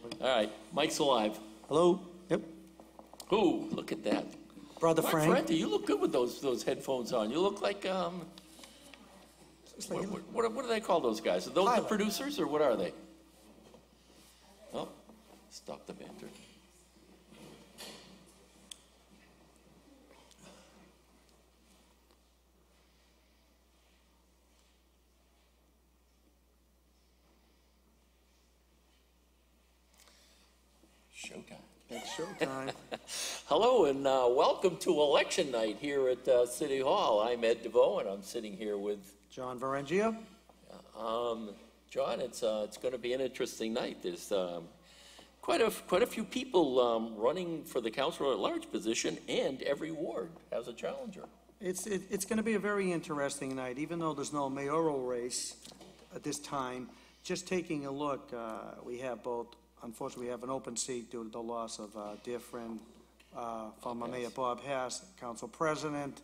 All right, Mike's alive. Hello? Yep. Ooh, look at that. Brother Mark Frank. Ferrante, you look good with those headphones on. You look like, what do they call those guys? Are those the producers, or what are they? Oh, stop the banter. Showtime. It's showtime. Hello and welcome to election night here at City Hall. I'm Ed DeVoe and I'm sitting here with John Varangio. John. It's going to be an interesting night. There's quite a few people running for the councilor at large position, and every ward has a challenger. It's going to be a very interesting night, even though there's no mayoral race at this time. Just taking a look, we have both. Unfortunately, we have an open seat due to the loss of dear friend, former Mayor Bob Hess, council president.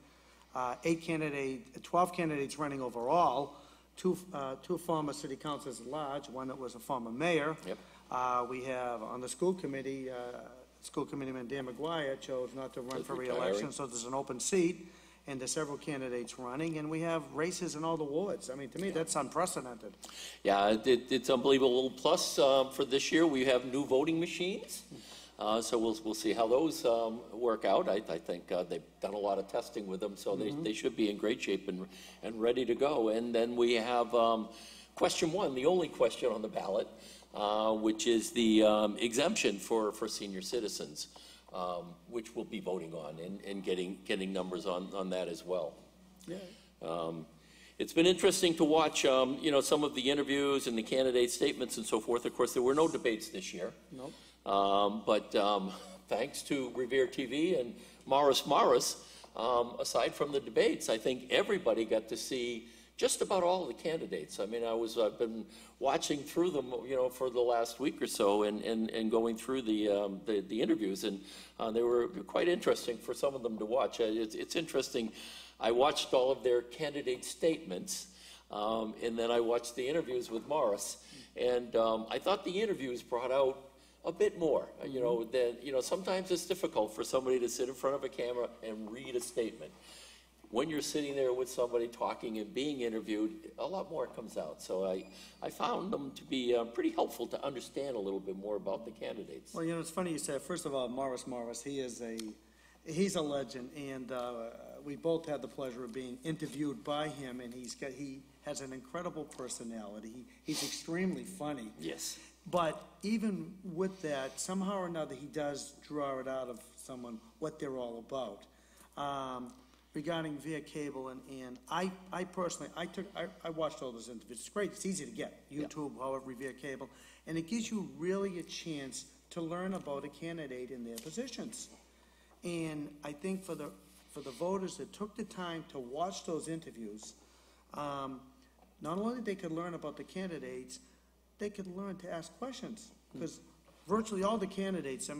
12 candidates running overall. Two former city councilors at large. One that was a former mayor. Yep. We have on the school committee, school committeeman Dan McGuire chose not to run for re-election, so there's an open seat, and there's several candidates running, and we have races in all the wards. I mean, to me, that's unprecedented. Yeah, it's unbelievable. Plus, for this year, we have new voting machines. So we'll see how those work out. I think they've done a lot of testing with them, so they should be in great shape and ready to go. And then we have question one, the only question on the ballot, which is the exemption for senior citizens, which we'll be voting on and getting numbers on that as well. Yeah. It's been interesting to watch, some of the interviews and the candidate statements and so forth. Of course, there were no debates this year. Nope. But thanks to Revere TV and Morris, aside from the debates, I think everybody got to see just about all the candidates. I mean, I've been watching through them, for the last week or so, and going through the interviews, and they were quite interesting for some of them to watch. It's interesting. I watched all of their candidate statements, and then I watched the interviews with Morris, and I thought the interviews brought out a bit more, sometimes it's difficult for somebody to sit in front of a camera and read a statement. When you're sitting there with somebody talking and being interviewed, a lot more comes out. So I found them to be pretty helpful to understand a little bit more about the candidates. Well, it's funny you said, first of all, Morris, he's a legend, and we both had the pleasure of being interviewed by him, and he has an incredible personality. He's extremely funny. Yes. But even with that, somehow or another, he does draw it out of someone what they're all about. Regarding via cable, and I personally, I watched all those interviews. It's great. It's easy to get. YouTube, however, via cable. And it gives you really a chance to learn about a candidate and their positions. And I think for the voters that took the time to watch those interviews, not only they could learn about the candidates, they could learn to ask questions, because virtually all the candidates,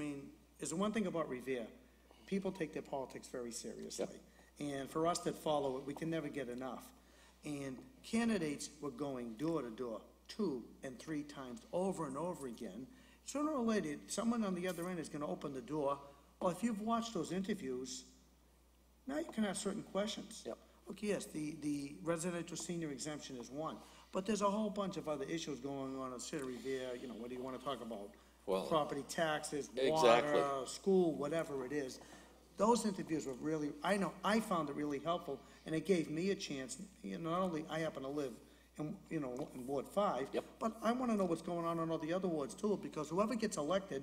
is the one thing about Revere, people take their politics very seriously. Yep. And for us that follow it, we can never get enough. And candidates were going door to door 2 and 3 times over and over again. Sooner or later, someone on the other end is going to open the door. Well, if you've watched those interviews, now you can ask certain questions. Yep. Okay, yes, the residential senior exemption is one. But there's a whole bunch of other issues going on in the city of Revere. What do you want to talk about? Well, property taxes, water, school, whatever it is. Those interviews were really, I found it really helpful, and it gave me a chance. Not only I happen to live in Ward 5, yep, but I want to know what's going on in all the other wards too, because whoever gets elected,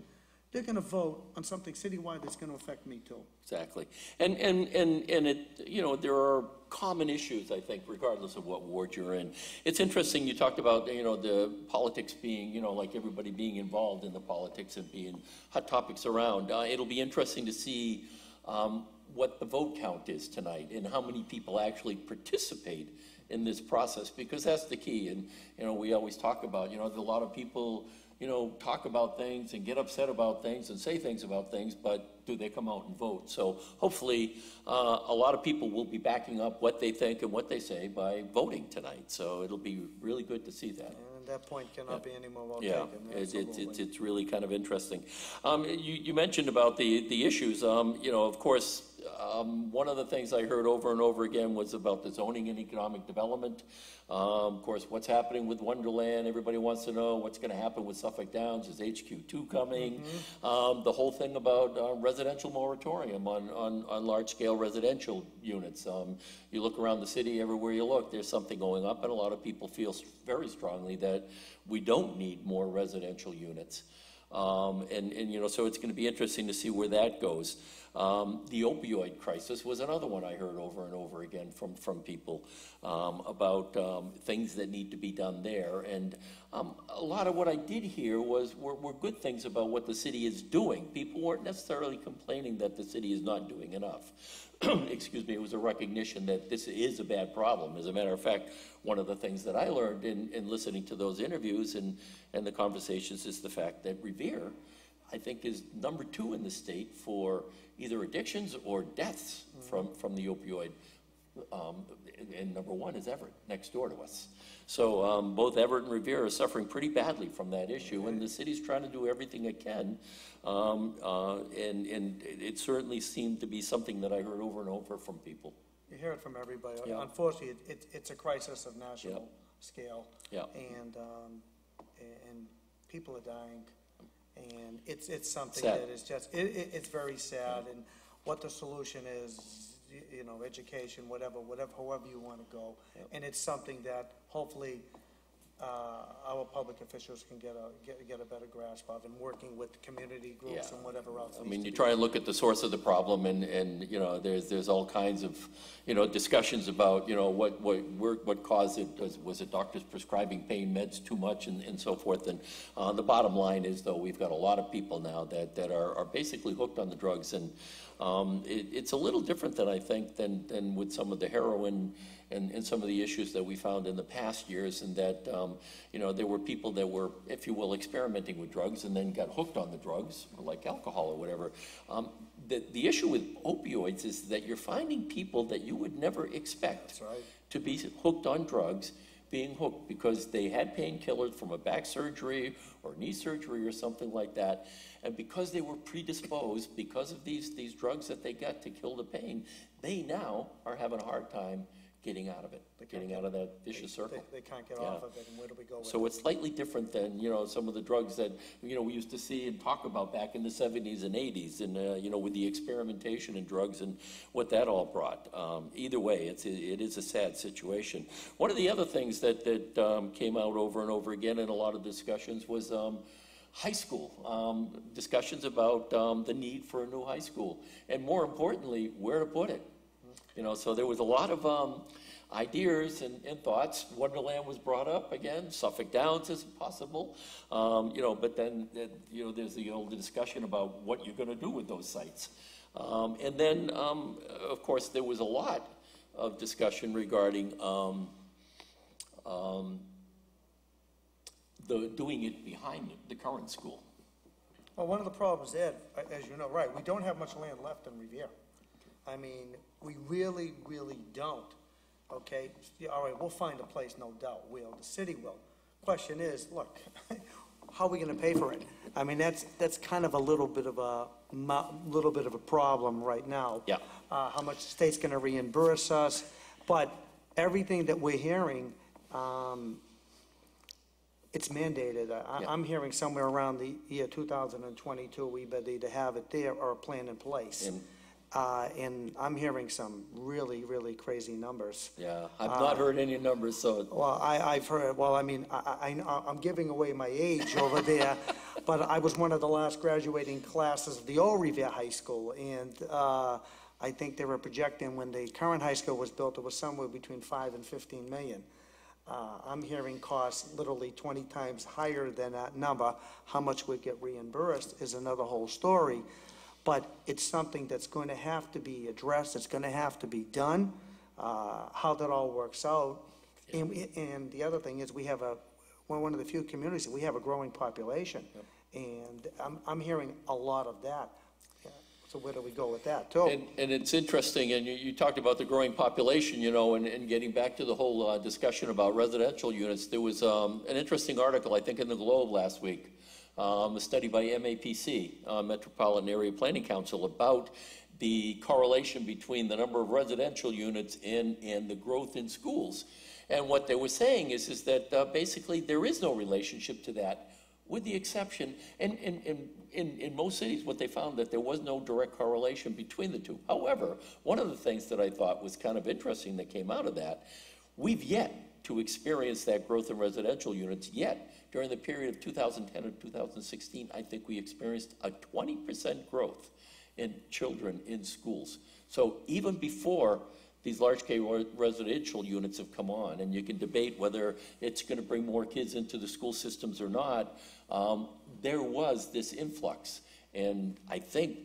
they're going to vote on something citywide that's going to affect me too. Exactly, and it, there are common issues, I think, regardless of what ward you're in. It's interesting. You talked about the politics being like everybody being involved in the politics and being hot topics around. It'll be interesting to see what the vote count is tonight and how many people actually participate in this process, because that's the key. And we always talk about a lot of people talk about things and get upset about things and say things about things, but do they come out and vote? So hopefully a lot of people will be backing up what they think and what they say by voting tonight. So it'll be really good to see that. And that point cannot be any more well Yeah, taken. it's really kind of interesting. You mentioned about the issues. You know, of course, one of the things I heard over and over again was about the zoning and economic development. Of course, what's happening with Wonderland? Everybody wants to know what's going to happen with Suffolk Downs. Is HQ2 coming? The whole thing about residential moratorium on large-scale residential units. You look around the city, everywhere you look, there's something going up, and a lot of people feel very strongly that we don't need more residential units. And you know, so it's going to be interesting to see where that goes. The opioid crisis was another one I heard over and over again from people about things that need to be done there. And a lot of what I did hear were good things about what the city is doing. People weren't necessarily complaining that the city is not doing enough. Excuse me, it was a recognition that this is a bad problem. As a matter of fact, one of the things that I learned in listening to those interviews and the conversations is the fact that Revere, I think, is number 2 in the state for either addictions or deaths from the opioid. And number 1 is Everett, next door to us. So both Everett and Revere are suffering pretty badly from that issue, and the city's trying to do everything it can. And it certainly seemed to be something that I heard over and over from people. You hear it from everybody. Yeah. Unfortunately, it's a crisis of national scale. Yeah. And people are dying. And it's something Sad. that is just, it's very sad. And what the solution is, you know, education, however you want to go. Yep. And it's something that hopefully our public officials can get a better grasp of, and working with community groups and whatever else. I mean, you try and look at the source of the problem, and you know, there's all kinds of, you know, discussions about, you know, what caused it. Was it doctors prescribing pain meds too much, and so forth. And the bottom line is, though, we've got a lot of people now that are basically hooked on the drugs, and it's a little different than I think than with some of the heroin and some of the issues that we found in the past years, and that you know, there were people that were, if you will, experimenting with drugs and then got hooked on the drugs, like alcohol or whatever. The issue with opioids is that you're finding people that you would never expect to be hooked on drugs, being hooked because they had painkillers from a back surgery or knee surgery or something like that, and because they were predisposed, because of these drugs that they got to kill the pain, they now are having a hard time getting out of it, getting out of that vicious circle. They can't get off of it, and where do we go with So it's slightly different than, you know, some of the drugs that, you know, we used to see and talk about back in the 70s and 80s, and, you know, with the experimentation in drugs and what that all brought. Either way, it is a sad situation. One of the other things that came out over and over again in a lot of discussions was high school, discussions about the need for a new high school, and more importantly, where to put it. You know, so there was a lot of ideas and thoughts. Wonderland was brought up again. Suffolk Downs is possible. You know, but then, you know, there's the old discussion about what you're going to do with those sites. And then, of course, there was a lot of discussion regarding doing it behind the current school. Well, one of the problems, Ed, as you know, right, we don't have much land left in Revere. I mean, we really, really don't, okay? Yeah, all right, we'll find a place, no doubt, the city will. Question is, look, how are we gonna pay for it? I mean, that's kind of a little bit of a problem right now. Yeah. How much the state's gonna reimburse us, but everything that we're hearing, it's mandated. I'm hearing somewhere around the year 2022, we better either have it there or a plan in place. And I'm hearing some really, really crazy numbers. Yeah, I've not heard any numbers, so. Well, I've heard, well, I mean, I'm giving away my age over there, but I was one of the last graduating classes of the old Revere High School, and I think they were projecting when the current high school was built, it was somewhere between 5 and 15 million. I'm hearing costs literally 20 times higher than that number. How much would get reimbursed is another whole story. But it's something that's going to have to be addressed. It's going to have to be done. How that all works out. And the other thing is we have one of the few communities that we have a growing population. Yep. And I'm hearing a lot of that. So where do we go with that, too? And it's interesting, and you talked about the growing population, and getting back to the whole discussion about residential units. There was an interesting article, I think, in the Globe last week, a study by MAPC, Metropolitan Area Planning Council, about the correlation between the number of residential units and the growth in schools. And what they were saying is that basically there is no relationship to that, with the exception, and in most cities, what they found that there was no direct correlation between the two. However, one of the things that I thought was kind of interesting that came out of that, we've yet to experience that growth in residential units, yet during the period of 2010 and 2016, I think we experienced a 20% growth in children in schools. So even before these large-scale residential units have come on, and you can debate whether it's going to bring more kids into the school systems or not, there was this influx. And I think,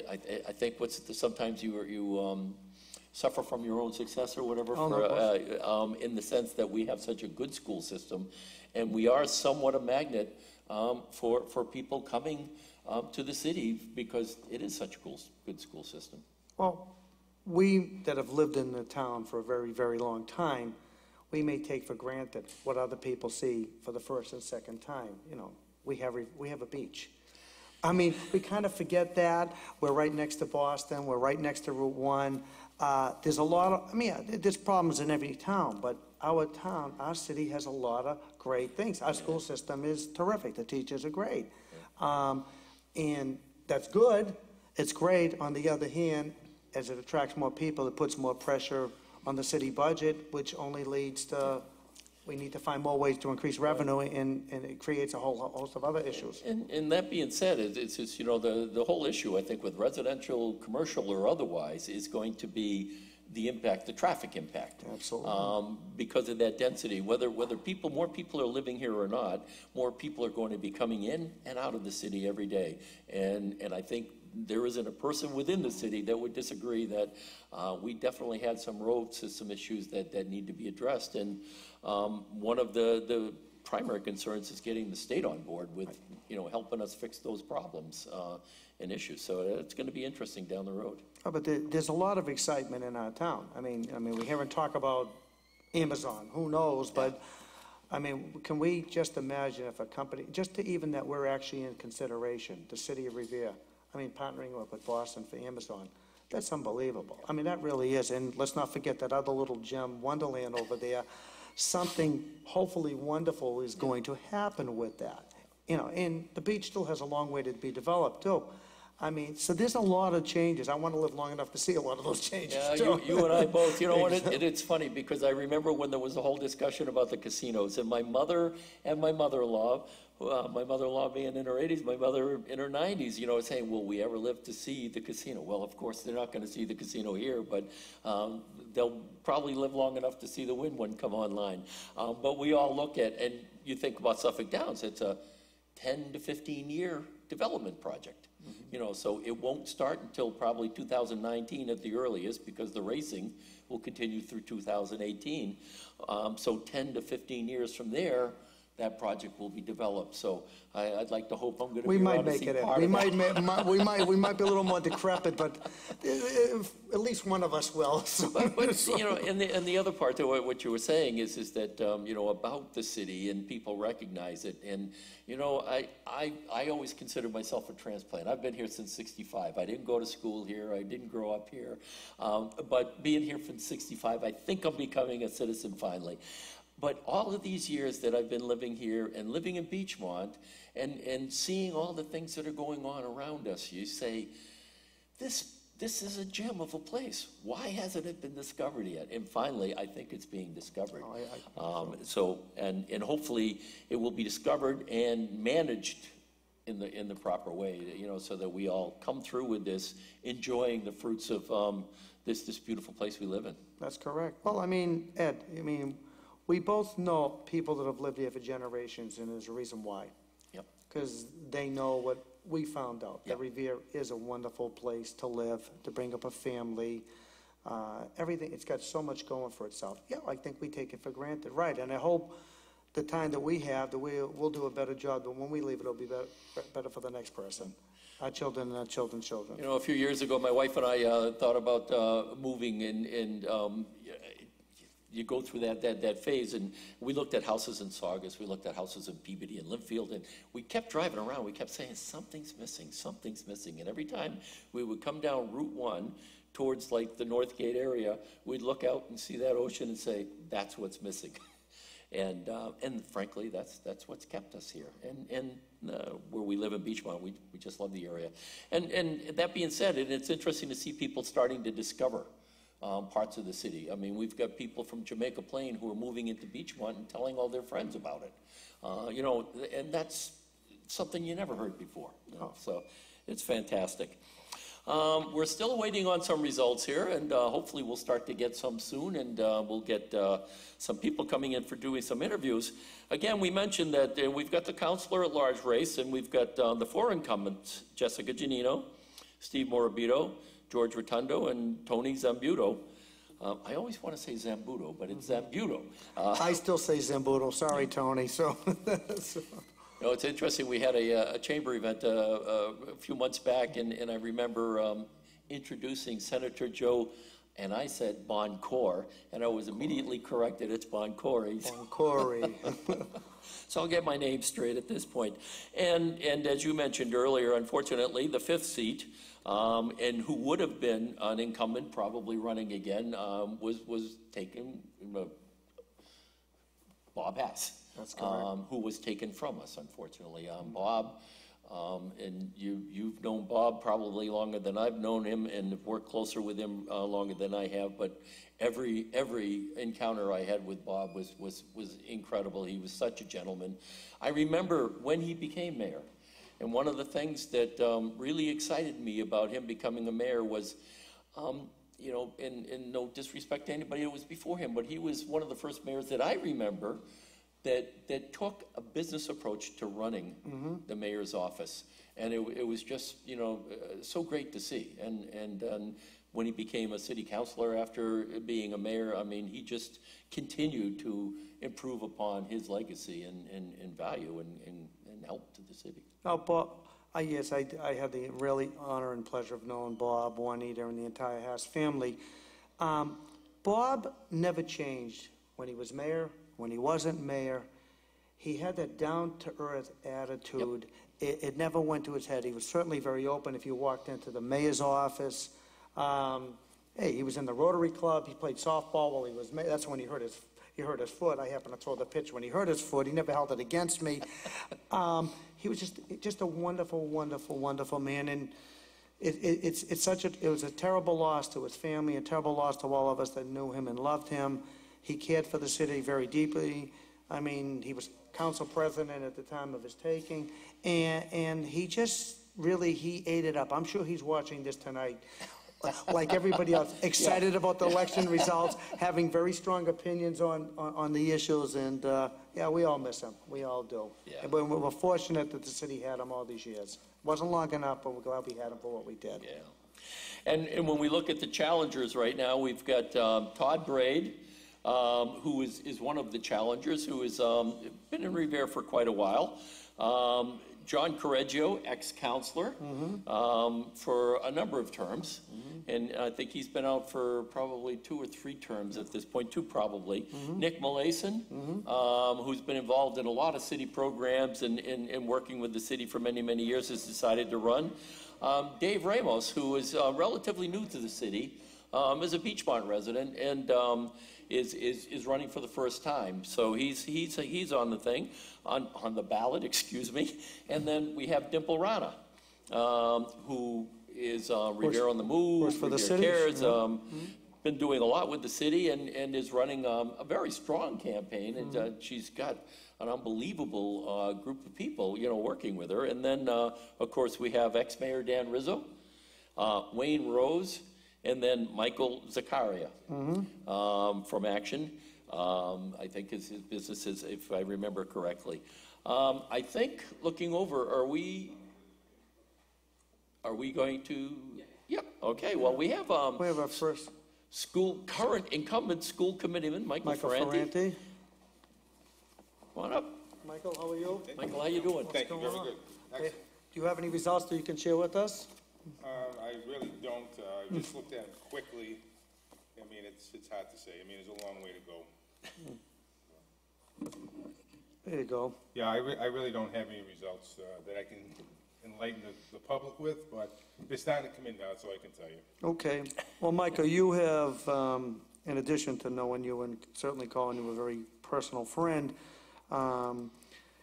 I think sometimes you suffer from your own success or whatever, in the sense that we have such a good school system, and we are somewhat a magnet for people coming to the city because it is such a good school system. Well, we that have lived in the town for a very, very long time, we may take for granted what other people see for the first and second time. We have a beach. I mean, we kind of forget that. We're right next to Boston. We're right next to Route 1. There's a lot of, there's problems in every town, but our town, our city has a lot of great things. Our school system is terrific. The teachers are great. And that's good. It's great. On the other hand, as it attracts more people, it puts more pressure on the city budget, which only leads to, we need to find more ways to increase revenue, and it creates a whole host of other issues. And that being said, it's the whole issue, I think, with residential, commercial, or otherwise, is going to be the impact, the traffic impact. Absolutely. Because of that density, whether more people are living here or not, more people are going to be coming in and out of the city every day. And I think there isn't a person within the city that would disagree that we definitely had some road system issues that need to be addressed. And one of the primary concerns is getting the state on board with, helping us fix those problems and issues. So it's going to be interesting down the road. Oh, but there's a lot of excitement in our town. I mean, we hear and talk about Amazon. Who knows? But can we just imagine if a company, just to even that we're actually in consideration, the city of Revere, partnering up with Boston for Amazon, that's unbelievable. That really is. And let's not forget that other little gem, Wonderland over there. Something hopefully wonderful is going to happen with that. And the beach still has a long way to be developed, too. So there's a lot of changes. I want to live long enough to see a lot of those changes, too. You and I both. It's funny because I remember when there was a whole discussion about the casinos, and my mother and my mother-in-law, my mother-in-law being in her 80s, my mother in her 90s, saying, will we ever live to see the casino? Well, of course, they're not going to see the casino here, but they'll probably live long enough to see the Wynn one come online. But we all look at, and you think about Suffolk Downs, it's a 10 to 15-year development project. So it won't start until probably 2019 at the earliest, because the racing will continue through 2018. So 10 to 15 years from there, that project will be developed. So I'd like to hope I'm going to be around to see part of that. We might be a little more decrepit, but at least one of us will. So. But and the other part to what you were saying is that about the city, and people recognize it. And I always consider myself a transplant. I've been here since '65. I didn't go to school here. I didn't grow up here. But being here from '65, I think I'm becoming a citizen finally. But all of these years that I've been living here and living in Beachmont and seeing all the things that are going on around us, you say, this is a gem of a place. Why hasn't it been discovered yet? And finally, I think it's being discovered. And hopefully it will be discovered and managed in the proper way, so that we all come through with this, enjoying the fruits of this beautiful place we live in. That's correct. Well, Ed, we both know people that have lived here for generations, and there's a reason why. Yep. Because they know what we found out. Yep. That Revere is a wonderful place to live, to bring up a family. Everything, it's got so much going for itself. Yeah, I think we take it for granted, right? And I hope the time that we have, we'll do a better job, but when we leave, it'll be better for the next person, our children and our children's children. You know, a few years ago, my wife and I thought about moving, and you go through that phase, and we looked at houses in Saugus, we looked at houses in Peabody and Lynnfield, and we kept driving around, we kept saying, something's missing, and every time we would come down Route 1 towards like the North Gate area, we'd look out and see that ocean and say, that's what's missing. And frankly, that's what's kept us here. And where we live in Beachmont, we just love the area. And that being said, it's interesting to see people starting to discover parts of the city. I mean, we've got people from Jamaica Plain who are moving into Beachmont and telling all their friends about it. You know, and that's something you never heard before. You know? So it's fantastic. We're still waiting on some results here, and hopefully we'll start to get some soon, and we'll get some people coming in for doing some interviews. Again, we mentioned that we've got the Councilor at Large race, and we've got the four incumbents, Jessica Giannino, Steve Morabito, George Rotundo, and Tony Zambuto. I always want to say Zambuto, but it's Zambuto. I still say Zambuto. Sorry, Tony. So. You know, it's interesting, we had a chamber event a few months back, and I remember introducing Senator Joe, and I said Boncour, and I was immediately corrected, it's Boncour. Boncour. So I'll get my name straight at this point. And as you mentioned earlier, unfortunately, the fifth seat, and who would have been an incumbent, probably running again, was taken, Bob Hess. That's correct. Who was taken from us, unfortunately. Bob, and you've known Bob probably longer than I've known him, and have worked closer with him longer than I have, but every encounter I had with Bob was incredible. He was such a gentleman. I remember when he became mayor, and one of the things that really excited me about him becoming a mayor was, you know, and no disrespect to anybody who was before him, but he was one of the first mayors that I remember that took a business approach to running the mayor's office. And it was just, you know, so great to see. And when he became a city councilor after being a mayor, I mean, he just continued to improve upon his legacy and value and help to the city. Now, Bob, yes, I had the really honor and pleasure of knowing Bob, Juanita, and the entire Haas family. Bob never changed when he was mayor, when he wasn't mayor. He had that down-to-earth attitude. Yep. It never went to his head. He was certainly very open. If you walked into the mayor's office, hey, he was in the Rotary Club. He played softball while he was mayor. That's when he hurt his foot. I happened to throw the pitch when he hurt his foot. He never held it against me. He was just a wonderful, wonderful, wonderful man. And it was a terrible loss to his family, a terrible loss to all of us that knew him and loved him. He cared for the city very deeply. I mean, he was council president at the time of his taking, and he just really, he ate it up. I'm sure he's watching this tonight, like everybody else, excited about the election results, having very strong opinions on the issues, and yeah, we all miss him. We all do. Yeah. And we're fortunate that the city had him all these years. Wasn't long enough, but we're glad we had him for what we did. Yeah. And when we look at the challengers right now, we've got Todd Braid, who is one of the challengers, who has been in Revere for quite a while. John Correggio, ex-councilor, for a number of terms. And I think he's been out for probably 2 or 3 terms at this point, 2 probably. Nick Molason, who's been involved in a lot of city programs and working with the city for many, many years, has decided to run. Dave Ramos, who is relatively new to the city, is a Beachmont resident, and is running for the first time. So he's on the thing, on the ballot, excuse me. And then we have Dimple Rana, who is Revere on the Move, for the Revere city. Cares, been doing a lot with the city, and is running a very strong campaign. And she's got an unbelievable group of people, you know, working with her. And then, of course, we have ex-mayor Dan Rizzo, Wayne Rose, and then Michael Zaccaria from Action. I think his business is, if I remember correctly. I think, looking over, are we going to? Yep. Okay. Well, we have our first current incumbent school committeeman, Michael Ferranti. Come on up. Michael, how are you? Michael, how you doing? Thank you, going very on? good. Okay. Excellent. Do you have any results that you can share with us? I really don't, I just looked at it quickly. I mean, it's hard to say. I mean, there's a long way to go. There you go. Yeah, I really don't have any results that I can enlighten the public with, but they're starting to come in now, that's all I can tell you. Okay. Well, Michael, you have, in addition to knowing you and certainly calling you a very personal friend,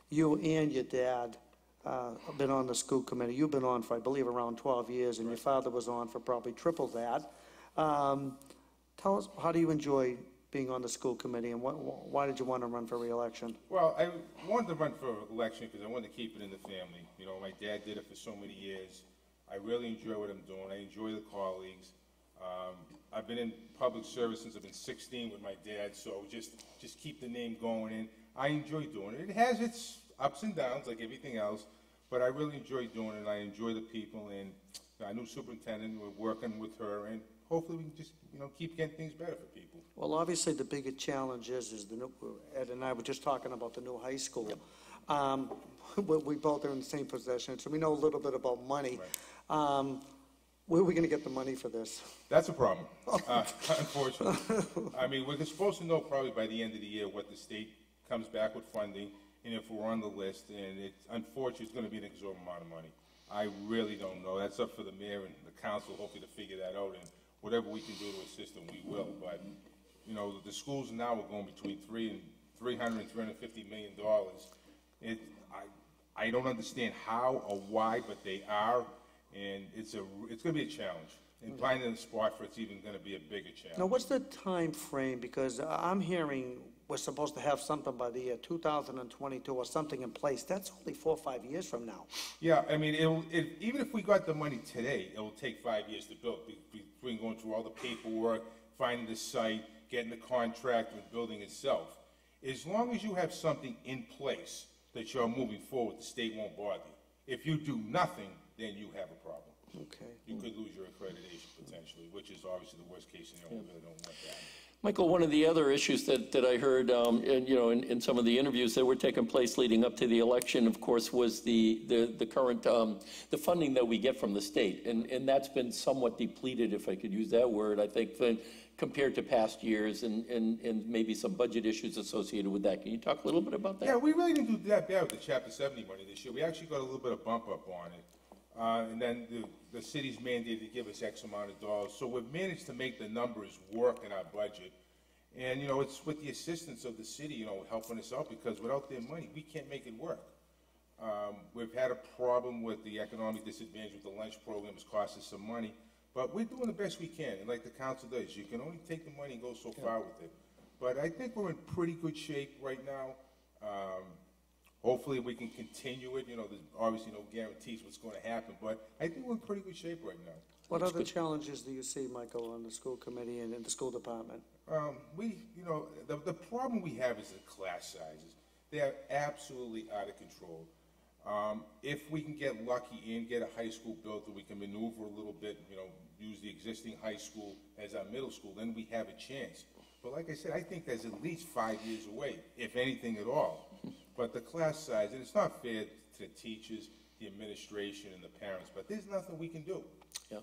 you and your dad have been on the school committee. You've been on for, I believe, around 12 years, and your father was on for probably triple that. Tell us, how do you enjoy being on the school committee, and why did you want to run for re-election? Well, I wanted to run for election because I wanted to keep it in the family. You know, my dad did it for so many years. I really enjoy what I'm doing. I enjoy the colleagues. I've been in public service since I've been 16 with my dad, so just keep the name going, and I enjoy doing it. It has its ups and downs like everything else, but I really enjoy doing it. I enjoy the people, and our new superintendent, we're working with her, and hopefully we can just, keep getting things better for people. Well, obviously, the bigger challenge is the new, Ed and I were just talking about the new high school. We both are in the same position, so we know a little bit about money. Right. Where are we going to get the money for this? That's a problem, unfortunately. I mean, we're supposed to know probably by the end of the year what the state comes back with funding, and if we're on the list, and unfortunately, it's going to be an exorbitant amount of money. I really don't know. That's up for the mayor and the council, hopefully, to figure that out, and whatever we can do to assist them, we will. But, the schools now are going between $300 and $350 million. I don't understand how or why, but they are, and it's going to be a challenge. And finding a spot for it's even going to be a bigger challenge. Now, what's the time frame? Because I'm hearing we're supposed to have something by the year 2022 or something in place. That's only 4 or 5 years from now. Yeah, I mean, even if we got the money today, it will take 5 years to build. Between going through all the paperwork, finding the site, getting the contract with building itself. As long as you have something in place that you're moving forward, the state won't bother you. If you do nothing, then you have a problem. Okay. You could lose your accreditation potentially, which is obviously the worst case scenario. We really don't want that. Michael, one of the other issues that I heard, in some of the interviews that were taking place leading up to the election, of course, was the current, the funding that we get from the state. And that's been somewhat depleted, if I could use that word, I think, compared to past years and maybe some budget issues associated with that. Can you talk a little bit about that? Yeah, we really didn't do that bad with the Chapter 70 money this year. We actually got a little bit of bump up on it. And then the city's mandated to give us X amount of dollars. So we've managed to make the numbers work in our budget. And, it's with the assistance of the city, helping us out, because without their money, we can't make it work. We've had a problem with the economic disadvantage with the lunch program. It's cost us some money. But we're doing the best we can. And like the council does, you can only take the money and go so far with it. But I think we're in pretty good shape right now. Hopefully we can continue it. There's obviously no guarantees what's going to happen, but I think we're in pretty good shape right now. What other challenges do you see, Michael, on the school committee and in the school department? The problem we have is the class sizes. They are absolutely out of control. If we can get lucky and get a high school built that we can maneuver a little bit, use the existing high school as our middle school, then we have a chance. But like I said, I think that's at least 5 years away, if anything at all. But the class size, and it's not fair to the teachers, the administration, and the parents, but there's nothing we can do. Yeah.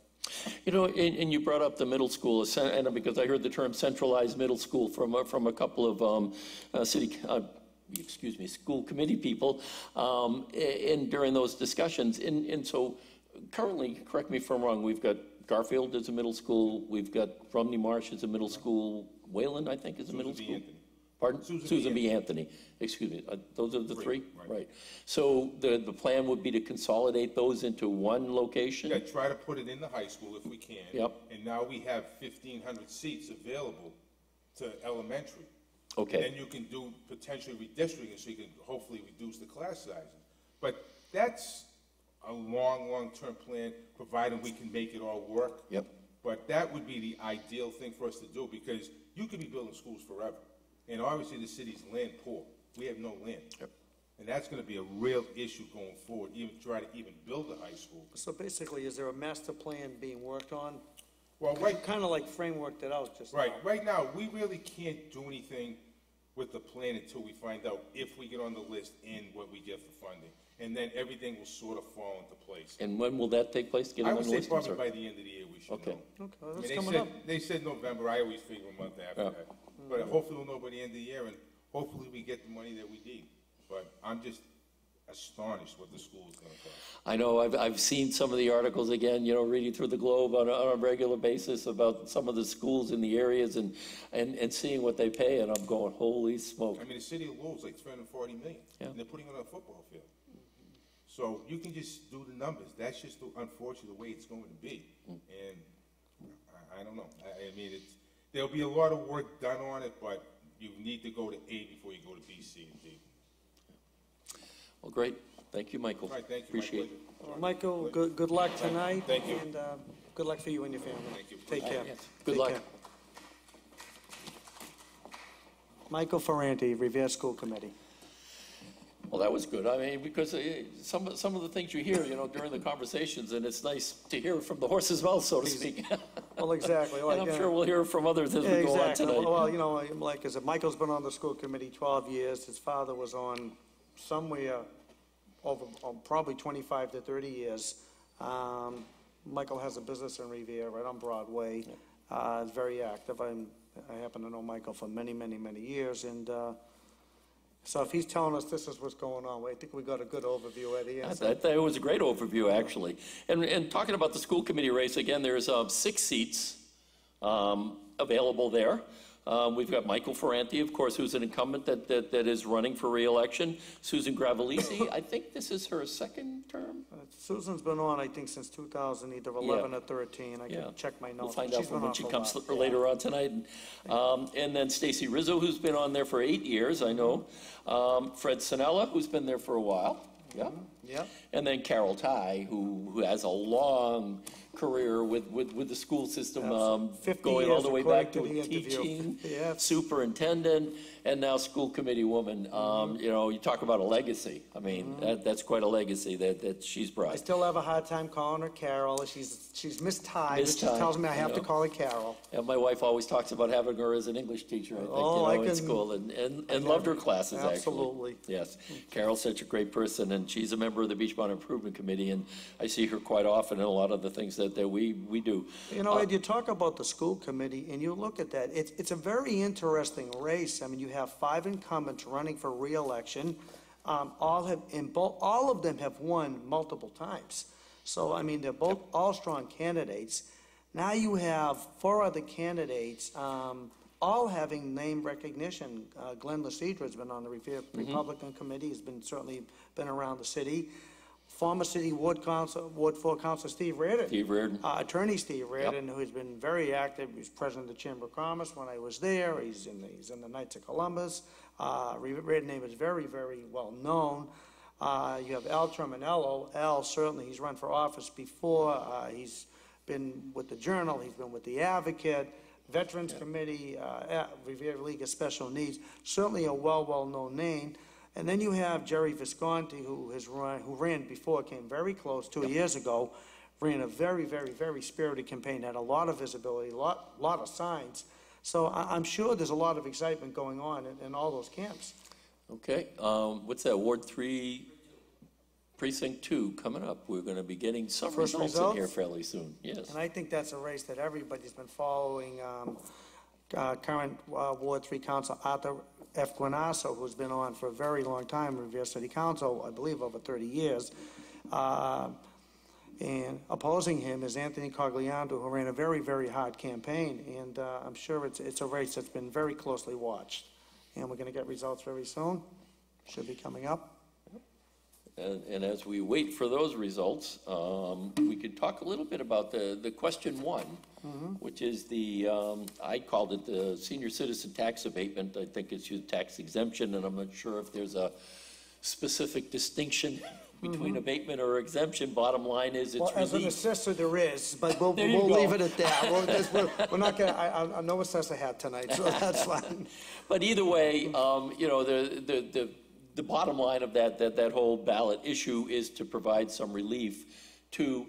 And you brought up the middle school, and because I heard the term centralized middle school from a couple of school committee people, and during those discussions. And so currently, correct me if I'm wrong, we've got Garfield as a middle school, we've got Romney Marsh as a middle school, Wayland, I think, is a middle school. Anthony. Pardon? Susan B. Anthony. Excuse me. Those are the three? Right. So the plan would be to consolidate those into one location? Yeah, try to put it in the high school if we can. Yep. And now we have 1,500 seats available to elementary. Okay. And then you can do potentially redistricting, so you can hopefully reduce the class sizes. But that's a long-term plan, provided we can make it all work. Yep. But that would be the ideal thing for us to do, because you could be building schools forever. And obviously the city's land poor. We have no land. Yep. And that's going to be a real issue going forward, even try to even build a high school. So basically, is there a master plan being worked on? Well, Kind of like frameworked it out just now. Right now, we really can't do anything with the plan until we find out if we get on the list and what we get for funding. And then everything will sort of fall into place. And when will that take place? Get I on would the say list? probably by the end of the year we should Okay. know. Okay, I that's mean, coming up. they said November, I always figure a month after Yeah. that. But hopefully we'll know by the end of the year, and hopefully we get the money that we need. But I'm just astonished what the school is gonna cost. I know, I've seen some of the articles again, you know, reading through the Globe on a regular basis about some of the schools in the areas and seeing what they pay, and I'm going, holy smoke. I mean, the city of Lowell's like 340 million, Yeah. and they're putting it on a football field. So you can just do the numbers. That's just unfortunately the way it's going to be. And I don't know. I mean, there'll be a lot of work done on it, but you need to go to A before you go to B, C, and D. Well, great. Thank you, Michael. All right, thank you. Appreciate it. Well, Michael, good luck tonight. Thank you. And good luck for you and your family. Thank you. Take care. Yes. Good Take luck. care. Michael Ferranti, Revere School Committee. Well, that was good. I mean, because some of the things you hear, you know, during the conversations, and it's nice to hear from the horse's mouth, so to speak. Well, exactly. And I'm sure we'll hear from others as we go on Exactly. tonight. Well, you know, like I said, Michael's been on the school committee 12 years. His father was on somewhere over probably 25 to 30 years. Michael has a business in Revere, right on Broadway. Is very active. I happen to know Michael for many, many, many years, and so if he's telling us this is what's going on, I think we got a good overview at the end. That was a great overview, actually. And talking about the school committee race, again, there's 6 seats available there. We've got Michael Ferranti, of course, who's an incumbent that is running for re-election. Susan Gravellese, I think this is her second term. Susan's been on, I think, since 2000, either 11 or 13. I Yeah. can check my notes. We'll find but out she's been when on she for a comes while. later on tonight. And then Stacy Rizzo, who's been on there for 8 years, I know. Fred Sinella, who's been there for a while. Yeah. Yeah. And then Carol Ty, who has a long career with the school system, 50 going all years the way back according to to the interview. teaching, Yeah. superintendent, and now school committee woman. You know, you talk about a legacy. I mean, that's quite a legacy that she's I brought. still have a hard time calling her Carol. She's Miss Ty, but Miss she Ty, tells me I have you to know. call her Carol. And my wife always talks about having her as an English teacher, I think, Oh, I in can- school, and loved her classes, actually. Absolutely. Yes. Carol's such a great person, and she's a member of the Beachmont Improvement Committee, and I see her quite often in a lot of the things that we do. You know, Ed, you talk about the school committee, and you look at that. It's a very interesting race. I mean, you have 5 incumbents running for re-election. All of them have won multiple times. So, I mean, they're both all strong candidates. Now you have 4 other candidates, all having name recognition. Glenn Lacidra has been on the Revere Republican Committee. He's certainly been around the city. Former city Ward 4 Councilor Steve Reardon. Steve Reardon. Attorney Steve Reardon, who has been very active. He was president of the Chamber of Commerce when I was there. He's in the Knights of Columbus. Reardon's name is very, very well known. You have Al Tremonello. Al, certainly, he's run for office before. He's been with the Journal. He's been with the Advocate, Veterans Committee, Revere League of Special Needs. Certainly a well-known name. And then you have Jerry Visconti, who ran before, came very close 2 years ago, ran a very, very, very spirited campaign, had a lot of visibility, a lot of signs. So I'm sure there's a lot of excitement going on in all those camps. Okay, what's that, Ward 3, Precinct 2 coming up? We're going to be getting some First results in results? here fairly soon, yes. And I think that's a race that everybody's been following. Current Ward 3 Council Arthur F. Guinasso, who's been on for a very long time, Revere City Council, I believe over 30 years. And opposing him is Anthony Cogliando, who ran a very, very hard campaign. And I'm sure it's a race that's been very closely watched. And we're going to get results very soon. Should be coming up. And as we wait for those results, we could talk a little bit about the question 1, which is I called it the senior citizen tax abatement. I think it's your tax exemption, and I'm not sure if there's a specific distinction between abatement or exemption. Bottom line is it's Well, as an relief. assessor, there is, but we'll There you go. leave it at that. We're not going to, I no assessor hat tonight, so that's fine. But either way, you know, the bottom line of that whole ballot issue is to provide some relief to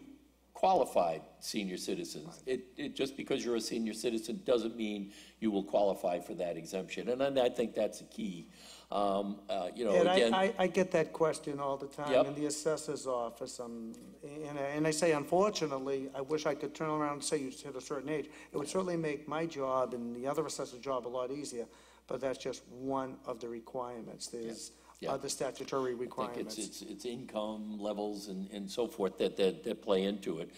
qualified senior citizens. It just because you're a senior citizen doesn't mean you will qualify for that exemption, and I think that's a key. You know, And again, I get that question all the time Yep. in the assessor's office, and I say, unfortunately, I wish I could turn around and say you hit a certain age. It would certainly make my job and the other assessor's job a lot easier, but that's just one of the requirements. There's Yeah. other statutory I think requirements. it's income levels and so forth that play into it.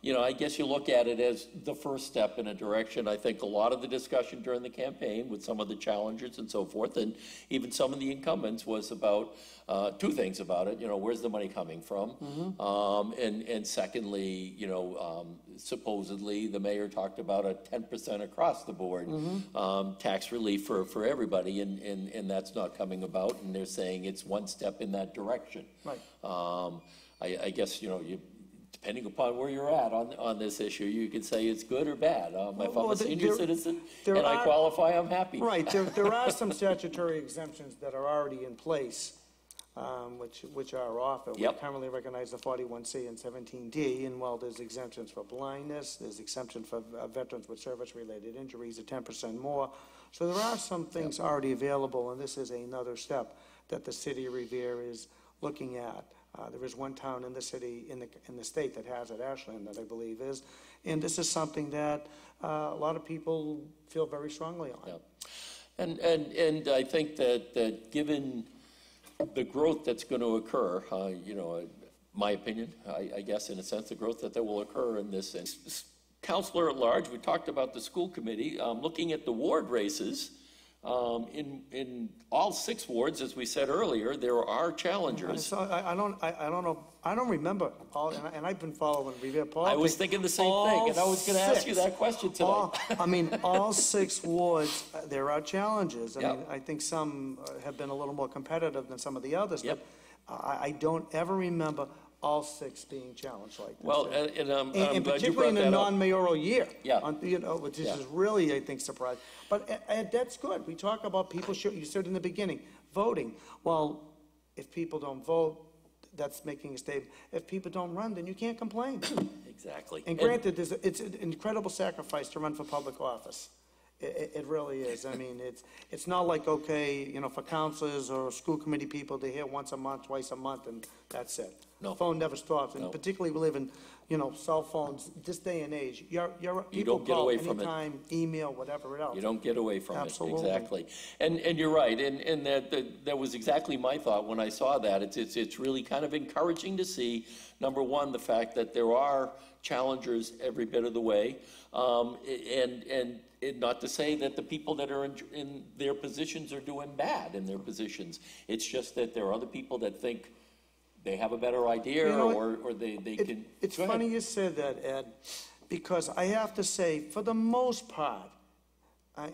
You know, I guess you look at it as the first step in a direction. I think a lot of the discussion during the campaign with some of the challengers and so forth, and even some of the incumbents, was about two things about it. You know, where's the money coming from? And secondly, you know, supposedly the mayor talked about a 10% across the board tax relief for everybody, and that's not coming about. And they're saying it's one step in that direction. Right. I guess, you know, depending upon where you're at on this issue, you could say it's good or bad. If I'm a senior citizen and I qualify, I'm happy. Right, there are some statutory exemptions that are already in place, which are offered. We Yep. currently recognize the 41C and 17D, and while there's exemptions for blindness, there's exemption for veterans with service-related injuries at 10% more. So there are some things already available, and this is another step that the city of Revere is looking at. There is one town in the city, in the state that has it, Ashland, that I believe is, and this is something that a lot of people feel very strongly on. Yeah. And I think that given the growth that's going to occur, you know, my opinion, I guess in a sense, the growth that will occur in this. And Councilor at large, we talked about the school committee, looking at the ward races. In all 6 wards, as we said earlier, there are challengers. So I don't know, I don't remember all, and I've been following Revere politics. I was thinking the same thing, and I was going to ask you that question tonight. All 6 wards, there are challenges. I Yep. mean, I think some have been a little more competitive than some of the others, Yep. but I don't ever remember all 6 being challenged like this. Well, and I'm glad you particularly in brought a that up. non-mayoral year. Yeah. You know, which is Yeah. really, I think, surprising. But that's good. We talk about people, you said in the beginning, voting. Well, if people don't vote, that's making a statement. If people don't run, then you can't complain. Exactly. And granted, it's an incredible sacrifice to run for public office. It really is. I mean, it's not like, okay, you know, for councilors or school committee people, they're here once a month, twice a month, and that's it. No. The phone never stops, and No. particularly we live in, you know, cell phones, this day and age. You People don't get call away from it. anytime, email, whatever else. You don't get away from Absolutely. it, exactly. And you're right, and that was exactly my thought when I saw that. It's really kind of encouraging to see, number one, the fact that there are challengers every bit of the way, and not to say that the people that are in their positions are doing bad in their positions. It's just that there are other people that think they have a better idea, You know what? or they can. It's Go ahead. funny you said that, Ed, because I have to say, for the most part,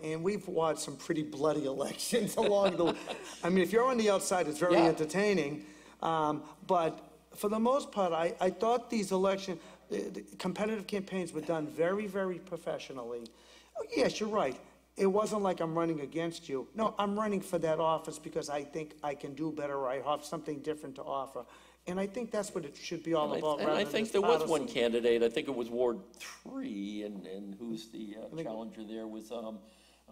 and we've watched some pretty bloody elections along the way. I mean, if you're on the outside, it's very Yeah. entertaining. But for the most part, I thought these the competitive campaigns were done very, very professionally. Oh, yes, you're right. It wasn't like I'm running against you. No, I'm running for that office because I think I can do better, or I have something different to offer. And I think that's what it should be all about. And I rather than think this there was one partisan. candidate, I think it was Ward 3, and who's the challenger there was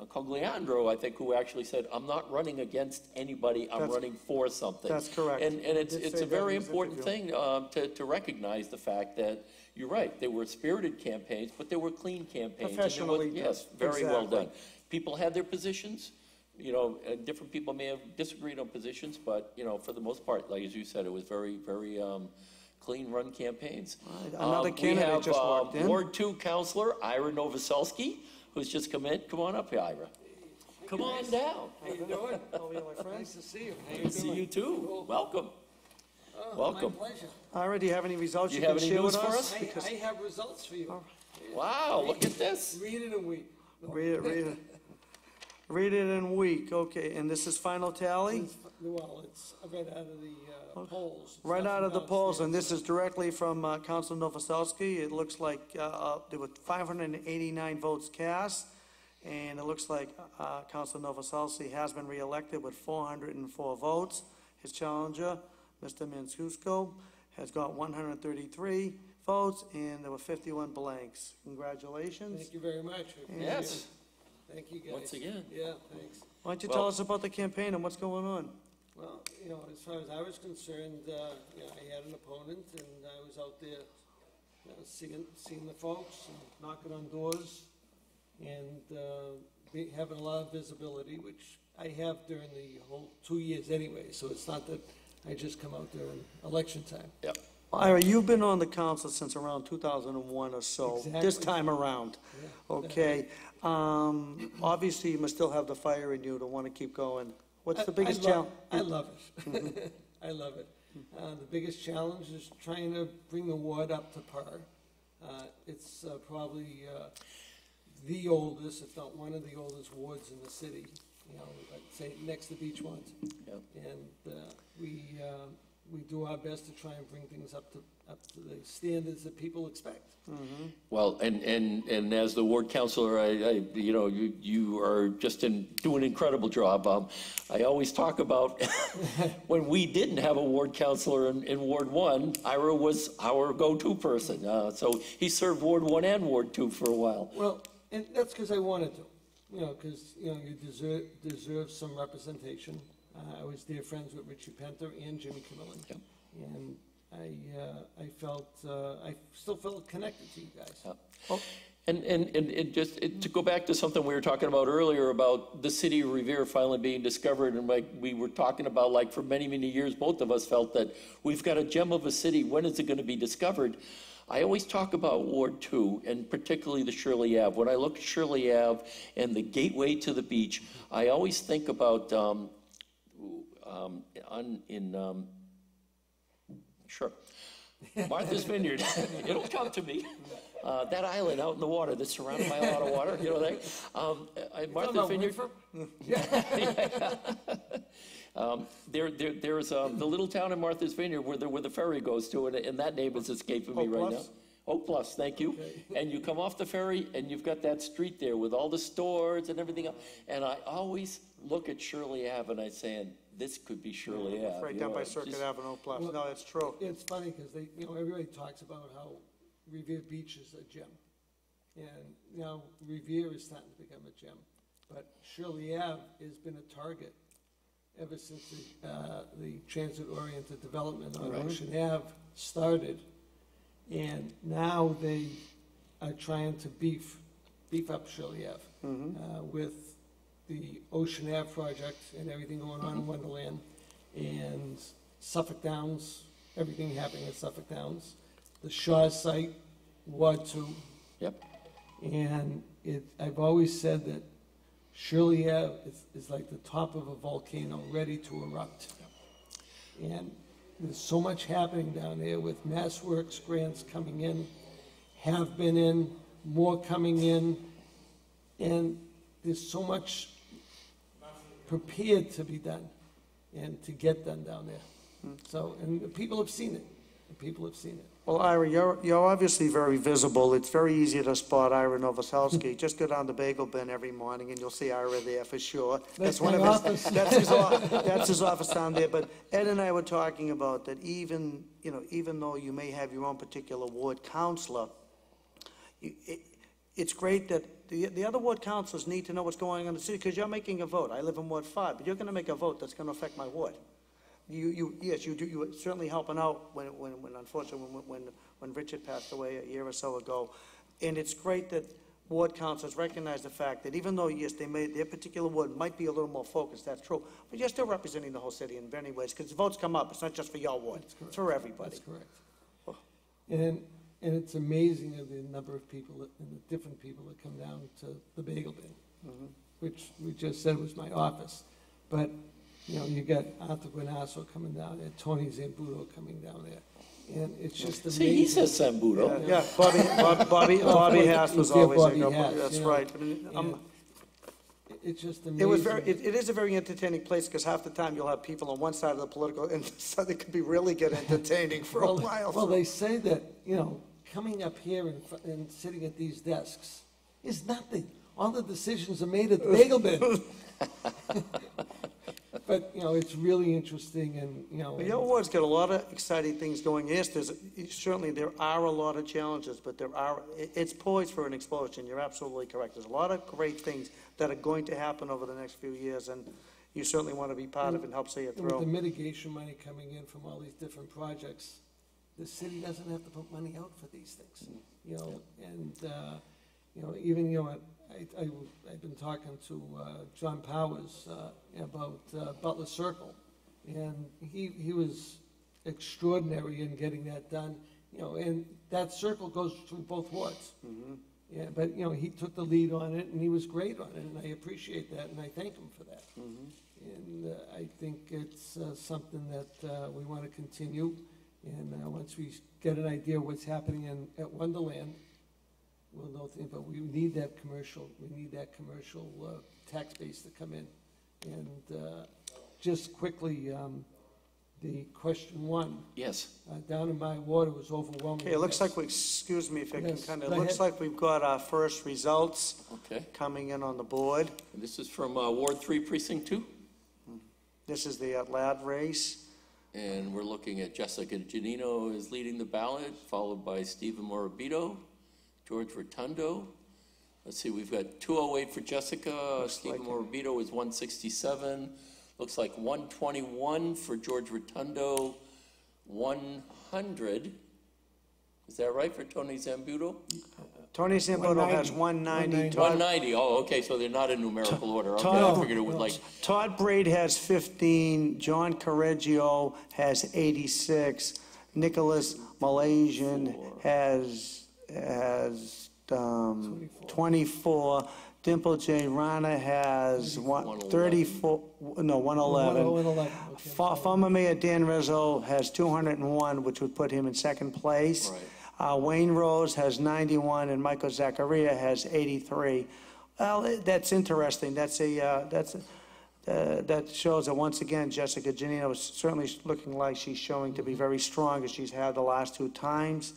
Cogliandro, I think, who actually said, I'm not running against anybody, I'm running for something. That's correct. And He did it's say a that very in his important interview. thing to recognize the fact that, you're right, they were spirited campaigns, but they were clean campaigns. and there was- Professionally done. Yes, very well Exactly. done. People had their positions, you know, and different people may have disagreed on positions, but, you know, for the most part, like as you said, it was very, very clean run campaigns. Another candidate just walked We in. have Ward 2 Councilor IRA Nowakowski, who's just come in. Come on up here, Ira. Come on down. How you doing? Oh, yeah, my friend. Nice to see you. How you Good to see doing? you too. Welcome. Oh, Welcome. My pleasure. Ira, do you have any results You you have can any share news with for us? us? Because- I have results for you. Wow, look at this. Read it and we. Read it. Read it in week, okay, and this is final tally? Well, it's right out of the polls. It's Right not out from of the polls, and downstairs. this is directly from Councilor Nowakowski. It looks like there were 589 votes cast, and it looks like Councilor Nowakowski has been reelected with 404 votes. His challenger, Mr. Mancuso, has got 133 votes, and there were 51 blanks. Congratulations. Thank you very much. We appreciate Yes. it. Thank you, guys. Once again. Yeah, thanks. Why don't you Well- tell us about the campaign and what's going on? Well, you know, as far as I was concerned, you know, I had an opponent, and I was out there, seeing the folks, and knocking on doors, and having a lot of visibility, which I have during the whole 2 years anyway, so it's not that I just come out there in election time. Yep. Ira, you've been on the council since around 2001 or so, this Exactly. time around. Yeah. Okay. Obviously, you must still have the fire in you to want to keep going. What's the biggest challenge? I love it. I love it. The biggest challenge is trying to bring the ward up to par. It's probably the oldest, if not one of the oldest wards in the city, you know, I'd say next to Beach Ones. Yep. And we do our best to try and bring things up to the standards that people expect. Well, and as the ward councilor, you know, you are just doing an incredible job. I always talk about when we didn't have a ward councilor in Ward 1, Ira was our go-to person. So he served Ward 1 and Ward 2 for a while. Well, and that's because I wanted to, you know, because, you know, you deserve some representation. I was dear friends with Richie Penter and Jimmy Camillan. Yep. And I still felt connected to you guys. Yep. And just to go back to something we were talking about earlier about the city of Revere finally being discovered, and like we were talking about, like for many, many years, both of us felt that we've got a gem of a city. When is it going to be discovered? I always talk about Ward 2, and particularly the Shirley Ave. When I look at Shirley Ave and the gateway to the beach, I always think about sure, Martha's Vineyard. It'll come to me. That island out in the water that's surrounded by a lot of water, you know that. Martha's Vineyard. There's the little town in Martha's Vineyard where the ferry goes to, and that name is escaping me right now. Oak Bluffs, thank you. Okay. And you come off the ferry, and you've got that street there with all the stores and everything else. And I always look at Shirley Ave, and I'm saying, this could be Shirley Ave. Right down by Circuit Avenue, Oak Bluffs. No, that's true. It's funny because everybody talks about how Revere Beach is a gem, and now Revere is starting to become a gem. But Shirley Ave has been a target ever since the transit-oriented development on Ocean Ave started, and now they are trying to beef up Shirley Ave with the Ocean Ave project and everything going on in Wonderland, and Suffolk Downs, everything happening at Suffolk Downs, the Shaw site, Ward 2. Yep. And I've always said that Shirley Ave is like the top of a volcano ready to erupt. Yep. And there's so much happening down there with Mass Works grants coming in, have been in, more coming in, and there's so much prepared to be done and to get done down there. So, and the people have seen it. The people have seen it. Well, Ira, you're obviously very visible. It's very easy to spot Ira Nowakowski. Just go down to Bagel Bin every morning and you'll see Ira there for sure. That's one my of office. That's his office down there. But Ed and I were talking about that even though you may have your own particular ward councilor, it's great that the other ward councilors need to know what's going on in the city, because you're making a vote. I live in Ward 5, but you're going to make a vote that's going to affect my ward. Yes, you do. You were certainly helping out when unfortunately when Richard passed away a year or so ago, and it's great that ward councilors recognize the fact that even though yes, their particular ward might be a little more focused. That's true, but you're still representing the whole city in many ways, because the votes come up. It's not just for your ward; it's for everybody. That's correct. And it's amazing the number of people and the different people that come down to the Bagel Bin, which we just said was my office, but. You know, you got Arthur Guinasso coming down there, Tony Zambuto coming down there, and it's just amazing. See, he says Zambuto. Yeah, Bobby Hass was always Bobby there. Hass, That's you know, right. It's just amazing. It is a very entertaining place, because half the time you'll have people on one side of the political, and so they could be really get entertaining for a while. Well, they say that, you know, coming up here and sitting at these desks is nothing. All the decisions are made at the Bagel Bin. But, it's really interesting and, Well, your ward's got a lot of exciting things going. Yes, certainly there are a lot of challenges, but it's poised for an explosion. You're absolutely correct. There's a lot of great things that are going to happen over the next few years, and you certainly want to be part of it and help see it and with the through. mitigation money coming in from all these different projects, the city doesn't have to put money out for these things, and, even, I've been talking to John Powers about Butler Circle, and he was extraordinary in getting that done, and that circle goes through both wards. Yeah, but, he took the lead on it, and he was great on it, and I appreciate that, and I thank him for that. And I think it's something that we want to continue, and once we get an idea what's happening at Wonderland, we'll know things, but we need that commercial tax base to come in. And just quickly, the question one. Yes. Down in my ward, it was overwhelming. Okay, it looks like excuse me if I can Yes, kind go of, looks ahead. like we've got our first results Okay. coming in on the board. And this is from Ward 3, Precinct 2, This is the lad race. and we're looking at Jessica Giannino is leading the ballot, followed by Stephen Morabito, George Rotundo. Let's see, we've got 208 for Jessica, Stephen Morabito is 167. Looks like 121 for George Rotundo, 100. Is that right for Tony Zambuto? Tony Zambuto has 190. 190, oh, okay, so they're not in numerical order. Okay, I Todd- figured it was like, Todd Braid has 15, John Correggio has 86, Nicholas Malaysian has 24, Dimple J. Rana has 34, no, 111. 111, okay. Former Mayor Dan Rizzo has 201, which would put him in second place. Wayne Rose has 91, and Michael Zachariah has 83. Well, that's interesting. That shows that once again, Jessica Giannino is certainly looking like she's showing to be very strong as she's had the last two times.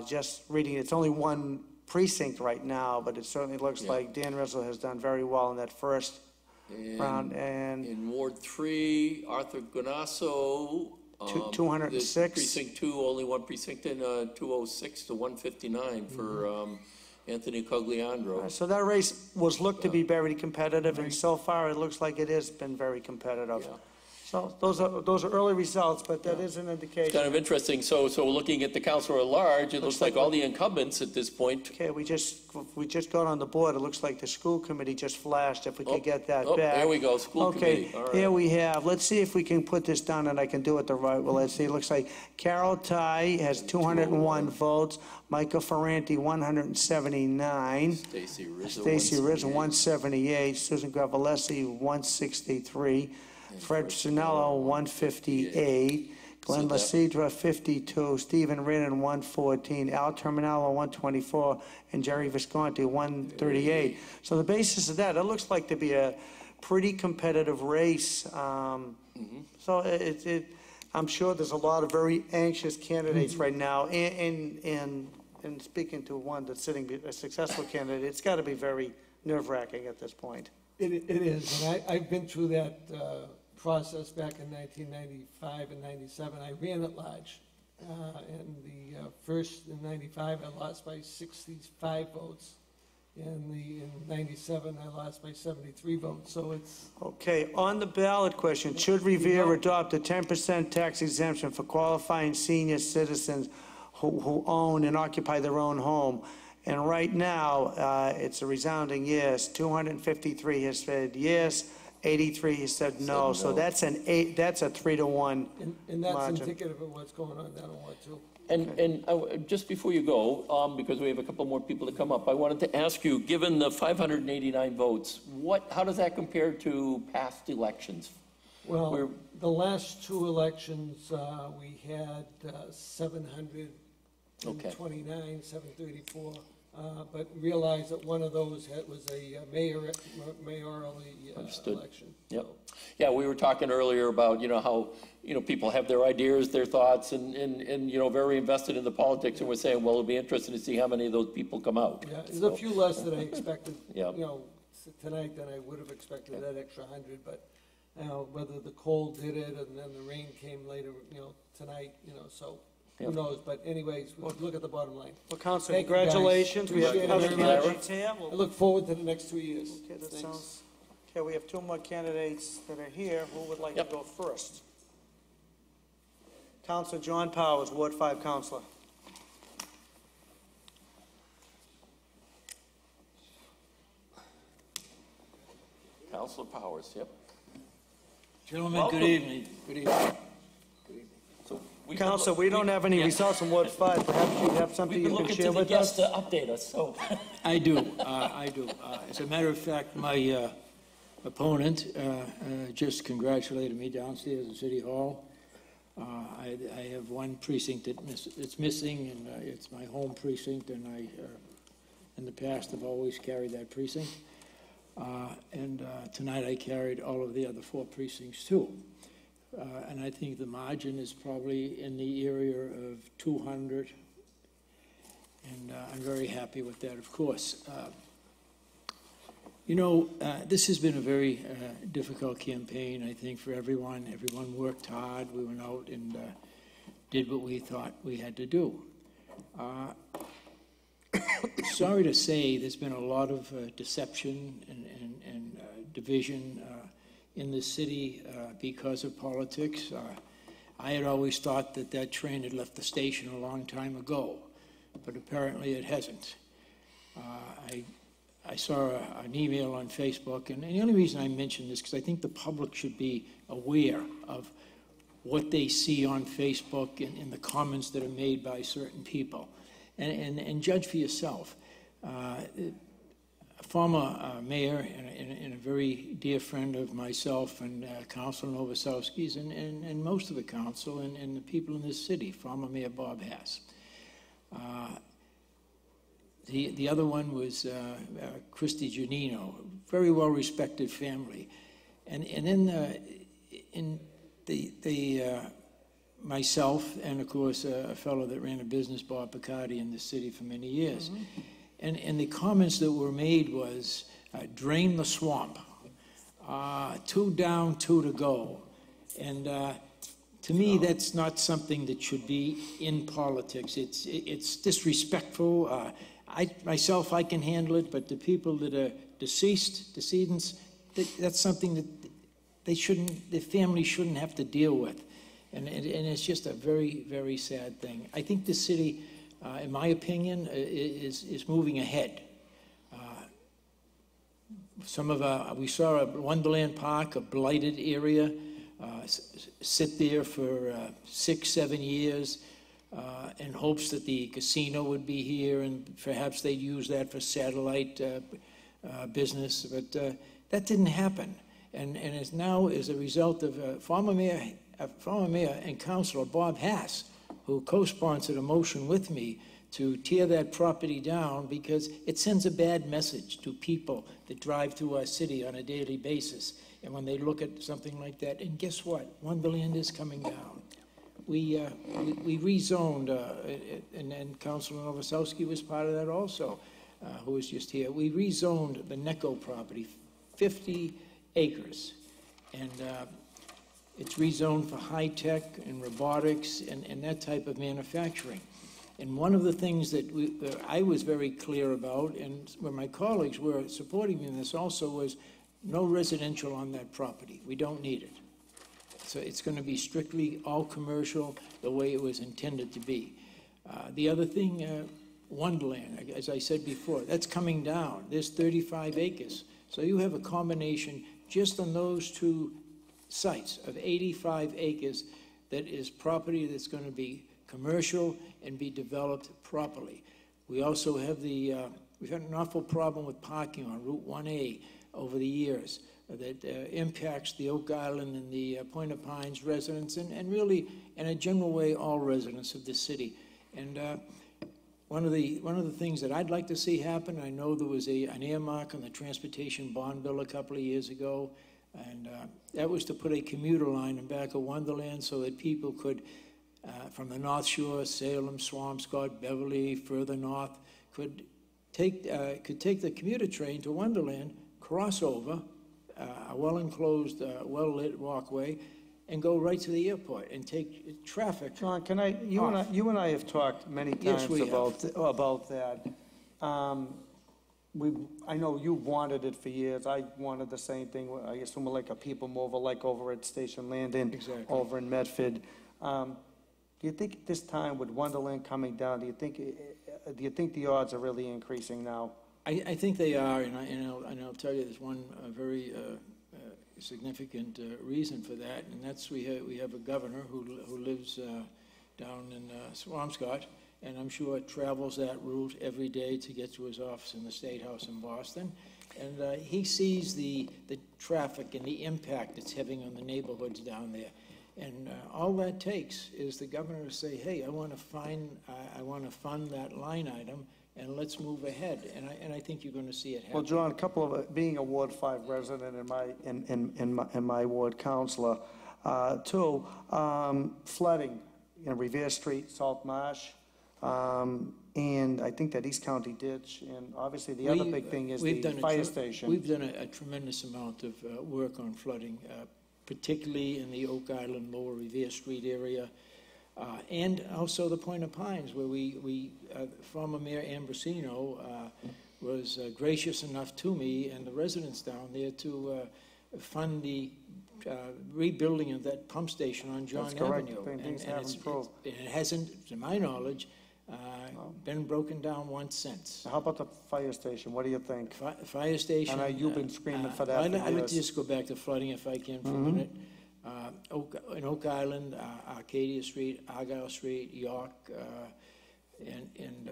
Just reading, it's only one precinct right now, but it certainly looks like Dan Rizzo has done very well in that first round. And in Ward 3, Arthur Guinasso. 206. Precinct 2, only one precinct in, 206 to 159 for Anthony Cogliandro. so that race was looked to be very competitive, and so far it looks like it has been very competitive. Yeah. So those are early results, but that is an indication. Kind of interesting. So looking at the council at large, it looks like all the incumbents at this point. Okay, we just got on the board. It looks like the school committee just flashed. If we could get that Oh, back. there we go, school committee. Okay, All here right. we have. Let's see if we can put this down and I can do it the right way. Let's see. It looks like Carol Ty has 201 votes. Michael Ferranti 179. Stacy Rizzo. Stacy Rizzo 178. 178. Susan Gravellese 163. Fred Sinello 158. Glenn So that- Lacidra 52. Stephen Ridden 114. Al Terminello 124. And Jerry Visconti 138. So the basis of that, it looks like to be a pretty competitive race. So I'm sure there's a lot of very anxious candidates right now. And speaking to one that's sitting, a successful candidate, it's got to be very nerve-wracking at this point. It is, and I've been through that process back in 1995 and 97. I ran at large. And the first in 95, I lost by 65 votes. In 97, I lost by 73 votes. So it's... Okay, on the ballot question, should Revere adopt a 10% tax exemption for qualifying senior citizens who own and occupy their own home? And right now, it's a resounding yes. 253 has said yes, 83 has said no. So that's a 3-to-1 And that's margin. indicative of what's going on down in Ward 2. And just before you go, because we have a couple more people to come up, I wanted to ask you, given the 589 votes, how does that compare to past elections? Well, the last two elections, we had 729, 734, but realized that one of those was a mayorally Understood. election. Yep. Yeah, we were talking earlier about, how, people have their ideas, their thoughts, and very invested in the politics, and we're saying, well, it'll be interesting to see how many of those people come out. Yeah, there's a few less than I expected, Yeah. tonight than I would have expected, that extra 100, but whether the cold did it and then the rain came later, tonight, so who knows? But anyways, we'll look at the bottom line. Well, Councilor, Thank you, guys. congratulations. We have Appreciate it other very much. candidates here. I look forward to the next 2 years. Okay, that Thanks. sounds, okay, we have two more candidates that are here. Who would like to go first? Councilor John Powers, Ward 5 Councilor. Councilor Powers, yep. Gentlemen, Welcome. good evening. Good evening. So we've been Councilor, look- we don't have any yeah. results in Ward 5. Perhaps you have something We've been you can looking share to the with us? guests to update us, so. I do. As a matter of fact, my opponent just congratulated me downstairs at City Hall. I have one precinct that's missing, and it's my home precinct, and I, in the past, have always carried that precinct. Tonight I carried all of the other 4 precincts too. And I think the margin is probably in the area of 200. And I'm very happy with that, of course. This has been a very difficult campaign, I think, for everyone. Everyone worked hard. We went out and did what we thought we had to do. Sorry to say, there's been a lot of deception and division in the city because of politics. I had always thought that train had left the station a long time ago, but apparently it hasn't. I saw an email on Facebook, and the only reason I mention this is because I think the public should be aware of what they see on Facebook and the comments that are made by certain people, and judge for yourself. A former mayor and a very dear friend of myself and Councilor Nowakowski's and most of the council and the people in this city, former Mayor Bob Hass. The other one was Christy Giannino, very well-respected family. And then myself and, of course, a fellow that ran a business, Bob Picardi, in the city for many years. Mm-hmm. And the comments that were made was, drain the swamp, 2 down, 2 to go. And to me, that's not something that should be in politics. It's disrespectful. I can handle it, but the people that are decedents, that's something that the family shouldn't have to deal with. And it's just a very, very sad thing. I think the city, in my opinion, is moving ahead. We saw a Wonderland Park, a blighted area, sit there for 6-7 years in hopes that the casino would be here and perhaps they'd use that for satellite business, but that didn't happen. And it's now as a result of former mayor and councilor Bob Hass, who co-sponsored a motion with me to tear that property down because it sends a bad message to people that drive through our city on a daily basis. And when they look at something like that, and guess what? Wonderland is coming down. We rezoned, and then Councilor Nowakowski was part of that also, who was just here. We rezoned the Necco property, 50 acres. And it's rezoned for high-tech and robotics and that type of manufacturing. And one of the things that I was very clear about, and where my colleagues were supporting me in this also, was no residential on that property. We don't need it. So it's going to be strictly all commercial, the way it was intended to be. The other thing, Wonderland, as I said before, that's coming down. There's 35 acres. So you have a combination just on those 2 sites of 85 acres that is property that's going to be commercial and be developed properly. We also have we've had an awful problem with parking on Route 1A over the years that impacts the Oak Island and the Point of Pines residents and really, in a general way, all residents of the city. And one of the things that I'd like to see happen, I know there was an earmark on the transportation bond bill a couple of years ago, and that was to put a commuter line in back of Wonderland so that people could, from the North Shore, Salem, Swampscott, Beverly, further north, could take the commuter train to Wonderland, cross over, a well-enclosed, well-lit walkway, and go right to the airport and take traffic. John, can I, you and I have talked many Yes, times we have. about that. I know you wanted it for years, I wanted the same thing, I assume like a people mover, like over at Station Landing. Exactly. Over in Medford. Do you think at this time with Wonderland coming down, do you think the odds are really increasing now? I think they are, and I'll tell you, there's one very significant reason for that, and that's we have a governor who lives down in Swampscott, and I'm sure travels that route every day to get to his office in the State House in Boston. And he sees the traffic and the impact it's having on the neighborhoods down there. And all that takes is the governor to say, hey, I want to fund that line item, and let's move ahead. And I think you're going to see it happen. Well, John, a couple of, being a Ward 5 resident and my ward councilor, too, flooding, Revere Street, Salt Marsh, and I think that East County Ditch, and obviously the other big thing is the fire station. We've done a tremendous amount of work on flooding, particularly in the Oak Island, Lower Revere Street area, and also the Point of Pines, where we former Mayor Ambrosino was gracious enough to me and the residents down there to fund the rebuilding of that pump station on John Avenue. It hasn't, to my knowledge, been broken down once since. How about the fire station? What do you think? Fire station. I know you've been screaming for that for years. I'd like to just go back to flooding if I can for a minute. In Oak Island, Arcadia Street, Argyle Street, York, and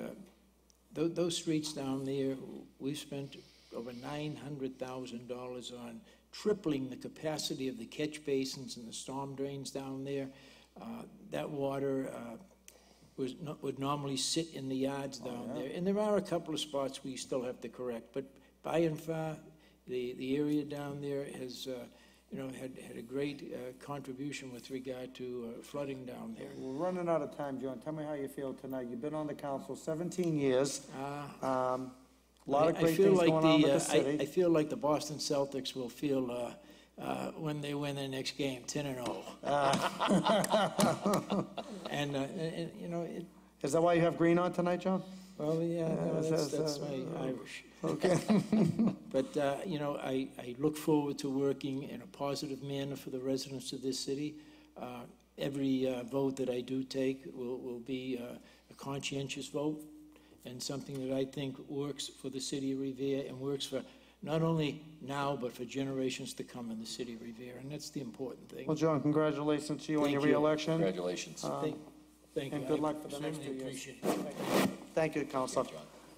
those streets down there, we've spent over $900,000 on tripling the capacity of the catch basins and the storm drains down there. That water would normally sit in the yards down there. And there are a couple of spots we still have to correct, but by and far, the area down there has had a great contribution with regard to flooding down there. We're running out of time, John. Tell me how you feel tonight. You've been on the council 17 years. A lot of great things going on with the city. I feel like the Boston Celtics will feel when they win their next game, 10-0. Is that why you have green on tonight, John? Well, yeah, no, that's my Irish. Okay. But, I look forward to working in a positive manner for the residents of this city. Every vote that I do take will be a conscientious vote and something that I think works for the city of Revere and works for not only now, but for generations to come in the city of Revere, and that's the important thing. Well, John, congratulations to you on your re-election. Congratulations. Thank you. And good luck for the next 2 years. Appreciate it. Thank you, Councilor.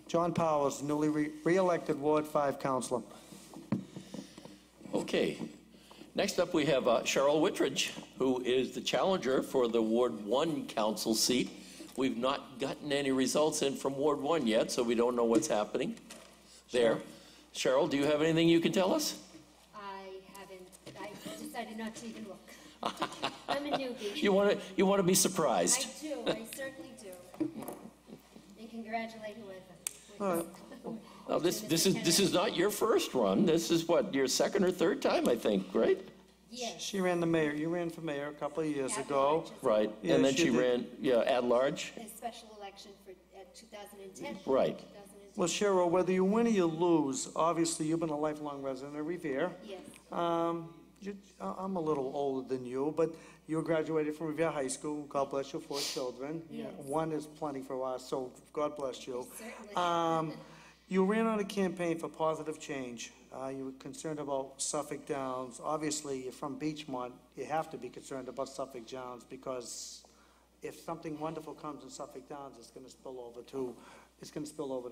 John Powers, newly re-elected Ward 5 Councilor. Okay. Next up, we have Cheryl Woodridge, who is the challenger for the Ward 1 council seat. We've not gotten any results in from Ward 1 yet, so we don't know what's happening there. Cheryl, do you have anything you can tell us? I haven't. I decided not to even look. I'm a newbie. You want to be surprised. I do. I certainly do. And congratulate whoever. Now, this is not your first run. This is what, your second or third time, I think, right? Yes. She ran the mayor. You ran for mayor a couple of years ago. Right. Yeah, And then she she did. ran, at large. A special election for 2010. Right. 2010. Well, Cheryl, whether you win or you lose, obviously you've been a lifelong resident of Revere. Yes. I'm a little older than you, but you graduated from Revere High School. God bless your 4 children. Yes. One is plenty for us, so God bless you. Certainly. You ran on a campaign for positive change. You were concerned about Suffolk Downs. Obviously, you're from Beachmont. You have to be concerned about Suffolk Downs because if something wonderful comes in Suffolk Downs, it's going to spill over to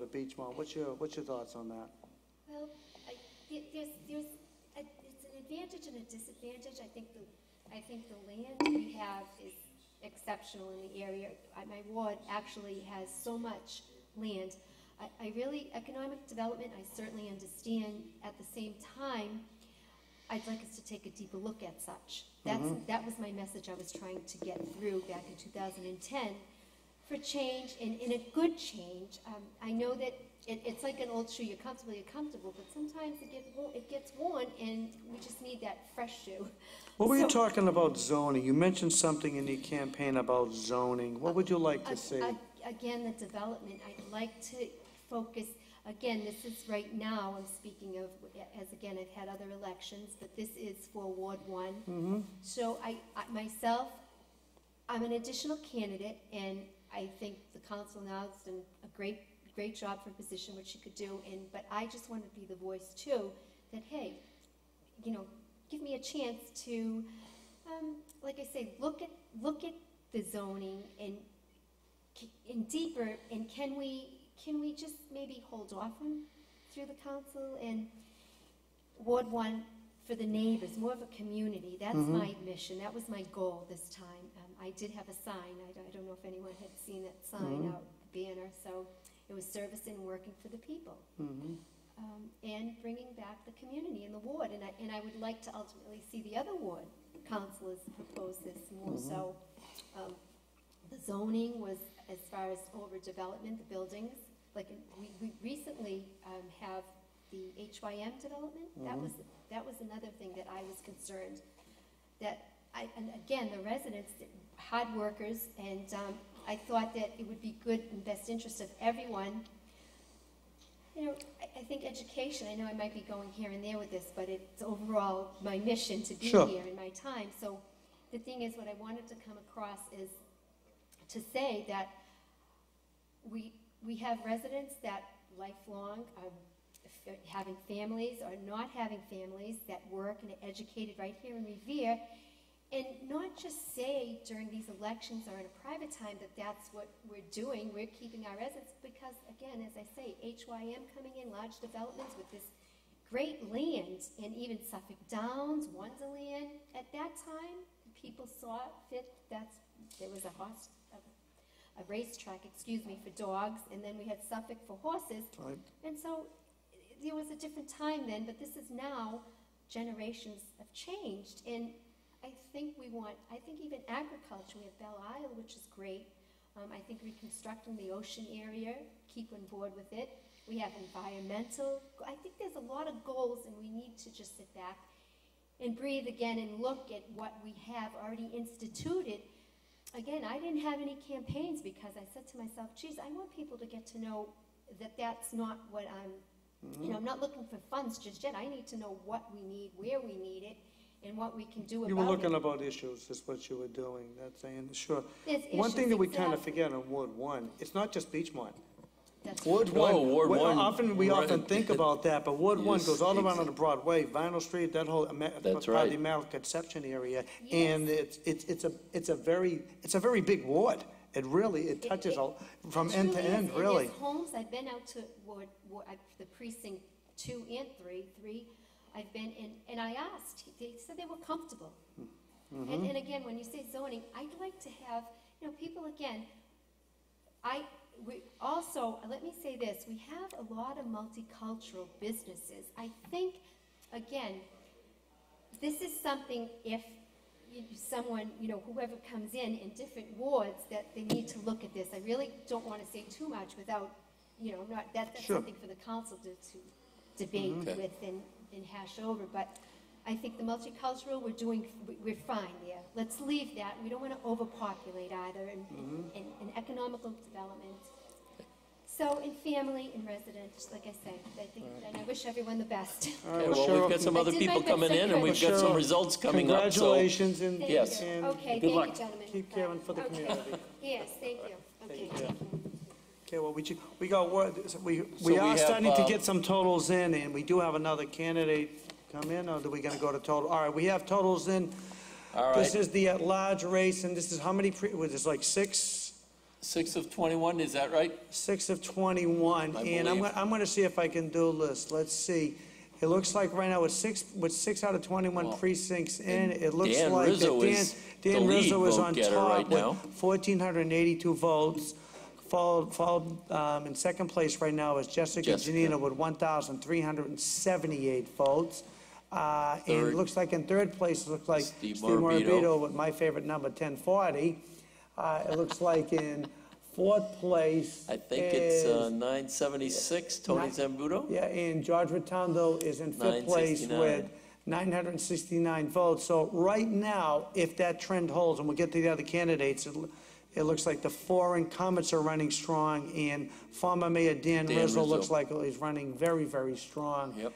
Beachmont. What's your thoughts on that? Well, it's an advantage and a disadvantage. I think the land we have is exceptional in the area. My ward actually has so much land. Economic development, I certainly understand. At the same time, I'd like us to take a deeper look at such. That was my message I was trying to get through back in 2010. for change and a good change. I know that it's like an old shoe. You're comfortable, but sometimes it gets worn, and we just need that fresh shoe. What were you talking about zoning? You mentioned something in your campaign about zoning. What would you like to see? Again, the development, I'd like to focus, again, this is right now, I'm speaking of, as again, I've had other elections, but this is for Ward 1. So I myself, I'm an additional candidate, and I think the council now has done a great job for a position, which she could do, but I just want to be the voice too, that hey, give me a chance to, like I say, look at the zoning and deeper, and can we just maybe hold off on through the council and Ward 1 for the neighbors, more of a community. That's my mission. That was my goal this time. I did have a sign. I don't know if anyone had seen that sign out, the banner. So it was servicing and working for the people. And bringing back the community in the ward. And I would like to ultimately see the other ward councilors propose this more so. The zoning was, as far as overdevelopment, the buildings, like we recently have the HYM development. That was another thing that I was concerned that and again, the residents, hard workers, and I thought that it would be good and best interest of everyone. I think education, I know I might be going here and there with this, but it's overall my mission to be here in my time. So the thing is, what I wanted to come across is to say that we have residents that lifelong are having families or not having families that work and are educated right here in Revere, and not just say during these elections or in a private time that that's what we're doing, we're keeping our residents, because again, as I say, HYM coming in, large developments with this great land, and even Suffolk Downs, Wonderland, at that time, people saw fit, there was a racetrack, for dogs, and then we had Suffolk for horses, and so there was a different time then, but this is now, generations have changed, and I think even agriculture, we have Belle Isle, which is great. I think reconstructing the ocean area, keep on board with it. We have environmental. I think there's a lot of goals, and we need to just sit back and breathe again and look at what we have already instituted. Again, I didn't have any campaigns because I said to myself, geez, I want people to get to know that that's not what I'm not looking for funds just yet. I need to know what we need, where we need it, and what we can do about it. You were looking about issues, is what you were doing, that's saying, sure. One thing that we kind of forget on Ward 1, it's not just Beachmont. Ward 1, we often think about that, but Ward 1 goes all around on the Broadway, Vinyl Street, that whole part of the American Conception area, and it's a very big ward. It touches from end to end, really. There's homes. I've been out to the precinct 2 and 3. I've been in, and I asked. They said they were comfortable. And again, when you say zoning, I'd like to have people again. We also, let me say this: we have a lot of multicultural businesses. I think, again, this is something if someone, whoever comes in different wards, that they need to look at this. I really don't want to say too much without, that's something for the council to debate with and hash over. But I think the multicultural, we're fine there. Let's leave that. We don't want to overpopulate either, and economical development. So in family and residents, like I said, I think, and I wish everyone the best. Okay, well, we've got some other people coming in, and we've got some results coming up. Congratulations, and yes. Okay, good thank luck. you, gentlemen. Keep caring for the community. Yes, thank you. Okay, thank you. Okay, well, we are starting to get some totals in, and we do have another candidate come in, or are we going to go to total? All right, we have totals in. All right. This is the at-large race, and this is how many, was this like 6? 6 of 21, is that right? 6 of 21, and I'm going to see if I can do this. Let's see. It looks like right now with 6 out of 21 precincts in, it looks like Dan Rizzo is on top right now. with 1,482 votes. Followed in second place right now is Jessica Giannino with 1,378 votes. And it looks like in third place, it looks like Steve Morabito with my favorite number, 1040. It looks like in Fourth place I think it's 976, Tony Zambuto? Yeah, and George Rotundo is in fifth place 969. with 969 votes. So right now, if that trend holds, and we'll get to the other candidates, it looks like the four incumbents are running strong, and former Mayor Dan Rizzo looks like he's running very, very strong. Yep.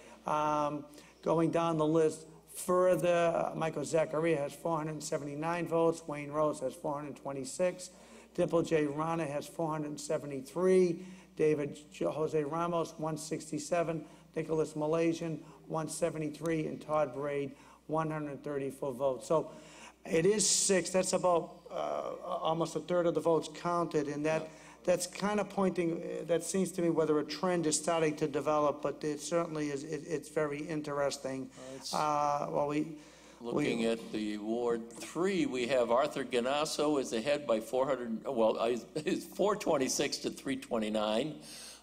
Going down the list further, Michael Zachariah has 479 votes, Wayne Rose has 426, Dimple J. Rana has 473, David Jose Ramos 167, Nicholas Malaysian 173, and Todd Braid 134 votes. So it is six. That's about almost a third of the votes counted, and that's kind of pointing. That seems to me whether a trend is starting to develop, but it certainly is. It's very interesting. Looking at the Ward 3, we have Arthur Guinasso is ahead by 400, well, he's 426 to 329,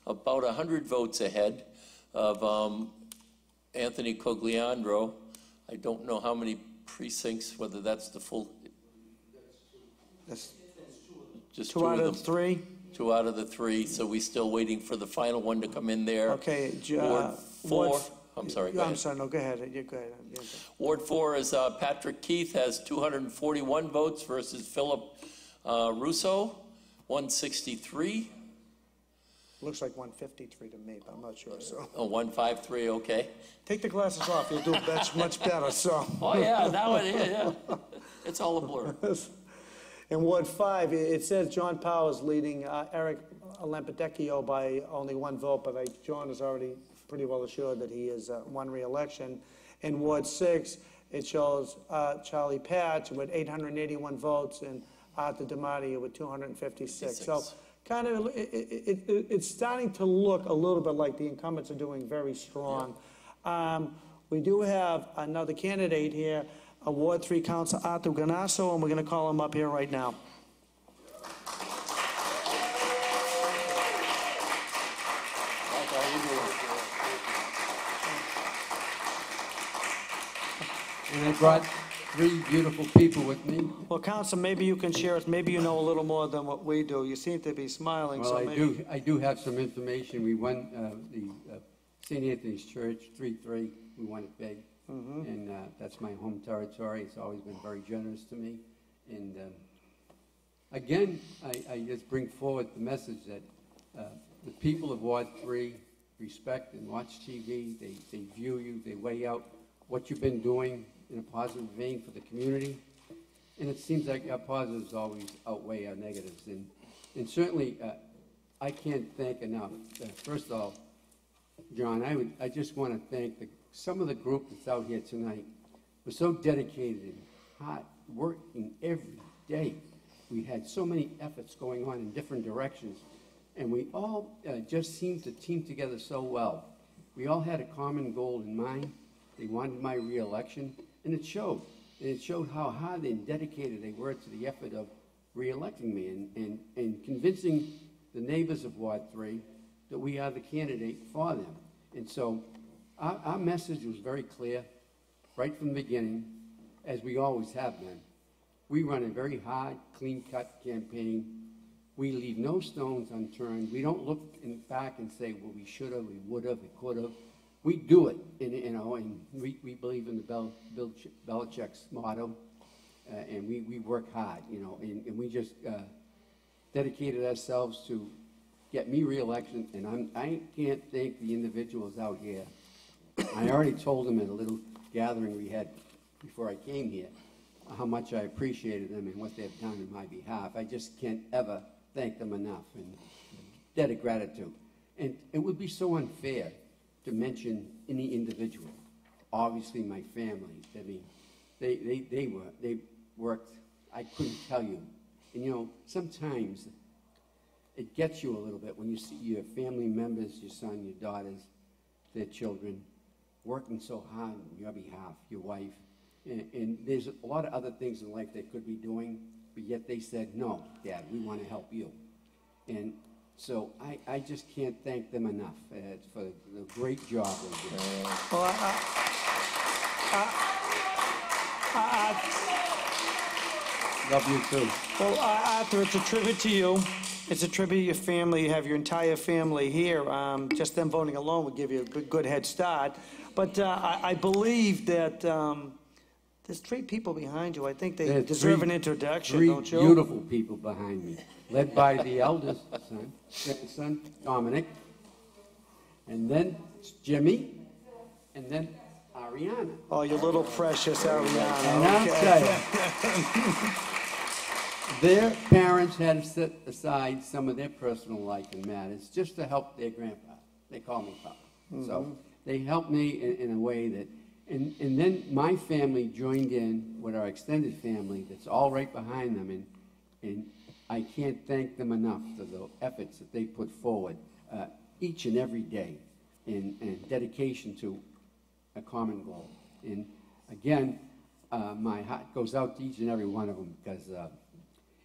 about 100 votes ahead of Anthony Cogliandro. I don't know how many precincts, whether that's the full. Just Two out of three. 2 out of the 3, so we're still waiting for the final one to come in there. Okay. Ward 4. I'm sorry, go ahead. I'm sorry, no, go ahead. You go ahead. Yeah, go. Ward 4 is Patrick Keefe has 241 votes versus Philip Russo, 163. Looks like 153 to me, but I'm not sure. So Oh, 153, okay. take the glasses off. You'll do much better. So. Oh, yeah, now it is, yeah. It's all a blur. In Ward 5, it says John Powers leading Eric Lampedecchio by only 1 vote, but John is already pretty well assured that he has won re-election. In Ward 6, it shows Charlie Patch with 881 votes and Arthur DiMatteo with 256. So kind of, it's starting to look a little bit like the incumbents are doing very strong. Yeah. We do have another candidate here, Ward 3 Councilor Arthur Guinasso, and we're going to call him up here right now. And I brought 3 beautiful people with me. Well, Council, maybe you can share us. Maybe you know a little more than what we do. You seem to be smiling. Well, so I do have some information. We won the St. Anthony's Church 3-3. We won it big. And that's my home territory. It's always been very generous to me. And again, I just bring forward the message that the people of Ward 3 respect and watch TV. They view you. They weigh out what you've been doing in a positive vein for the community. And it seems like our positives always outweigh our negatives. And certainly, I can't thank enough. First of all, John, I just want to thank some of the group that's out here tonight. We're so dedicated and hard working every day. We had so many efforts going on in different directions. And we all just seemed to team together so well. We all had a common goal in mind. They wanted my re-election, and it showed. And it showed how hard and dedicated they were to the effort of re-electing me and convincing the neighbors of Ward 3 that we are the candidate for them. And so our message was very clear right from the beginning, as we always have been. We run a very hard, clean-cut campaign. We leave no stones unturned. We don't look back and say, well, we should have, we would have, we could have. We do it, and we believe in the Bill Belichick's motto, and we work hard, and we just dedicated ourselves to get me re-election, and I can't thank the individuals out here. I already told them at a little gathering we had before I came here how much I appreciated them and what they've done on my behalf. I just can't ever thank them enough, and debt of gratitude. And it would be so unfair to mention any individual. Obviously, my family. I mean, they worked. I couldn't tell you. And sometimes it gets you a little bit when you see your family members, your son, your daughters, their children, working so hard on your behalf, your wife. And there's a lot of other things in life they could be doing, but yet they said, no, Dad, we want to help you. And so I just can't thank them enough for the great job they did. Well, love you too. Well, Arthur, it's a tribute to you. It's a tribute to your family. You have your entire family here. Just them voting alone would give you a good head start. But I believe that there's 3 people behind you. I think they deserve an introduction, don't you? 3 beautiful people behind me, led by the eldest son, Dominic, and then Jimmy, and then Ariana. Oh, you little precious Ariana. And I'll tell you, their parents had to set aside some of their personal life and matters just to help their grandpa. They call me Papa. So they helped me in a way that, and then my family joined in with our extended family that's all right behind them, and I can't thank them enough for the efforts that they put forward each and every day in dedication to a common goal. And again, my heart goes out to each and every one of them because,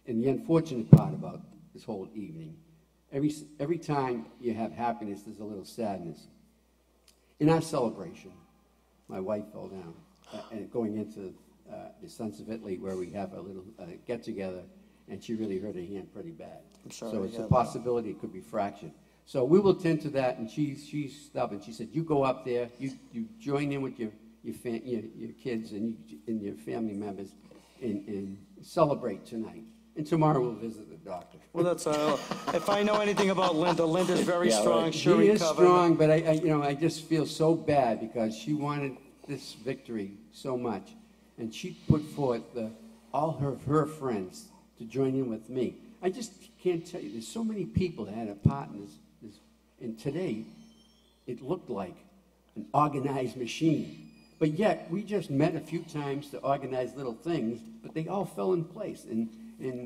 and the unfortunate part about this whole evening, every time you have happiness, there's a little sadness. In our celebration, my wife fell down, and going into the Sons of Italy, where we have a little get-together, and she really hurt her hand pretty bad. I'm sorry So it's to a hear possibility it could be fractured. So we will tend to that, and she's stubborn. She said, "You go up there, you join in with your kids and your family members, and celebrate tonight. And tomorrow we'll visit the doctor." Well, that's, if I know anything about Linda, Linda's very strong, right. sure She is recovered. strong, but I just feel so bad because she wanted this victory so much, and she put forth all her friends to join in with me. I just can't tell you. There's so many people that had a part in this, and today it looked like an organized machine. But yet we just met a few times to organize little things, but they all fell in place, and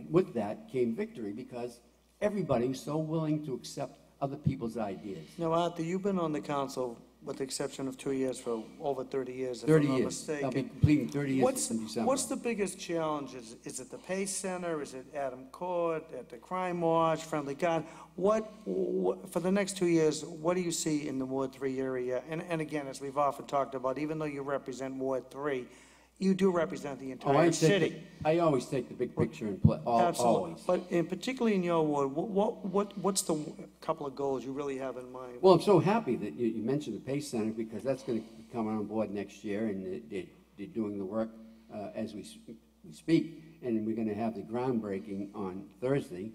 with that came victory because everybody was so willing to accept other people's ideas. Now, Arthur, you've been on the council, with the exception of 2 years, for over 30 years, if 30 I'm not years. mistaken. I'll be completing 30 years in December. What's the biggest challenge? Is it the Pace Center? Is it Adam Court, at the Crime Watch, Friendly God? What, for the next 2 years, what do you see in the Ward 3 area? And again, as we've often talked about, even though you represent Ward 3, you do represent the entire city. I always take the big picture and play, Absolutely. always. But particularly in your ward, what's the couple of goals you really have in mind? Well, I'm so happy that you mentioned the Pace Center because that's going to come on board next year, and they're doing the work as we speak. And we're going to have the groundbreaking on Thursday,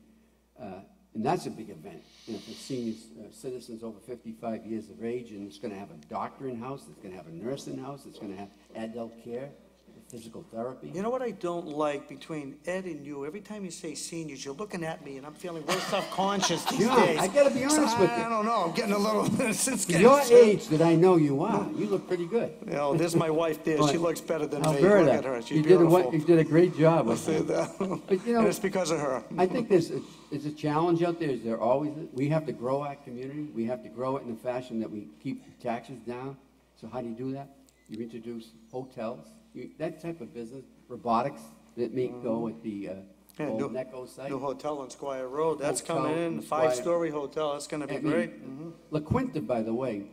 and that's a big event, for senior citizens over 55 years of age. And it's going to have a doctor in-house, it's going to have a nurse in-house, it's going to have adult care, physical therapy. You know what I don't like between Ed and you? Every time you say seniors, you're looking at me, and I'm feeling real self-conscious these John, days. I got to be honest with you. I don't know. I'm getting a little. It's getting Your age that I know you are, you look pretty good. You know, there's my wife there. She looks better than me. Look Alberta, at her. She's you beautiful. did a great job with Say that. that. But And it's because of her. I think there's a challenge out there. There always we have to grow our community. We have to grow it in a fashion that we keep taxes down. So how do you do that? You introduce hotels, that type of business, robotics that may go at the old Necco site. New hotel on Squire Road. That's Hotel coming in. on Squire. 5-story hotel. That's going to be great. La Quinta, by the way,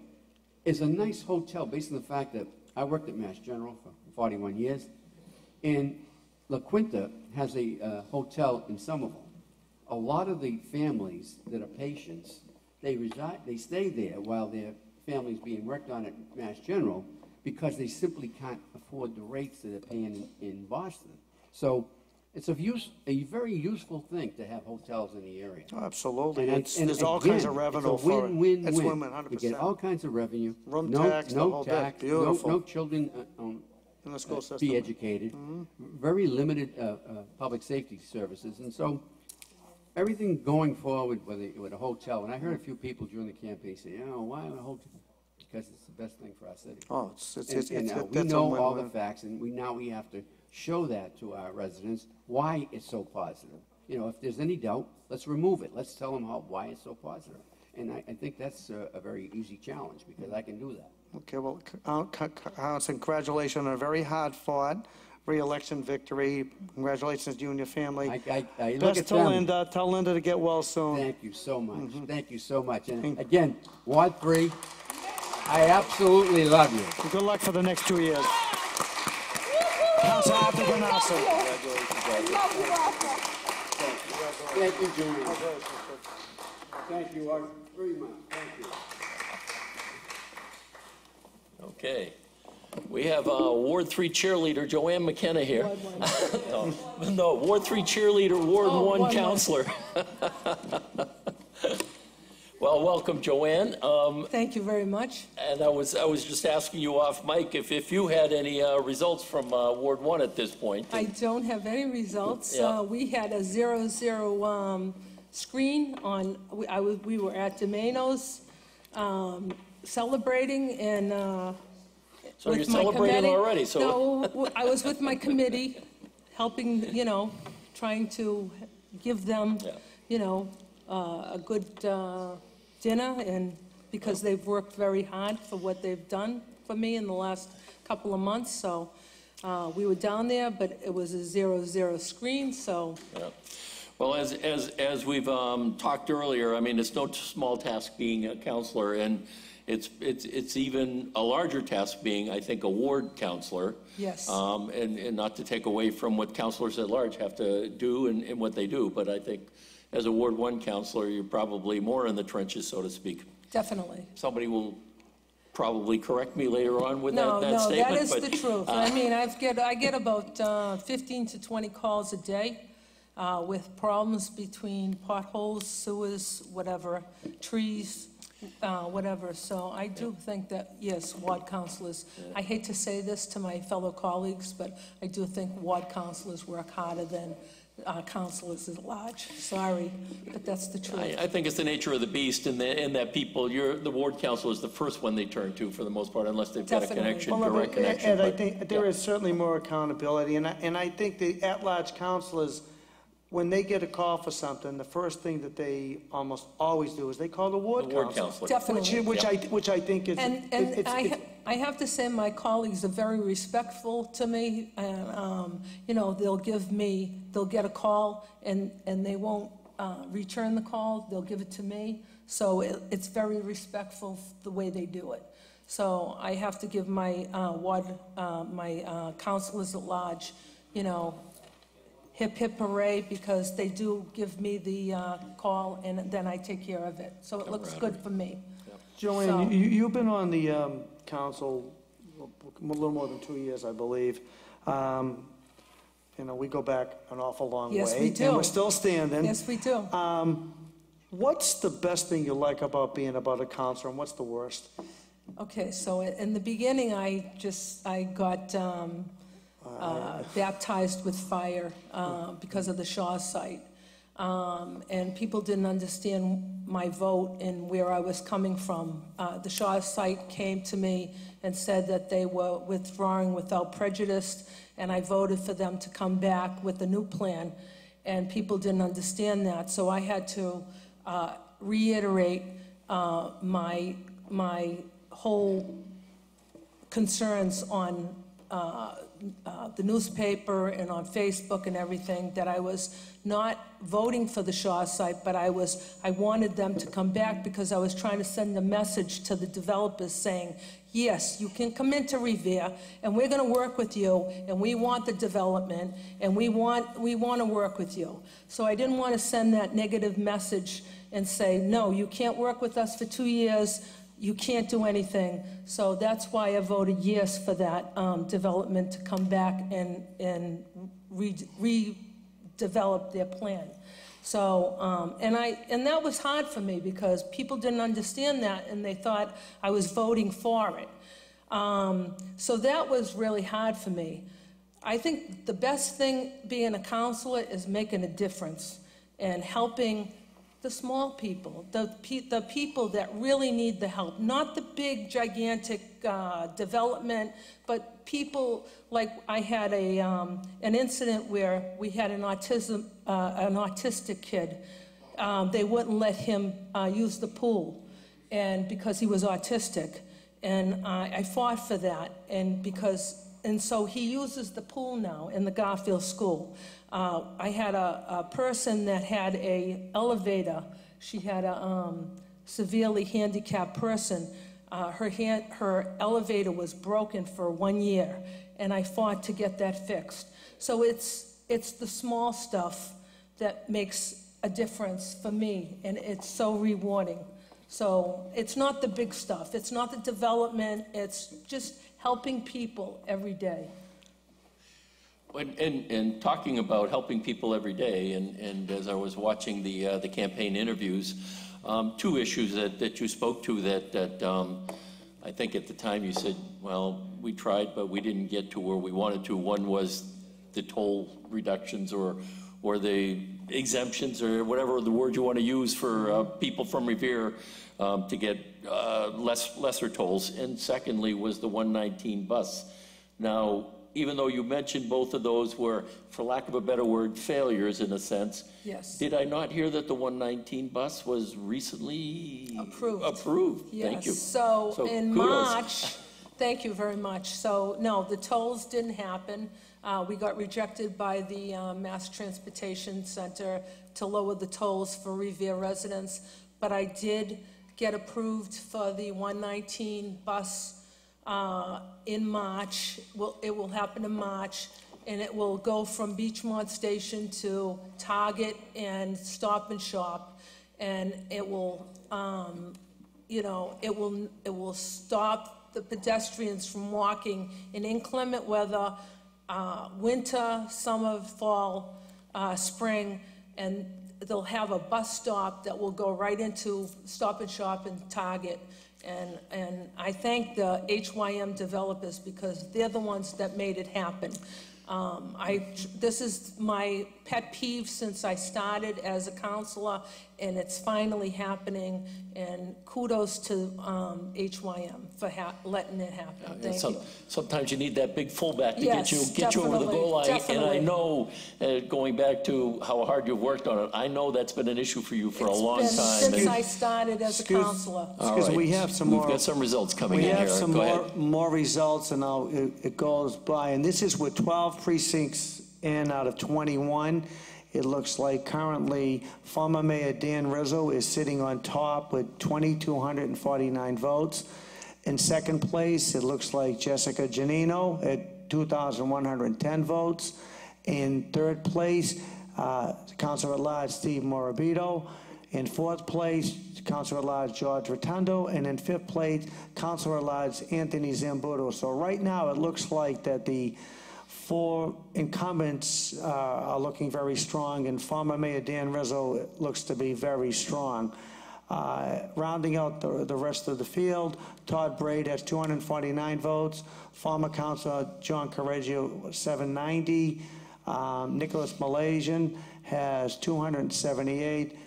is a nice hotel based on the fact that I worked at Mass General for 41 years, and La Quinta has a hotel in Somerville. A lot of the families that are patients, they stay there while their family's being worked on at Mass General because they simply can't afford the rates that they're paying in Boston. So it's a very useful thing to have hotels in the area. Oh, absolutely. And There's all kinds of again, revenue it's a for it. win-win-win. It's win-win, 100%. We get all kinds of revenue. Room no, tax, the no whole bit. tax, Beautiful. no children In the school system. be educated. Very limited public safety services, and so everything going forward with a hotel. And I heard a few people during the campaign say, why a hotel? Because it's the best thing for our city. Oh, And we that's a know all the win-win. facts, and we have to show that to our residents, why it's so positive. If there's any doubt, let's remove it. Let's tell them why it's so positive. And I think that's a very easy challenge, because I can do that. Okay, well, congratulations on a very hard-fought re-election victory. Congratulations to you and your family. I look Best at to them. Linda. Tell Linda to get well soon. Thank you so much. Thank you so much. And again, Ward 3, I absolutely love you. Good luck for the next 2 years. Councilor Guinasso. Love you, Arthur. Thank you, Joanne. Thank you all very much. Thank you. Okay. We have Ward 3 cheerleader Joanne McKenna here. No, Ward 3 cheerleader, Ward 1 counselor. Well, welcome, Joanne. Thank you very much. And I was just asking you off mic if you had any results from Ward 1 at this point. I don't have any results. Yeah. We had a 0-0 screen on, we were at Domino's celebrating and So you're with my celebrating committee. already, so. No, I was with my committee, helping, trying to give them, Yeah. a good dinner, and because they've worked very hard for what they've done for me in the last couple of months, so we were down there, but it was a 0-0 screen, so. Yeah. Well, as we've talked earlier, I mean, it's no small task being a counselor, and it's even a larger task being, I think, a ward counselor. Yes. And not to take away from what counselors at large have to do and what they do, but I think as a Ward 1 counselor, you're probably more in the trenches, so to speak. Definitely. Somebody will probably correct me later on with that No, statement. that is but, the truth. I mean, I get about 15 to 20 calls a day with problems between potholes, sewers, whatever, trees, whatever. So I do think that, yes, ward councilors, I hate to say this to my fellow colleagues, but I do think ward councilors work harder than councilors at large. Sorry, but that's the truth. I think it's the nature of the beast in that people, the ward council is the first one they turn to for the most part, unless they've got a Definitely. connection, Well, direct connection. And I but, think there is certainly more accountability, and I think the at-large counselors, when they get a call for something, the first thing that they almost always do is they call the ward The ward counselor. counselor. Definitely. Which I think is. And I have to say, my colleagues are very respectful to me, and, they'll get a call, and they won't return the call, they'll give it to me, so it's very respectful the way they do it. So I have to give my my counselors at large, hip hip hooray, because they do give me the call, and then I take care of it, so it looks good for me. Joanne, So- you've been on the council a little more than 2 years, I believe. We go back an awful long way. Yes, we do. And we're still standing. Yes, we do. What's the best thing you like about being a counselor, and what's the worst? Okay, so in the beginning, I got baptized with fire because of the Shaw site. And people didn't understand my vote and where I was coming from. The Shaw site came to me and said that they were withdrawing without prejudice, and I voted for them to come back with a new plan. And people didn't understand that, so I had to reiterate my whole concerns on the newspaper and on Facebook and everything, that I was not voting for the Shaw site, but I wanted them to come back because I was trying to send a message to the developers saying, yes, you can come into Revere, and we're going to work with you, and we want the development, and we want to work with you. So I didn't want to send that negative message and say, no, you can't work with us for 2 years, you can't do anything. So that's why I voted yes for that development to come back and redevelop their plan. So, and that was hard for me because people didn't understand that, and they thought I was voting for it. So that was really hard for me. I think the best thing being a counselor is making a difference and helping the small people, the people that really need the help, not the big, gigantic development, but people like I had an incident where we had an autistic kid. They wouldn't let him use the pool, and because he was autistic, and I fought for that, and so he uses the pool now in the Garfield School. I had a person that had a elevator. She had a severely handicapped person. Her elevator was broken for 1 year, and I fought to get that fixed. So it's the small stuff that makes a difference for me, and it's so rewarding. So it's not the big stuff, it's not the development, it's just helping people every day. And talking about helping people every day, and as I was watching the campaign interviews, two issues that you spoke to that I think at the time you said, well, we tried, but we didn't get to where we wanted to. One was the toll reductions or the exemptions or whatever the word you want to use for people from Revere to get lesser tolls. And secondly was the 119 bus. Now, even though you mentioned both of those were, for lack of a better word, failures in a sense. Yes. Did I not hear that the 119 bus was recently Approved? Approved. Yes. Thank you. So in kudos. March, thank you very much. So no, the tolls didn't happen. We got rejected by the Mass Transportation Center to lower the tolls for Revere residents, but I did get approved for the 119 bus in March. It will happen in March, and it will go from Beachmont Station to Target and Stop and Shop, and it will, it will stop the pedestrians from walking in inclement weather, winter, summer, fall, spring, and they'll have a bus stop that will go right into Stop and Shop and Target. And I thank the HYM developers because they're the ones that made it happen. This is my pet peeve since I started as a counselor, and it's finally happening. And kudos to HYM for letting it happen. Thank you. Sometimes you need that big fullback to Yes, get you over the goal line. definitely. And I know, going back to how hard you've worked on it, I know that's been an issue for you for a long It's been time. since I started as a counselor. All Excuse me, right. we have some more. We've got some results coming We in have here. some Go ahead. more results, and it goes by, and this is with 12 precincts in out of 21. It looks like currently former Mayor Dan Rizzo is sitting on top with 2,249 votes. In second place, it looks like Jessica Giannino at 2,110 votes. In third place, Councilor at Large Steve Morabito. In fourth place, Councilor at Large George Rotundo. And in fifth place, Councilor at Large Anthony Zambuto. So right now, it looks like that the four incumbents are looking very strong, and former Mayor Dan Rizzo looks to be very strong. Rounding out the rest of the field, Todd Braid has 249 votes, former Councilor John Correggio 790, Nicholas Malaysian has 278,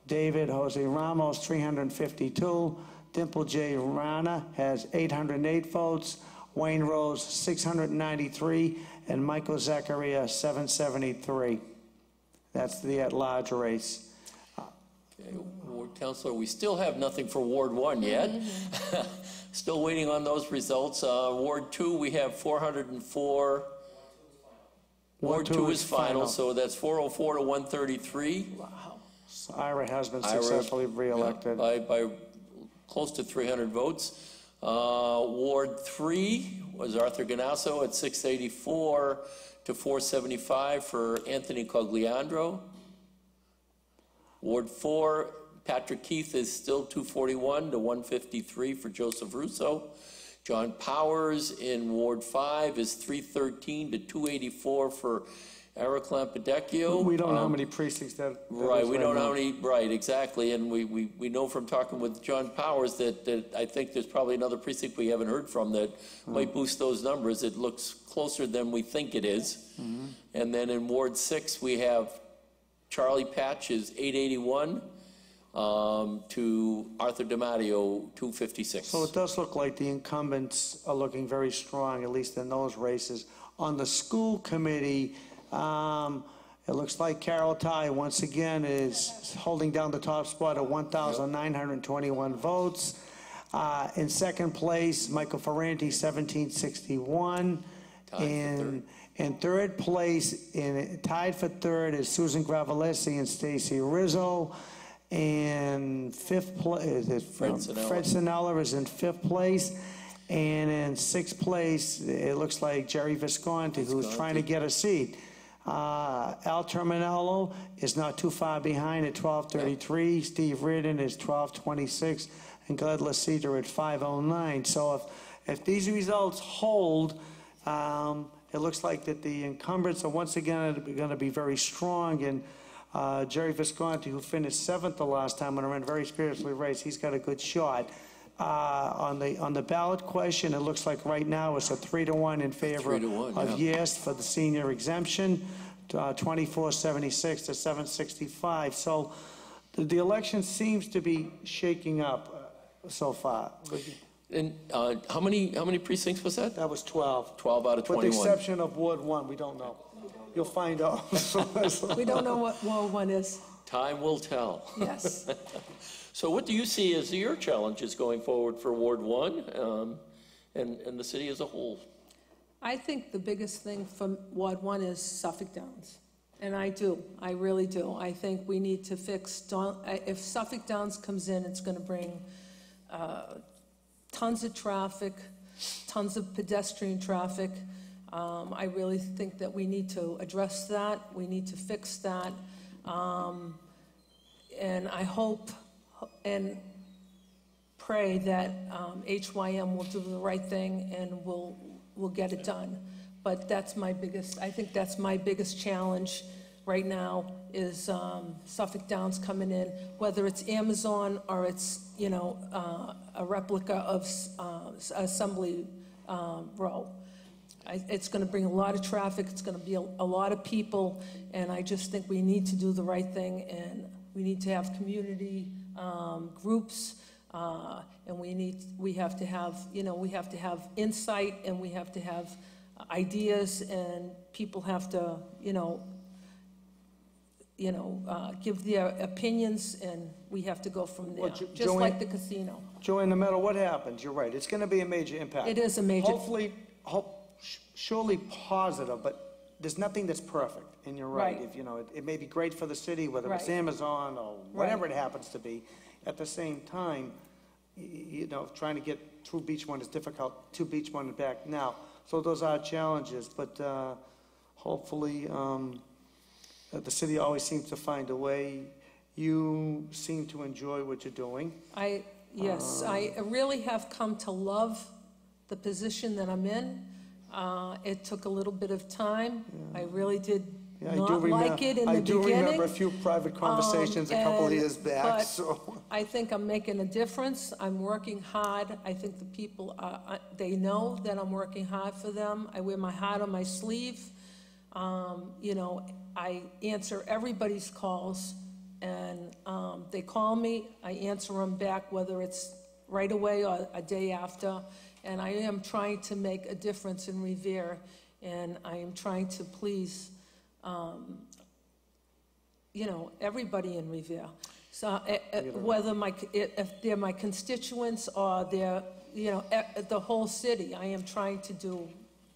David Jose Ramos 352, Dimple J. Rana has 808 votes, Wayne Rose 693, and Michael Zachariah 773. That's the at-large race. Okay, Ward Councilor, we still have nothing for Ward 1 yet. Still waiting on those results. Ward 2, we have 404. Ward 2 is final, so that's 404 to 133. Wow. IRA has been IRA, successfully reelected. By close to 300 votes. Ward 3 was Arthur Guinasso at 684 to 475 for Anthony Cogliandro. Ward 4, Patrick Keefe is still 241 to 153 for Joseph Russo. John Powers in Ward 5 is 313 to 284 for Eric Lampadecchio. We don't know how many precincts that Right, we don't know now. how many, right, exactly, and we know from talking with John Powers that I think there's probably another precinct we haven't heard from that might boost those numbers. It looks closer than we think it is. And then in Ward 6, we have Charlie Patch is 881 to Arthur DiMatteo 256. So it does look like the incumbents are looking very strong, at least in those races. On the school committee, it looks like Carol Ty, once again, is holding down the top spot at 1,921 votes. In second place, Michael Ferranti, 1,761. In third place, tied for third, is Susan Gravellese and Stacy Rizzo. In fifth place, Fred Sinella is in fifth place. And in sixth place, it looks like Jerry Visconti, who's trying to get a seat. Al Terminello is not too far behind at 1233. Steve Reardon is 1226, and Glenn Lasita at 509. So if these results hold, it looks like that the incumbents are once again going to be very strong, and Jerry Visconti, who finished 7th the last time and ran very spiritually raised, he's got a good shot. On the ballot question, it looks like right now it's a 3-to-1 in favor 3-to-1, of yes for the senior exemption, 2476 to 765. So the election seems to be shaking up so far. And how many precincts was that? That was 12. 12 out of 21. With the exception of Ward 1, we don't know. You'll find out. We don't know what Ward 1 is. Time will tell. Yes. So what do you see as your challenges going forward for Ward 1 and the city as a whole? I think the biggest thing from Ward 1 is Suffolk Downs. And I really do. I think we need to fix, if Suffolk Downs comes in, it's going to bring tons of traffic, tons of pedestrian traffic. I really think that we need to address that. We need to fix that. And I hope and pray that HYM will do the right thing and we'll get it done. But I think that's my biggest challenge right now is Suffolk Downs coming in, whether it's Amazon or it's, a replica of Assembly Row. It's going to bring a lot of traffic, it's going to be a lot of people, and I just think we need to do the right thing, and we need to have community groups, and we have to have insight, and we have to have ideas, and people have to, give their opinions, and we have to go from there, just Joanne, like the casino. Joanne, no matter what happens, you're right. It's going to be a major impact. It is a major. Hopefully, surely positive, but there's nothing that's perfect. And you're right. Right. If it may be great for the city, whether it's Right. Amazon or whatever it happens to be. At the same time, trying to get through Beach 1 is difficult. To Beach 1 and back now. So those are challenges, but hopefully the city always seems to find a way. You seem to enjoy what you're doing. Yes, I really have come to love the position that I'm in. It took a little bit of time. I really did not like it in the beginning. I do remember a few private conversations a couple of years back. But So I think I'm making a difference. I'm working hard. I think the people, they know that I'm working hard for them. I wear my heart on my sleeve. I answer everybody's calls, and they call me. I answer them back, whether it's right away or a day after. And I am trying to make a difference in Revere, and I am trying to please, everybody in Revere. So whether if they're my constituents or they're, the whole city, I am trying to do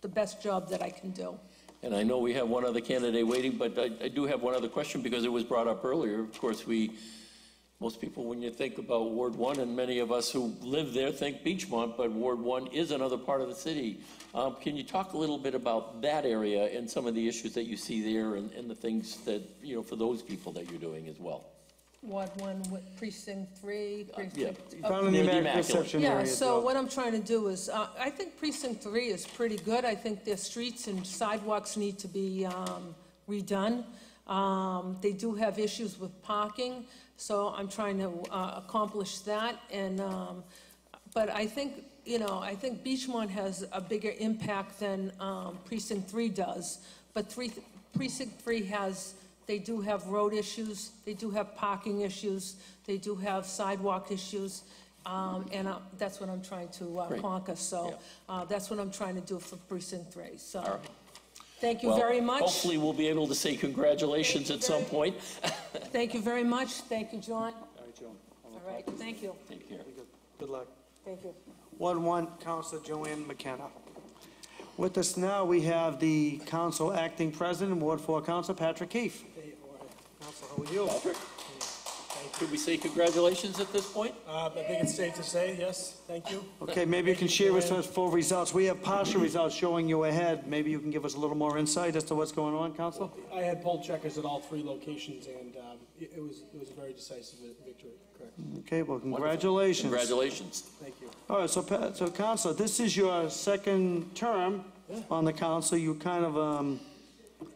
the best job that I can do. And I know we have one other candidate waiting, but I do have one other question because it was brought up earlier. Of course, most people, when you think about Ward 1, and many of us who live there think Beachmont, but Ward 1 is another part of the city. Can you talk a little bit about that area and some of the issues that you see there and the things that, for those people that you're doing as well? Ward 1 with Precinct 3, Precinct... down in the Immaculate Reception area. Yeah, so Joe. what I'm trying to do is, I think Precinct 3 is pretty good. I think their streets and sidewalks need to be redone. They do have issues with parking, so I'm trying to accomplish that. And but I think, I think Beachmont has a bigger impact than Precinct 3 does. But Precinct 3 they do have road issues, they do have parking issues, they do have sidewalk issues, and that's what I'm trying to conquer. So that's what I'm trying to do for Precinct 3. So All right. Thank you very much. Hopefully we'll be able to say congratulations at some point. Thank you very much. Thank you, John. All right, Joe. All right, thank you. Take care. Good luck. Thank you. Ward 1, Councilor Joanne McKenna. With us now, we have the Council Acting President, Ward 4 Councilor Patrick Keefe. Council, how are you? Patrick? Thank Should we say congratulations at this point? I think it's safe to say, yes, thank you. Okay, maybe you can share with us full results. We have partial results showing you ahead. Maybe you can give us a little more insight as to what's going on, Council? I had poll checkers at all 3 locations, and it was a very decisive victory, correct. Okay, well, congratulations. Congratulations. Thank you. All right, so Council, this is your second term on the council. You kind of,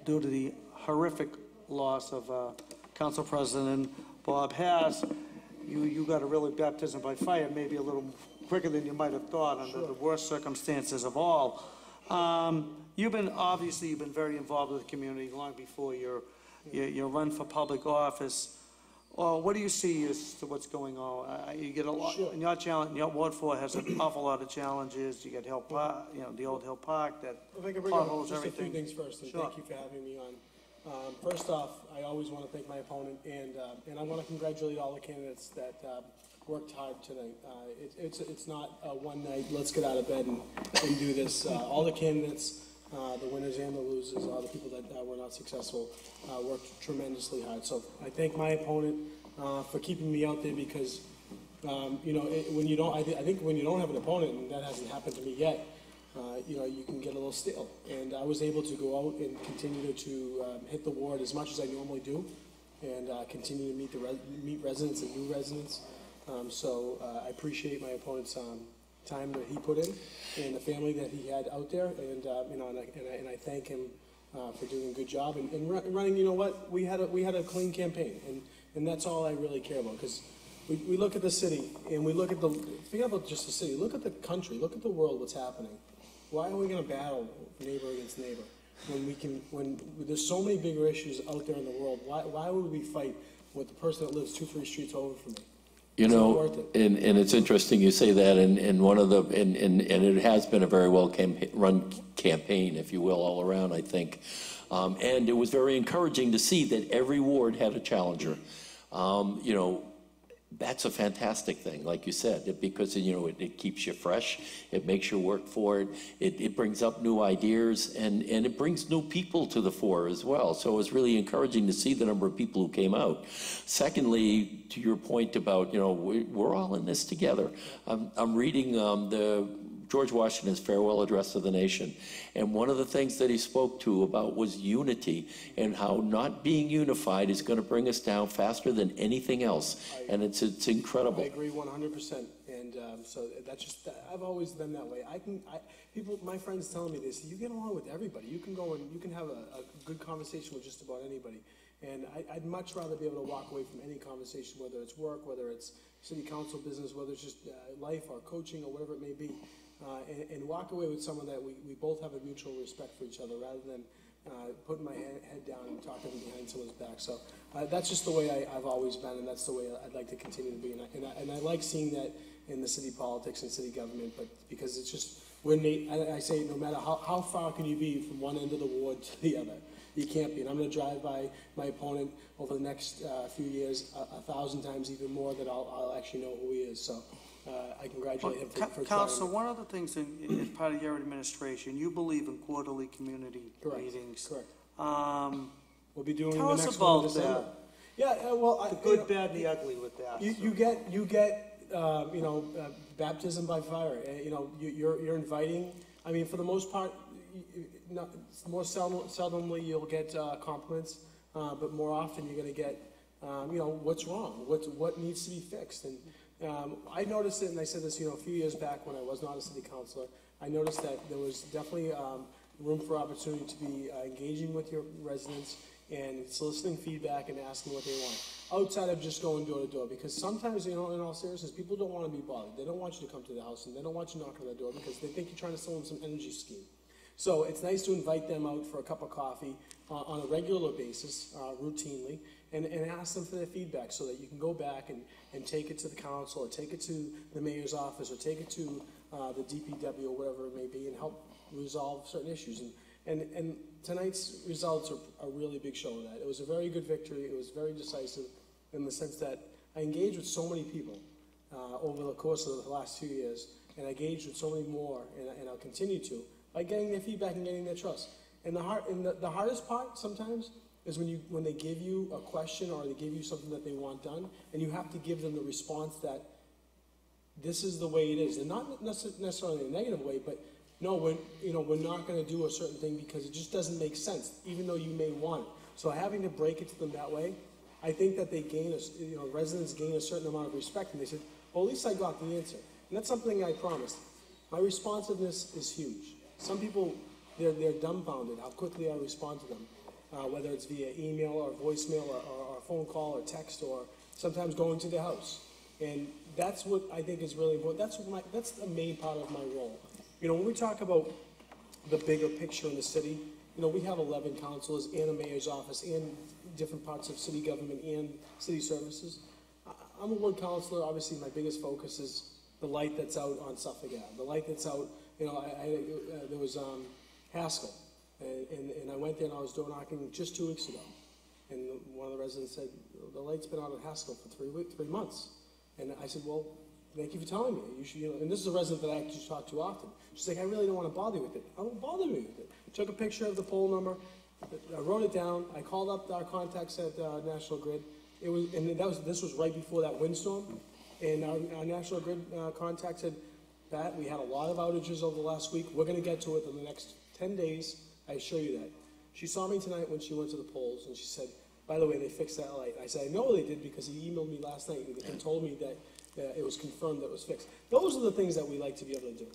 due to the horrific loss of Council President Bob Hass, you got a really baptism by fire, maybe a little quicker than you might have thought under the worst circumstances of all. You've been very involved with the community long before your run for public office. What do you see as to what's going on? You get a lot. Sure. Your Ward 4 has an awful lot of challenges. You get Hill Park, the old Hill Park that If I can bring potholes, up just everything. a few things first, and Sure. thank you for having me on. First off, I always want to thank my opponent, and I want to congratulate all the candidates that worked hard tonight. It's not one night, let's get out of bed and do this. All the candidates, the winners and the losers, all the people that were not successful, worked tremendously hard. So I thank my opponent for keeping me out there because, when you don't, I think when you don't have an opponent, and that hasn't happened to me yet, you can get a little stale. And I was able to go out and continue to hit the ward as much as I normally do, and continue to meet residents and new residents. So I appreciate my opponent's time that he put in and the family that he had out there, and and I thank him for doing a good job and running. You know what? We had a clean campaign, and that's all I really care about because. We look at the city and we look at forget about just the city, look at the country, look at the world, what's happening. Why are we going to battle neighbor against neighbor when there's so many bigger issues out there in the world? Why would we fight with the person that lives 2-3 streets over from me? You know, and it's interesting you say that, and one of and it has been a very well run campaign, if you will, all around, I think. And it was very encouraging to see that every ward had a challenger. That's a fantastic thing, like you said, because it keeps you fresh, it makes you work for it, it brings up new ideas, and it brings new people to the fore as well. So it was really encouraging to see the number of people who came out. Secondly, to your point about, we're all in this together. I'm reading the George Washington's farewell address to the nation. And one of the things that he spoke to about was unity and how not being unified is going to bring us down faster than anything else. And it's incredible. I agree 100%. And so that's just, I've always been that way. My friends telling me this, you get along with everybody. You can go and you can have a good conversation with just about anybody. And I'd much rather be able to walk away from any conversation, whether it's work, whether it's city council business, whether it's just life or coaching or whatever it may be. And walk away with someone that we both have a mutual respect for each other rather than putting my head down and talking behind someone's back. So that's just the way I've always been, and that's the way I'd like to continue to be. And I like seeing that in the city politics and city government, but because it's just, I say no matter how far can you be from one end of the ward to the other, you can't be. And I'm going to drive by my opponent over the next few years 1,000 times even more that I'll actually know who he is. So I congratulate him for Council, one of the things as part of your administration, you believe in quarterly community meetings. Correct. We'll be doing tell the us next one in about December. that. Yeah, well, The good, bad, and the ugly with that. You get baptism by fire. You're inviting. I mean, for the most part, more seldomly you'll get compliments, but more often you're going to get, what's wrong, what needs to be fixed. And I noticed it, and I said this, a few years back when I was not a city councilor, I noticed that there was definitely room for opportunity to be engaging with your residents and soliciting feedback and asking what they want, outside of just going door to door. Because sometimes, in all seriousness, people don't want to be bothered. They don't want you to come to the house, and they don't want you knocking on their door because they think you're trying to sell them some energy scheme. So it's nice to invite them out for a cup of coffee on a regular basis, routinely, and ask them for their feedback so that you can go back and take it to the council or take it to the mayor's office or take it to the DPW or whatever it may be and help resolve certain issues. And tonight's results are a really big show of that. It was a very good victory. It was very decisive in the sense that I engaged with so many people over the course of the last 2 years, and I engaged with so many more, and I'll continue to, by getting their feedback and getting their trust. And the hardest part sometimes is when they give you a question or they give you something that they want done, and you have to give them the response that this is the way it is, and not necessarily in a negative way, but no, we're not going to do a certain thing because it just doesn't make sense, even though you may want it. So having to break it to them that way, I think that they residents gain a certain amount of respect, and they said, well, at least I got the answer. And that's something I promised. My responsiveness is huge. Some people, they're dumbfounded how quickly I respond to them, whether it's via email or voicemail or phone call or text or sometimes going to the house. And that's what I think is really important. That's the main part of my role. When we talk about the bigger picture in the city, we have 11 councilors and a mayor's office and different parts of city government and city services. I'm a ward councilor. Obviously, my biggest focus is the light that's out on Suffolk Ave. The light that's out, there was Haskell, and I went there and I was door knocking just 2 weeks ago. And one of the residents said, the light's been out at Haskell for 3 months. And I said, well, thank you for telling me. You should, and this is a resident that I actually talk to often. She's like, I really don't want to bother you with it. I won't bother me with it. Took a picture of the pole number. I wrote it down. I called up our contacts at National Grid. This was right before that windstorm. And our National Grid contact said, Pat, we had a lot of outages over the last week. We're going to get to it in the next 10 days. I assure you that. She saw me tonight when she went to the polls, and she said, by the way, they fixed that light. I said, I know they did because he emailed me last night and told me that it was confirmed that it was fixed. Those are the things that we like to be able to do.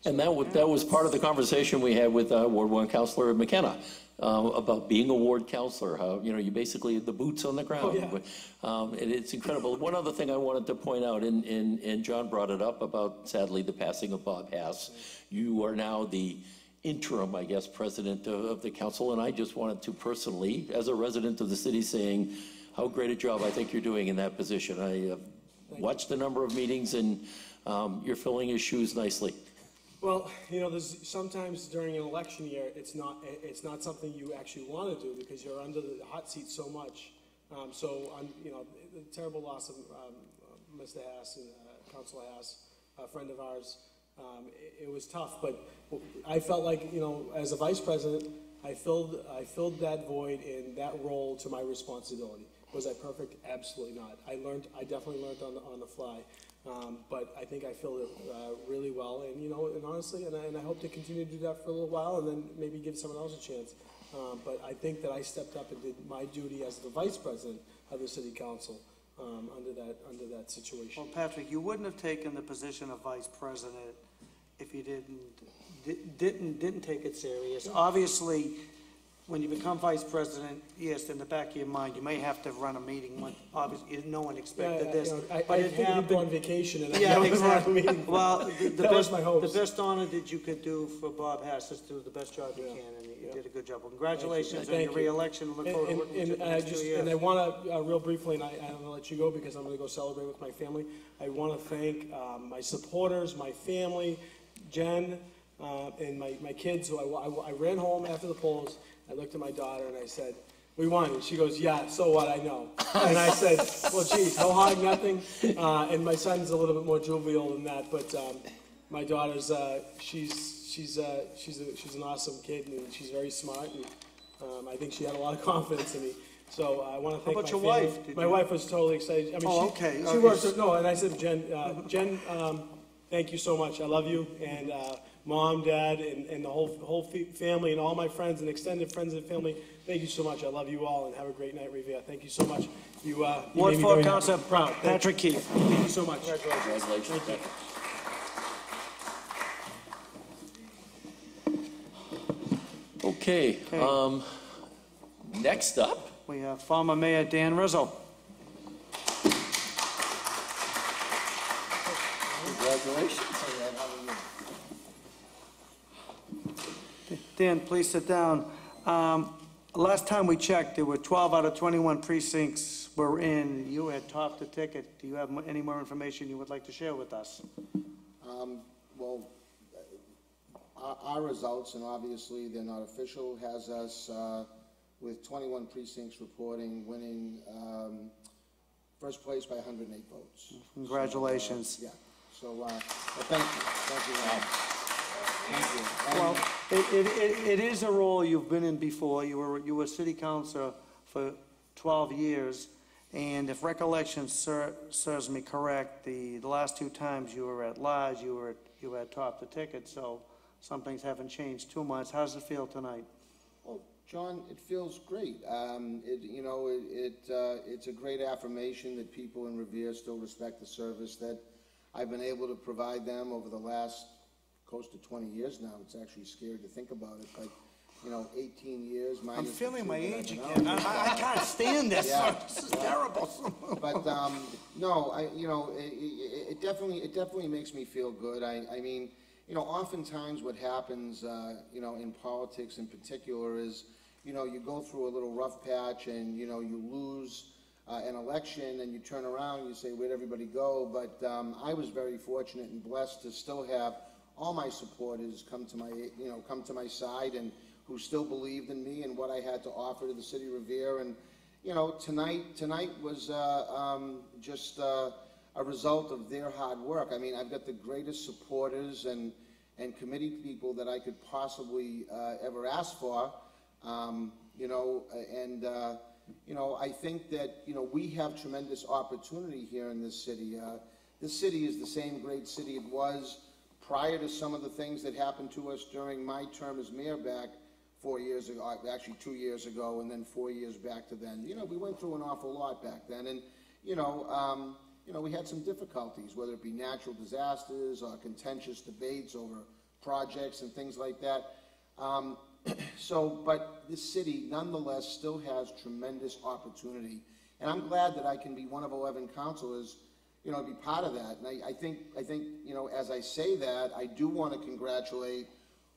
And that was part of the conversation we had with Ward 1 Councilor McKenna about being a ward councilor, how, you basically the boots on the ground. Oh, yeah. It's incredible. One other thing I wanted to point out, and John brought it up about, sadly, the passing of Bob Hass. You are now the interim, I guess, president of the council, and I just wanted to personally, as a resident of the city, saying how great a job I think you're doing in that position. I watched a number of meetings, and you're filling his shoes nicely. Well, there's sometimes during an election year, it's not something you actually want to do because you're under the hot seat so much. The terrible loss of Mr. Hass and Councilor Hass, a friend of ours. It was tough, but I felt like, as a vice president, I filled that void and that role to my responsibility. Was I perfect? Absolutely not. I definitely learned on the fly. But I think I filled it really well, and honestly, and I hope to continue to do that for a little while, and then maybe give someone else a chance. But I think that I stepped up and did my duty as the vice president of the city council under that situation. Well, Patrick, you wouldn't have taken the position of vice president if you didn't take it serious. Obviously, when you become vice president, yes, in the back of your mind, you may have to run a meeting when obviously no one expected this. I think he'd go on vacation and yeah, I exactly. meeting. Well, that was my hopes. The best honor that you could do for Bob Hass is to do the best job you can, and you did a good job. Well, congratulations on your re-election. Look forward to working with you the next 2 years. And I want to, real briefly, and I'm going to let you go because I'm going to go celebrate with my family. I want to thank my supporters, my family, Jen, and my kids. Who I ran home after the polls. I looked at my daughter and I said, we won. And she goes, yeah, so what, I know. And I said, well, geez, no hog, nothing. And my son's a little bit more jovial than that, but my daughter's, she's an awesome kid, and she's very smart, and I think she had a lot of confidence in me. So I want to thank my family. How about your wife? My wife was totally excited. I mean, okay. She works, no, and I said, Jen, thank you so much. I love you, and Mom, Dad, and the whole family, and all my friends and extended friends and family. Thank you so much. I love you all, and have a great night, Revere. Thank you so much. You Ward made me 4 very Councilor proud. Patrick Keefe. Thank you so much. Congratulations. Thank you. Okay. Next up. We have former Mayor Dan Rizzo. Congratulations. Dan, please sit down. Last time we checked, there were 12 out of 21 precincts were in. You had topped the ticket. Do you have any more information you would like to share with us? Well, our results, and obviously they're not official, has us with 21 precincts reporting winning first place by 108 votes. Congratulations. So, yeah. So, well, thank you. Thank you. Thank you. Well, it is a role you've been in before. You were city councilor for 12 years, and if recollection serves me correct, the last 2 times you were at large, you had topped the ticket, so some things haven't changed too much. How does it feel tonight? Well, John, it feels great. It's a great affirmation that people in Revere still respect the service that I've been able to provide them over the last close to 20 years now. It's actually scary to think about it, but 18 years. I'm feeling my age again. again. I can't stand this. Yeah. This is terrible. But no, it definitely makes me feel good. I mean, oftentimes what happens, in politics in particular is, you go through a little rough patch and you lose an election and you turn around and you say, where'd everybody go? But I was very fortunate and blessed to still have all my supporters come to my side and who still believed in me and what I had to offer to the city of Revere. And tonight was just a result of their hard work. I mean, I've got the greatest supporters and committee people that I could possibly ever ask for. I think that we have tremendous opportunity here in this city. This city is the same great city it was prior to some of the things that happened to us during my term as mayor back 4 years ago, actually 2 years ago, and then 4 years back to then. We went through an awful lot back then, and we had some difficulties, whether it be natural disasters or contentious debates over projects and things like that. But this city nonetheless still has tremendous opportunity, and I'm glad that I can be one of 11 councilors, be part of that. And I think, as I say that, I do want to congratulate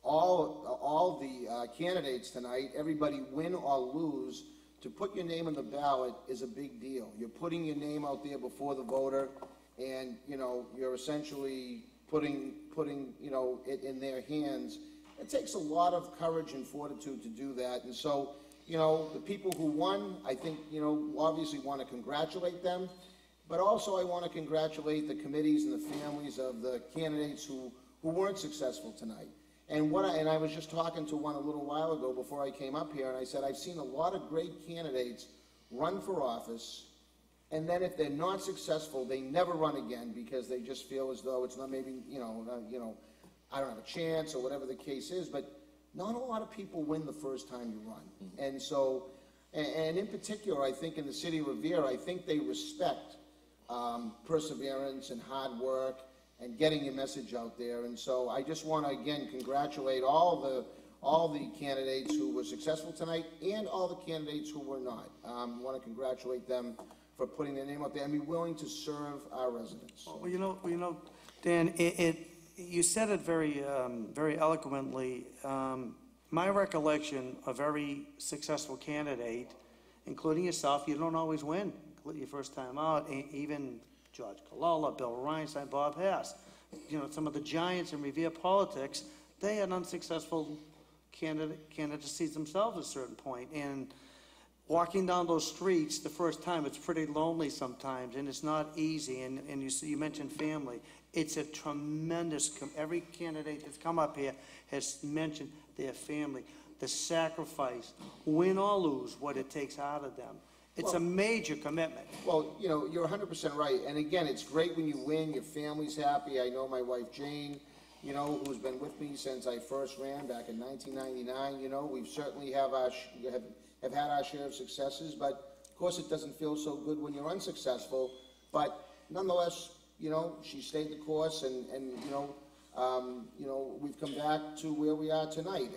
all the candidates tonight. Everybody, win or lose, to put your name on the ballot is a big deal. You're putting your name out there before the voter, and you're essentially putting it in their hands. It takes a lot of courage and fortitude to do that. And so, the people who won, I think, obviously want to congratulate them, but also I want to congratulate the committees and the families of the candidates who weren't successful tonight. And I was just talking to one a little while ago before I came up here, and I said, I've seen a lot of great candidates run for office, and then if they're not successful, they never run again because they just feel as though it's not maybe, I don't have a chance or whatever the case is. But not a lot of people win the first time you run. And so, and in particular, I think in the city of Revere, I think they respect perseverance and hard work and getting your message out there. And so I just want to, again, congratulate all the candidates who were successful tonight and all the candidates who were not. I want to congratulate them for putting their name out there and be willing to serve our residents. Well, Dan, you said it very eloquently. My recollection, a very successful candidate, including yourself, you don't always win your first time out. Even George Colella, Bill Reinstein, Bob Hess, some of the giants in Revere politics, they had unsuccessful candidacies themselves at a certain point. And walking down those streets the first time, it's pretty lonely sometimes, and it's not easy. And you mentioned family. It's a tremendous, every candidate that's come up here has mentioned their family, the sacrifice, win or lose, what it takes out of them. It's a major commitment. Well, you're 100% right. And again, it's great when you win, your family's happy. I know my wife Jane, who's been with me since I first ran back in 1999. We've certainly have had our share of successes, but of course it doesn't feel so good when you're unsuccessful. But nonetheless, she stayed the course, and we've come back to where we are tonight.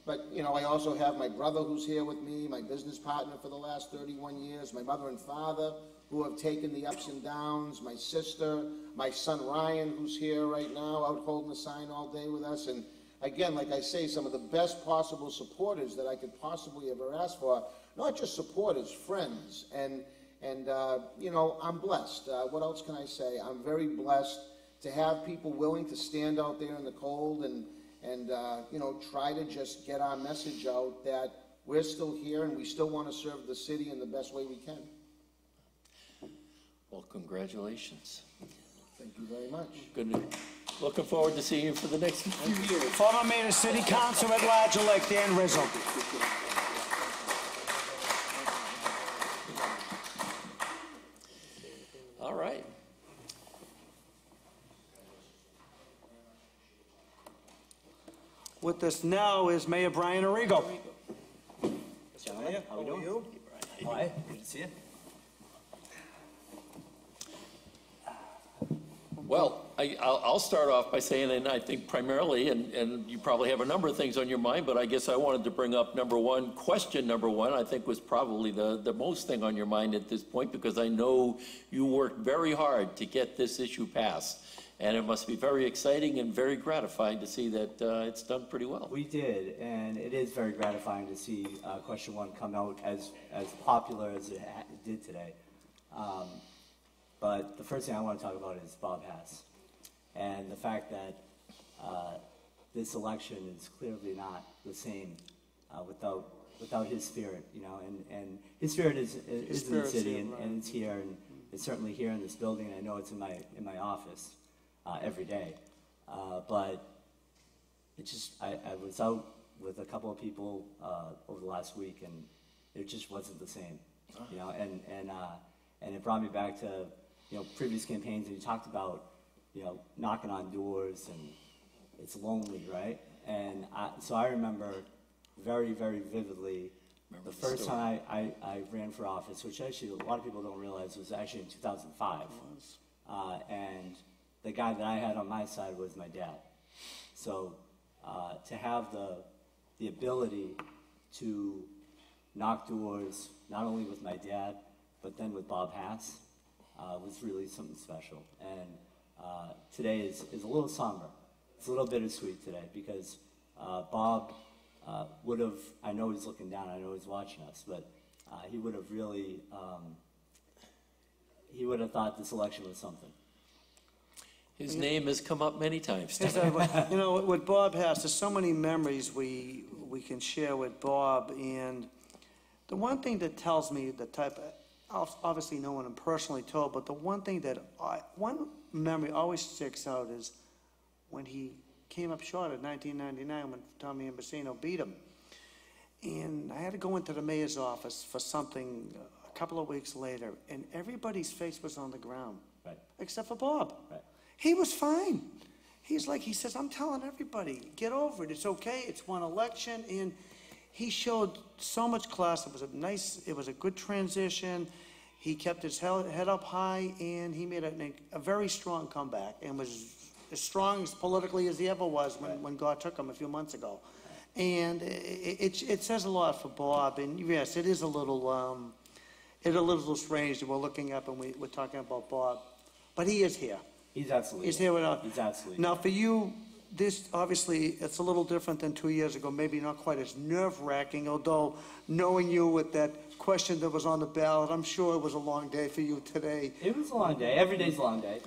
But I also have my brother who's here with me, my business partner for the last 31 years, my mother and father who have taken the ups and downs, my sister, my son Ryan who's here right now out holding the sign all day with us. And again, like I say, some of the best possible supporters that I could possibly ever ask for. Not just supporters, friends. And I'm blessed. What else can I say? I'm very blessed to have people willing to stand out there in the cold and try to just get our message out that we're still here and we still want to serve the city in the best way we can. Well, congratulations. Thank you very much. Good. Looking forward to seeing you for the next few years. Former Mayor, City Council at Large-elect Dan Rizzo. With us now is Mayor Brian Arrigo. Gentlemen, how are we doing? Hi, good to see you. Well, I'll start off by saying, and I think primarily, and you probably have a number of things on your mind, but I guess I wanted to bring up question number one, I think was probably the most thing on your mind at this point, because I know you worked very hard to get this issue passed. And it must be very exciting and very gratifying to see that it's done pretty well. We did, and it is very gratifying to see question one come out as popular as it did today. But the first thing I want to talk about is Bob Hass, and the fact that this election is clearly not the same without his spirit, you know, and his spirit is in the city, and it's here, and it's certainly here in this building. I know it's in my office every day, but it's just I was out with a couple of people over the last week, and it just wasn't the same, you know, and it brought me back to, you know, previous campaigns, and you talked about, you know, knocking on doors, and it's lonely, right? And so I remember very, very vividly the first time I ran for office, which actually a lot of people don't realize was actually in 2005. And the guy that I had on my side was my dad. So to have the ability to knock doors, not only with my dad, but then with Bob Hass, was really something special. And today is a little somber. It's a little bittersweet today, because Bob would have, I know he's looking down, I know he's watching us, but he would have really, he would have thought this election was something. His name has come up many times. You know, with Bob Hass, there's so many memories we can share with Bob, and the one thing that tells me the type of, obviously no one I'm personally told, but the one thing that one memory always sticks out is when he came up short in 1999 when Tommy Ambasino beat him. And I had to go into the mayor's office for something a couple of weeks later, and everybody's face was on the ground, Right. except for Bob. Right. He was fine. He says, I'm telling everybody, get over it. It's okay. It's one election. And he showed so much class. It was a good transition. He kept his head up high, and he made a very strong comeback, and was as strong as politically as he ever was when God took him a few months ago. And it says a lot for Bob. And yes, it is a little strange that we're looking up and we're talking about Bob, but he is here. He's absolutely. He's here with us. He's absolutely. Now, for you, this obviously it's a little different than 2 years ago. Maybe not quite as nerve-wracking. Although knowing you with that question that was on the ballot, I'm sure it was a long day for you today. It was a long day. Every day's a long day.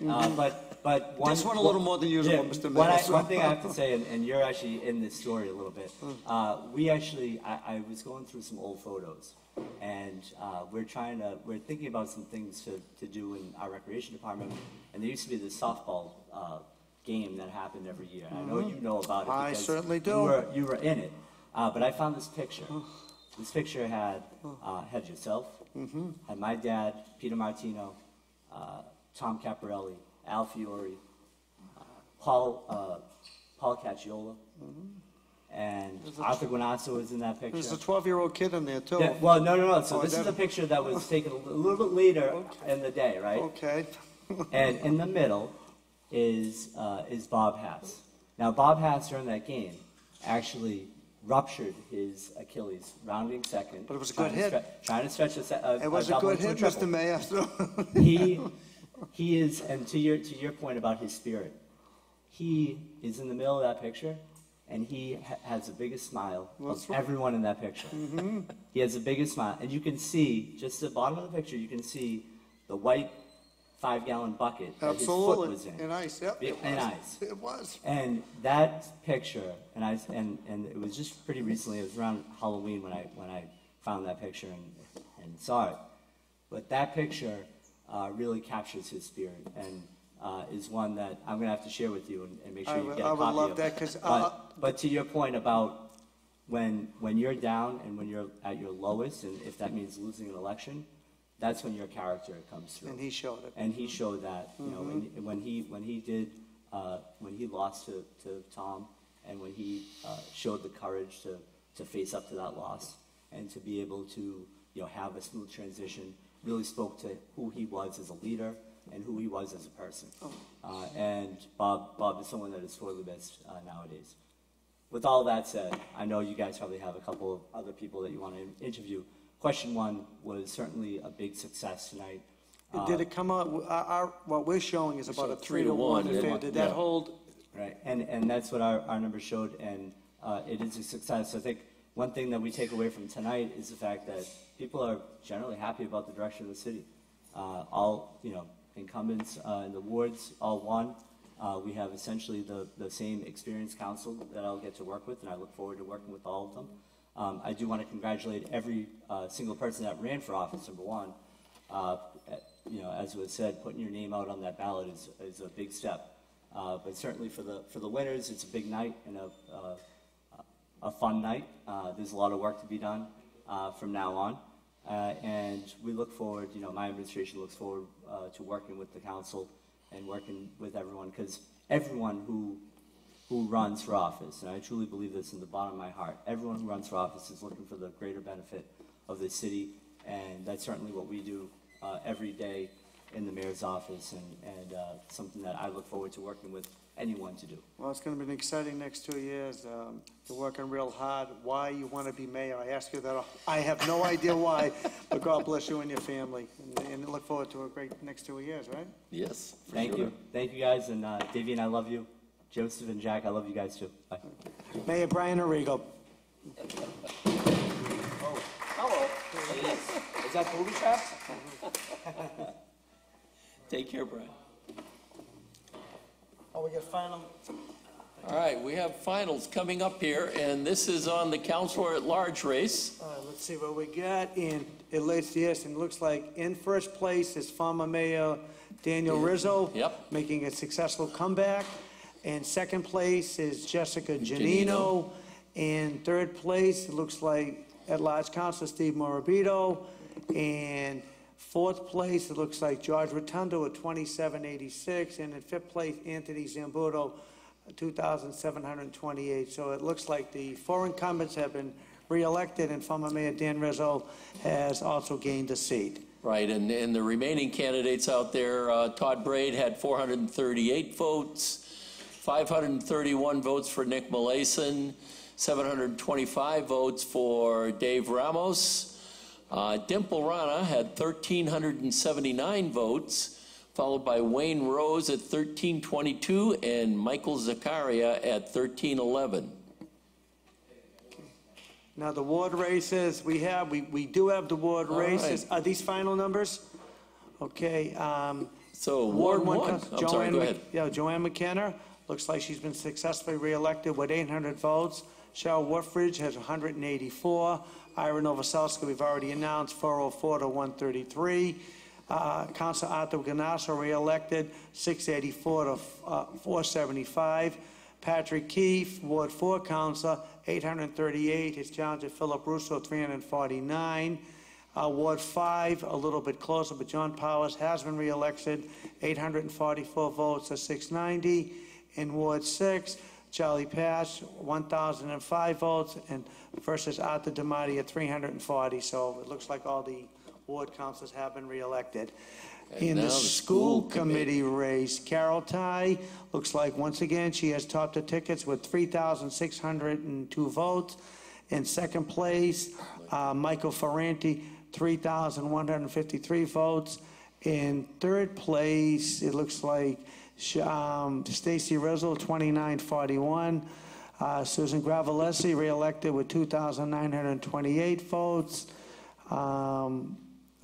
But one, This one a little more than usual, yeah, Mr. Mayor. One thing I have to say, and you're actually in this story a little bit. I was going through some old photos, and we're thinking about some things to do in our recreation department. And there used to be this softball game that happened every year. I know you know about it. I because certainly do. You were in it. But I found this picture. This picture had yourself, had my dad, Peter Martino, Tom Caparelli, Al Fiore, Paul Cacciola, and Arthur Guinasso was in that picture. There's a 12-year-old kid in there, too. Yeah, well, no. So this is a picture that was taken a little bit later in the day, right? Okay. And in the middle is Bob Hass. Now, Bob Hass during that game actually ruptured his Achilles, rounding second. But it was a good hit. Trying to stretch a It was a double good into hit, triple. Mr. Mayor. He is, and to your point about his spirit, he is in the middle of that picture, and he has the biggest smile of everyone in that picture. He has the biggest smile, and you can see, just at the bottom of the picture, you can see the white 5-gallon bucket that his foot was in. In ice, yep. In ice. It was. And that picture, and it was just pretty recently. It was around Halloween when I found that picture and saw it. But that picture really captures his spirit, and is one that I'm going to have to share with you and make sure you get a copy of. I would love that, because But to your point about when you're down and when you're at your lowest, and if that means losing an election, that's when your character comes through. And he showed it. And he showed that, you know, when he lost to Tom, and when he showed the courage to face up to that loss and to be able to have a smooth transition, really spoke to who he was as a leader and who he was as a person. And Bob is someone that is sorely missed nowadays. With all that said, I know you guys probably have a couple of other people that you want to interview. Question one was certainly a big success tonight. Did it come out, what we're showing is about a 3-to-1. Did that hold? Right, and that's what our numbers showed, and it is a success. I think one thing that we take away from tonight is the fact that people are generally happy about the direction of the city. All incumbents in the wards all won. We have essentially the same experienced council that I'll get to work with, and I look forward to working with all of them. I do want to congratulate every single person that ran for office, number one. As was said, putting your name out on that ballot is a big step. But certainly for the winners, it's a big night and a fun night. There's a lot of work to be done from now on. And we look forward, my administration looks forward to working with the council and working with everyone, because everyone who runs for office, and I truly believe this in the bottom of my heart, everyone who runs for office is looking for the greater benefit of the city, and that's certainly what we do every day in the mayor's office, and something that I look forward to working with anyone to do. Well, it's going to be an exciting next 2 years. You're working real hard. Why you want to be mayor? I ask you that. I have no idea why, but God bless you and your family, and look forward to a great next 2 years, right? Yes, for Thank sure. you. Thank you, guys, and Davey and I love you. Joseph and Jack, I love you guys too. Bye. Mayor Brian Arrigo. Hello. Is that booby traps? Take care, Brian. Oh, we got final. All right, we have finals coming up here, and this is on the Councilor at Large race. All right, let's see what we got. And it looks like in first place is former Mayor Daniel Rizzo. Yep. Making a successful comeback. And second place is Jessica Giannino. And third place, it looks like at-large Councilor Steve Morabito. And fourth place, it looks like George Rotundo at 2786. And in fifth place, Anthony Zambuto, 2,728. So it looks like the four incumbents have been reelected, and former Mayor Dan Rizzo has also gained a seat. Right, and the remaining candidates out there, Todd Braid had 438 votes, 531 votes for Nick Molason, 725 votes for Dave Ramos. Dimple Rana had 1,379 votes, followed by Wayne Rose at 1,322 and Michael Zakaria at 1,311. Now, the ward races, we do have the ward races. right. Are these final numbers? Okay. So Ward 1, I'm sorry, go ahead. Yeah, Joanne McKenna, looks like she's been successfully reelected with 800 votes. Cheryl Woodridge has 184. IRA Nowakowski, we've already announced, 404 to 133. Councilor Arthur Guinasso reelected, 684 to 475. Patrick Keefe, Ward 4 Councilor, 838. His challenger, Philip Russo, 349. Ward 5, a little bit closer, but John Powers has been reelected, 844 votes to 690. In Ward 6, Charlie Pash, 1,005 votes, and versus Arthur DiMarti at 340. So it looks like all the ward councilors have been reelected. And In now the the school school committee race, Carol Ty, looks like once again she has topped the tickets with 3,602 votes. In second place, Michael Ferranti, 3,153 votes. In third place, it looks like Stacy Rizzo, 2,941. Susan Gravellese reelected with 2,928 votes.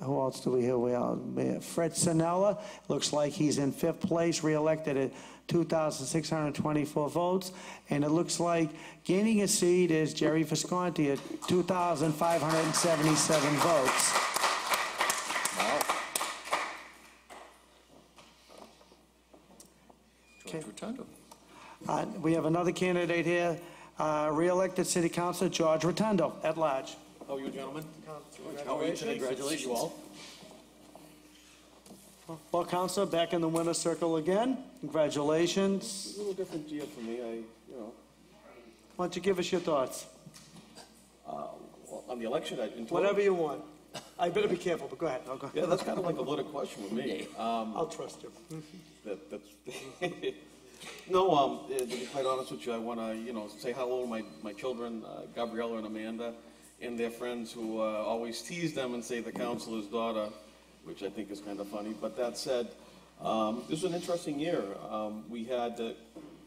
Who else do we have? Fred Sinella, looks like he's in fifth place, reelected at 2,624 votes. And it looks like gaining a seat is Jerry Visconti at 2,577 votes. George Rotundo. We have another candidate here, reelected City Councilor George Rotundo, at large. How are you, gentlemen? How are you today? Congratulations. You all. Well, Councilor, back in the winner's circle again. Congratulations. A little different year for me. Why don't you give us your thoughts? Well, on the election, in total? Whatever you want. I better be careful, but go ahead. I'll go. Yeah, that's kind of like a loaded question with me. I'll trust you. That's no, to be quite honest with you, I want to, say hello to my children, Gabriella and Amanda, and their friends who always tease them and say the councilor's daughter, which I think is kind of funny. But that said, this was an interesting year. We had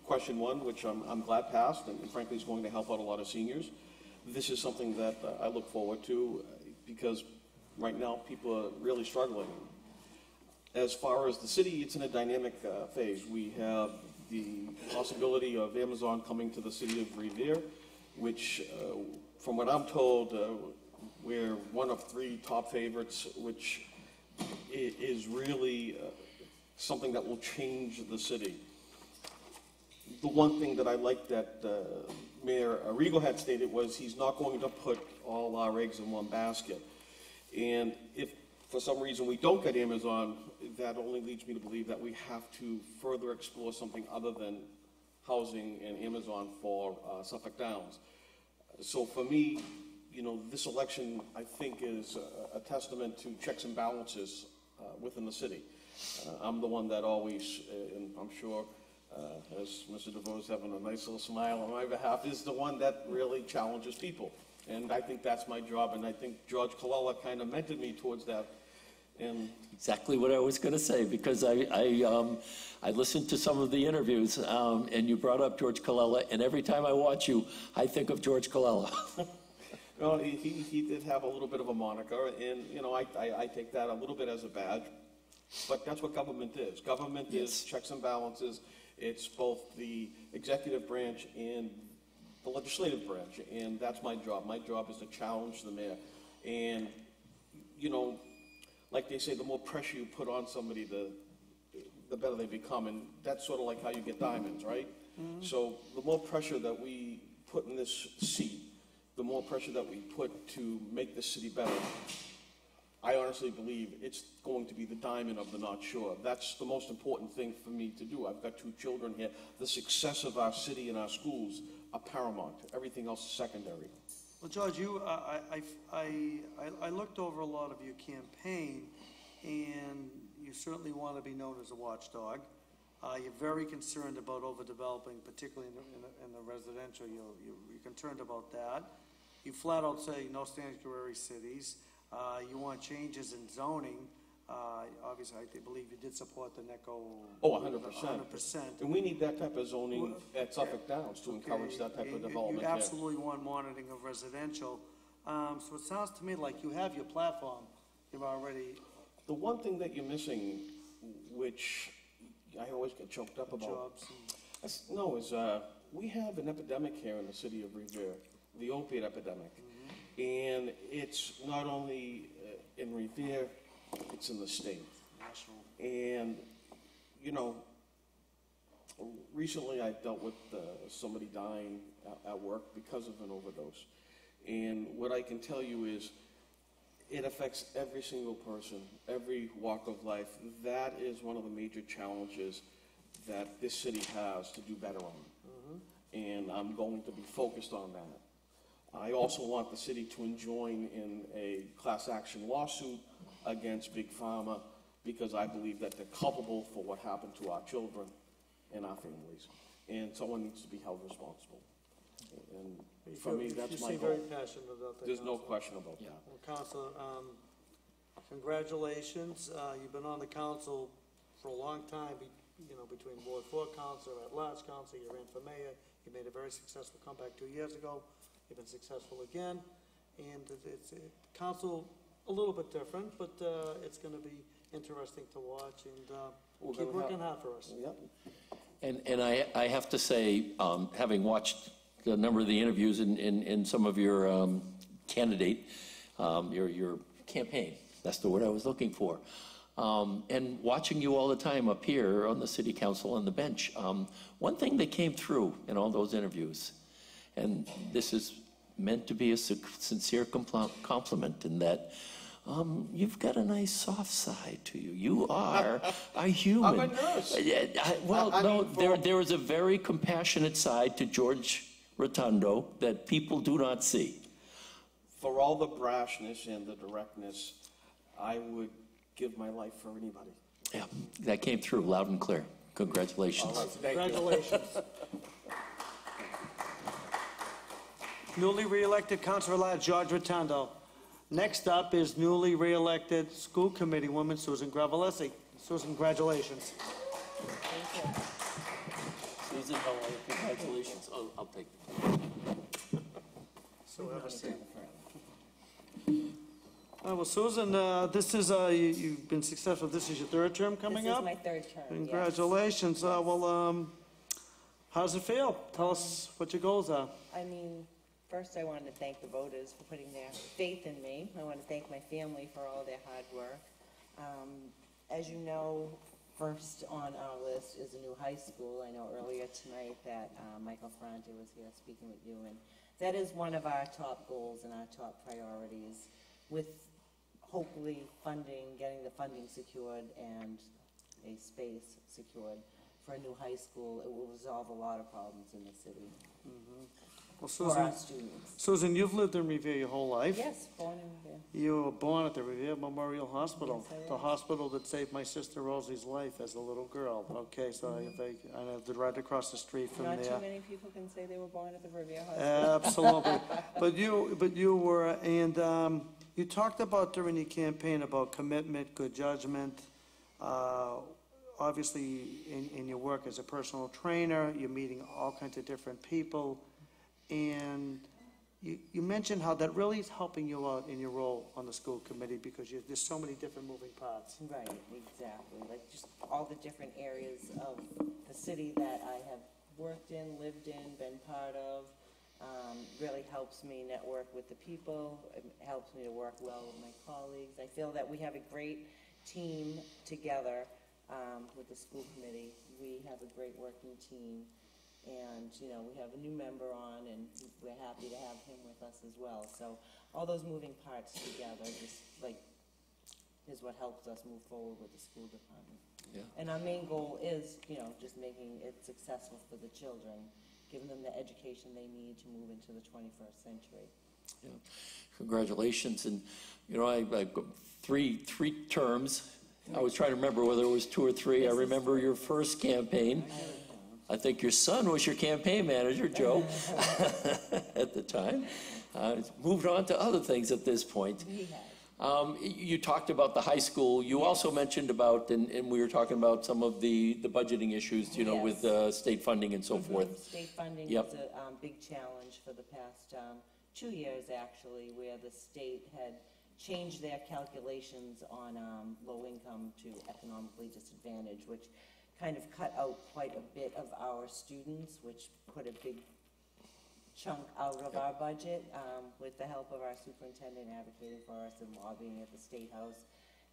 question one, which I'm glad passed, and frankly is going to help out a lot of seniors. This is something that I look forward to because right now people are really struggling. As far as the city, it's in a dynamic phase. We have the possibility of Amazon coming to the city of Revere, which, from what I'm told, we're one of 3 top favorites, which is really something that will change the city. The one thing that I like that Mayor Arrigo had stated was he's not going to put all our eggs in one basket. And if for some reason we don't get Amazon, that only leads me to believe that we have to further explore something other than housing and Amazon for Suffolk Downs. So for me, this election, I think, is a testament to checks and balances within the city. I'm the one that always, and I'm sure, as Mr. DeVoe is having a nice little smile on my behalf, is the one that really challenges people. And I think that's my job, and I think George Colella kind of mentored me towards that. And Exactly what I was going to say, because I listened to some of the interviews, and you brought up George Colella, and every time I watch you, I think of George Colella. well, he did have a little bit of a moniker, and I take that a little bit as a badge. But that's what government is. Government is checks and balances. It's both the executive branch and the legislative branch, and that's my job. My job is to challenge the mayor. And, like they say, the more pressure you put on somebody, the better they become. And that's sort of like how you get diamonds, right? Mm-hmm. So the more pressure that we put in this seat, the more pressure that we put to make this city better, I honestly believe it's going to be the diamond of the North Shore. That's the most important thing for me to do. I've got 2 children here. The success of our city and our schools are paramount. Everything else is secondary. Well, George, I looked over a lot of your campaign, and you certainly want to be known as a watchdog. You're very concerned about overdeveloping, particularly in the residential. You're concerned about that. You flat out say no sanctuary cities. You want changes in zoning. Obviously, I believe you did support the NECO. Oh, 100%. 100%. And we need that type of zoning at Suffolk Downs to encourage that type of development. You absolutely want monitoring of residential. So it sounds to me like you have your platform. You've already. The one thing that you're missing, which I always get choked up about, is we have an epidemic here in the city of Revere, the opiate epidemic. Mm-hmm. And it's not only in Revere, it's in the state. National. And, recently I dealt with somebody dying at work because of an overdose. And what I can tell you is it affects every single person, every walk of life. That is one of the major challenges that this city has to do better on. Mm-hmm. And I'm going to be focused on that. I also want the city to join in a class action lawsuit against Big Pharma because I believe that they're culpable for what happened to our children and our families. And someone needs to be held responsible. And for me, that's my goal. You seem very passionate about that. There's no question about that. Well, Councilor, congratulations. You've been on the council for a long time, between Ward 4 council, at-large council, you ran for mayor. You made a very successful comeback 2 years ago. You've been successful again. And it's council a little bit different, but it's going to be interesting to watch, and keep working hard for us. Yep. And I have to say, having watched a number of the interviews in some of your candidate, your campaign, that's the word I was looking for, and watching you all the time up here on the city council on the bench, one thing that came through in all those interviews, and this is meant to be a sincere compliment, in that you've got a nice soft side to you. You are a human. I'm a nurse. There is a very compassionate side to George Rotundo that people do not see? For all the brashness and the directness, I would give my life for anybody. Yeah, that came through loud and clear. Congratulations. Congratulations. Newly re-elected Councilor at Large George Rotundo. Next up is newly re-elected School Committee Woman Susan Gravellese. Susan, congratulations. Susan, how are you? Congratulations. I'll take it. So have a seat. Well, Susan, this is, you've been successful. This is your third term coming up? This is my third term, yes. Congratulations. How does it feel? Tell us what your goals are. I mean, first I wanted to thank the voters for putting their faith in me. I want to thank my family for all their hard work. As you know, first on our list is a new high school. I know earlier tonight that Michael Ferrante was here speaking with you, and that is one of our top goals and our top priorities, with hopefully getting the funding secured and a space secured for a new high school. It will resolve a lot of problems in the city. Well, For our students. Susan, you've lived in Revere your whole life. Yes, born in Revere. You were born at the Revere Memorial Hospital, Yes, I the was. hospital that saved my sister Rosie's life as a little girl. Okay, so I lived right across the street from Not there. too many people can say they were born at the Revere Hospital. Absolutely. But you were, and you talked about during your campaign about commitment, good judgment. Obviously, in your work as a personal trainer, you're meeting all kinds of different people. And you mentioned how that really is helping you out in your role on the school committee because there's so many different moving parts. Right, exactly. Like just all the different areas of the city that I have worked in, lived in, been part of, really helps me network with the people. It helps me to work well with my colleagues. I feel that we have a great team together with the school committee. We have a great working team. And, you know, we have a new member on, and we're happy to have him with us as well. So all those moving parts together just, like, is what helps us move forward with the school department. Yeah. And our main goal is, you know, just making it successful for the children, giving them the education they need to move into the 21st century. Yeah. Congratulations. And, you know, I three terms. I was trying to remember whether it was 2 or 3. I remember your first campaign. I think your son was your campaign manager, Joe, at the time. Moved on to other things at this point. He has. You talked about the high school. You also mentioned about, and we were talking about some of the budgeting issues, you know, Yes. with state funding and so forth. State funding Yep. was a big challenge for the past 2 years, actually, where the state had changed their calculations on low income to economically disadvantaged, which kind of cut out quite a bit of our students, which put a big chunk out of our budget. With the help of our superintendent advocating for us and lobbying at the State House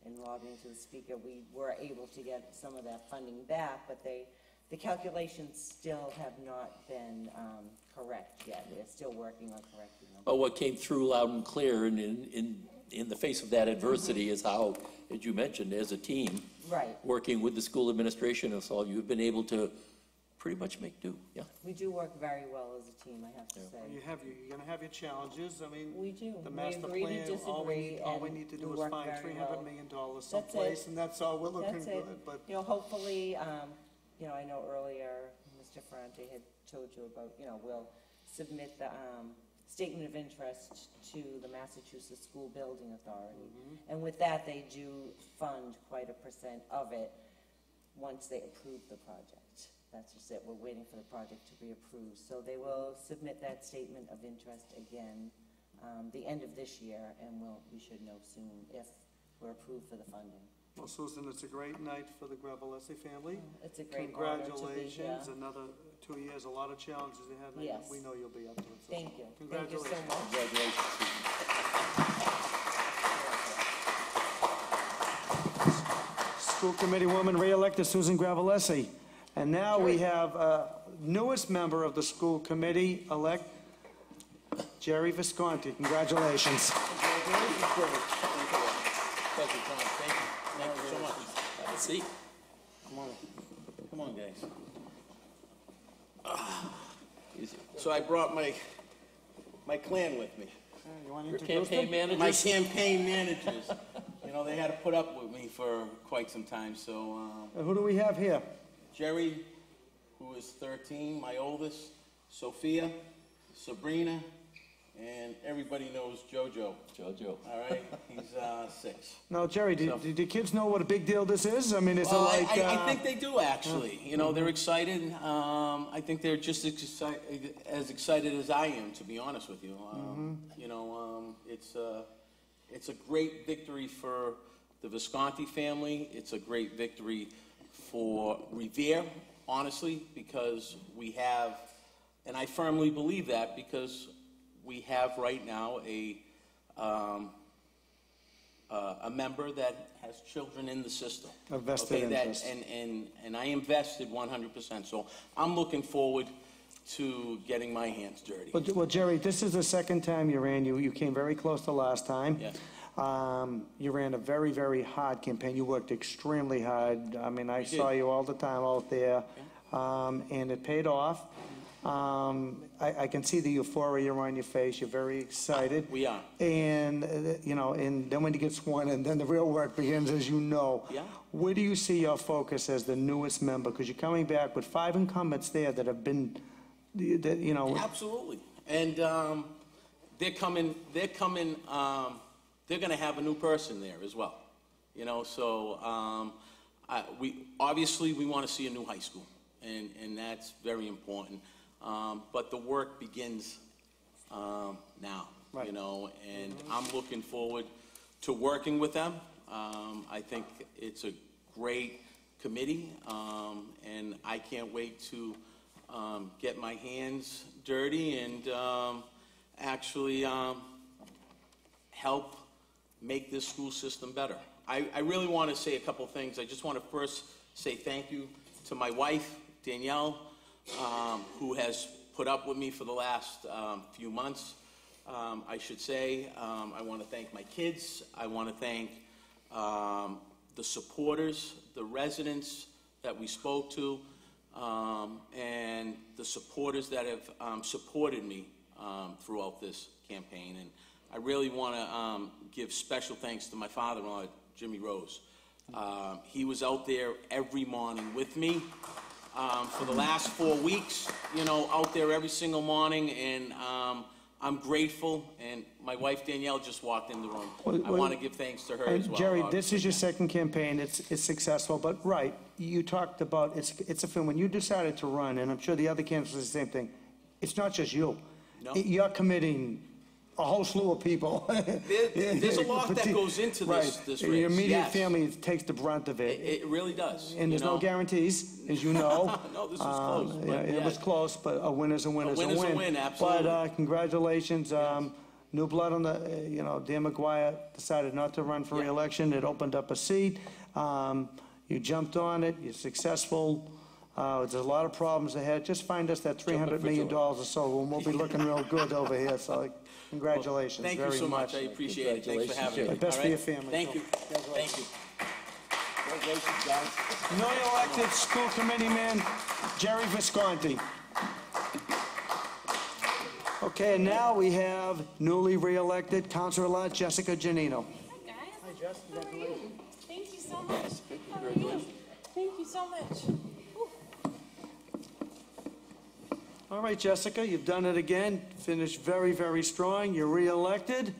and lobbying to the speaker, we were able to get some of that funding back, but the calculations still have not been correct yet. We're still working on correcting them. But what came through loud and clear and in the face of that adversity is how, as you mentioned, as a team, Right. working with the school administration and so on, you've been able to pretty much make do. Yeah. We do work very well as a team, I have to say. You're gonna have your challenges. I mean, We do. the We master agree to plan, all we disagree, need to and do we is work find very $300 well. million That's someplace, it. and that's all. We're looking That's it. good, but. You know, hopefully, you know, I know earlier Mr. Ferrante had told you about, you know, we'll submit the statement of interest to the Massachusetts School Building Authority. And with that, they do fund quite a % of it once they approve the project. That's just it. We're waiting for the project to be approved. So they will submit that statement of interest again the end of this year, and we should know soon if we're approved for the funding. Well, Susan, it's a great night for the Gravellese family. It's a great honor to be here. Congratulations, another 2 years, a lot of challenges ahead. and Yes. We know you'll be up to it. Susan. Thank you. Thank you so Congratulations. much. Congratulations, Susan. School Committee Woman re-elected Susan Gravellese. And now we have newest member of the School Committee elect, Jerry Visconti. Congratulations. Thank you, Tom. Thank you. Thank you so much. Have a seat. Come on, guys. Easy. So I brought my clan with me. You want to Your introduce campaign them? My managers? campaign managers. You know, they had to put up with me for quite some time. So Who do we have here? Jerry, who is 13, my oldest, Sophia, Sabrina, and everybody knows Jojo. Jojo. All right, he's 6. Now, Jerry, do the kids know what a big deal this is? I mean, is Well, it like... I think they do, actually. You know, they're excited. I think they're just as excited as I am, to be honest with you. You know, it's a great victory for the Visconti family. It's a great victory for Revere, honestly, because we have, and I firmly believe that, because we have right now a member that has children in the system. A vested interest. And I invested 100%. So I'm looking forward to getting my hands dirty. Well, Jerry, this is the second time you ran. You came very close to last time. Yeah. You ran a very, very hard campaign. You worked extremely hard. I mean, I saw you all the time out there, and it paid off. I can see the euphoria on your face. You're very excited. We are. And, you know, and then when you get sworn in, then the real work begins, as you know. Yeah. Where do you see your focus as the newest member? Because you're coming back with 5 incumbents there that have been, that, you know. Absolutely. And they're coming, they're going to have a new person there as well. You know, so we obviously want to see a new high school, and that's very important. But the work begins now, Right. you know, and I'm looking forward to working with them. I think it's a great committee, and I can't wait to get my hands dirty and actually help make this school system better. I really want to say a couple things. I just want to first say thank you to my wife, Danielle, who has put up with me for the last few months. I should say, I want to thank my kids. I want to thank the supporters, the residents that we spoke to, and the supporters that have supported me throughout this campaign. And I really want to give special thanks to my father-in-law, Jimmy Rose. He was out there every morning with me for the last 4 weeks, you know, out there every single morning, and I'm grateful. And my wife Danielle just walked in the room. I want to give thanks to her as well. Jerry, this is your second campaign. It's successful, but right, you talked about it's a film. When you decided to run, and I'm sure the other candidates was the same thing. It's not just you. No. You're committing a whole slew of people. There's a lot that goes into this race. Your immediate Yes. family takes the brunt of it. It really does. And there's no guarantees, as you know. No, this was close. Yeah, it was close, but a win is a win is a win. A win is a win, absolutely. But congratulations. New blood on the, you know, Dan McGuire decided not to run for re-election. It opened up a seat. You jumped on it. You're successful. There's a lot of problems ahead. Just find us that $300 million or so, and we'll be looking real good over here. So congratulations Thank very you so much. much. I appreciate it. Thanks for having me. Best All for right? your family. Thank you. Thank you. Congratulations, guys. Newly elected school committee man, Jerry Visconti. Okay, and now we have newly re-elected Councilor Jessica Giannino. Hi, guys. Hi, Jess. Congratulations. Thank you so much. How are you? Thank you so much. Whew. All right, Jessica, you've done it again. Finished very, very strong. You're re-elected.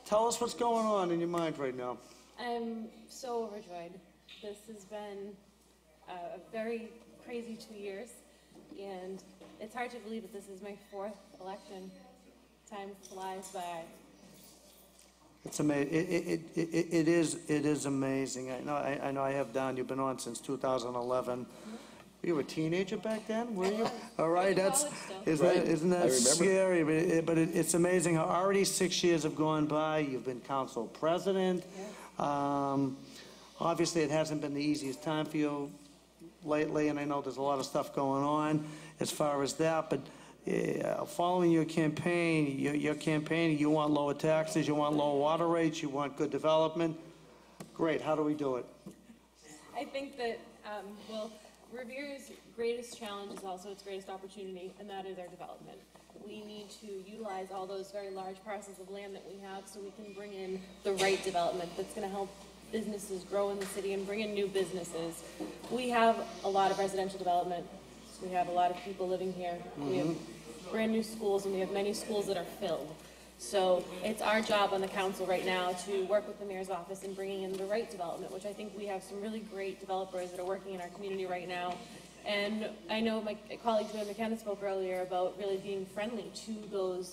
Tell us what's going on in your mind right now. I'm so overjoyed. This has been a very crazy 2 years, and it's hard to believe that this is my 4th election. Time flies by. It's amazing. It is amazing. I know I have down, you've been on since 2011. Were you a teenager back then? Were you? All right, isn't that scary? But it's amazing how already 6 years have gone by. You've been council president. Obviously, it hasn't been the easiest time for you lately, and I know there's a lot of stuff going on as far as that, but following your campaign, you want lower taxes, you want lower water rates, you want good development. Great, how do we do it? I think that, well, Revere's greatest challenge is also its greatest opportunity, and that is our development. We need to utilize all those very large parcels of land that we have so we can bring in the right development that's going to help businesses grow in the city and bring in new businesses. We have a lot of residential development. We have a lot of people living here. We have brand new schools, and we have many schools that are filled. So it's our job on the council right now to work with the mayor's office in bringing in the right development, which I think we have some really great developers that are working in our community right now. And I know my colleague Joanne McKenna spoke earlier about really being friendly to those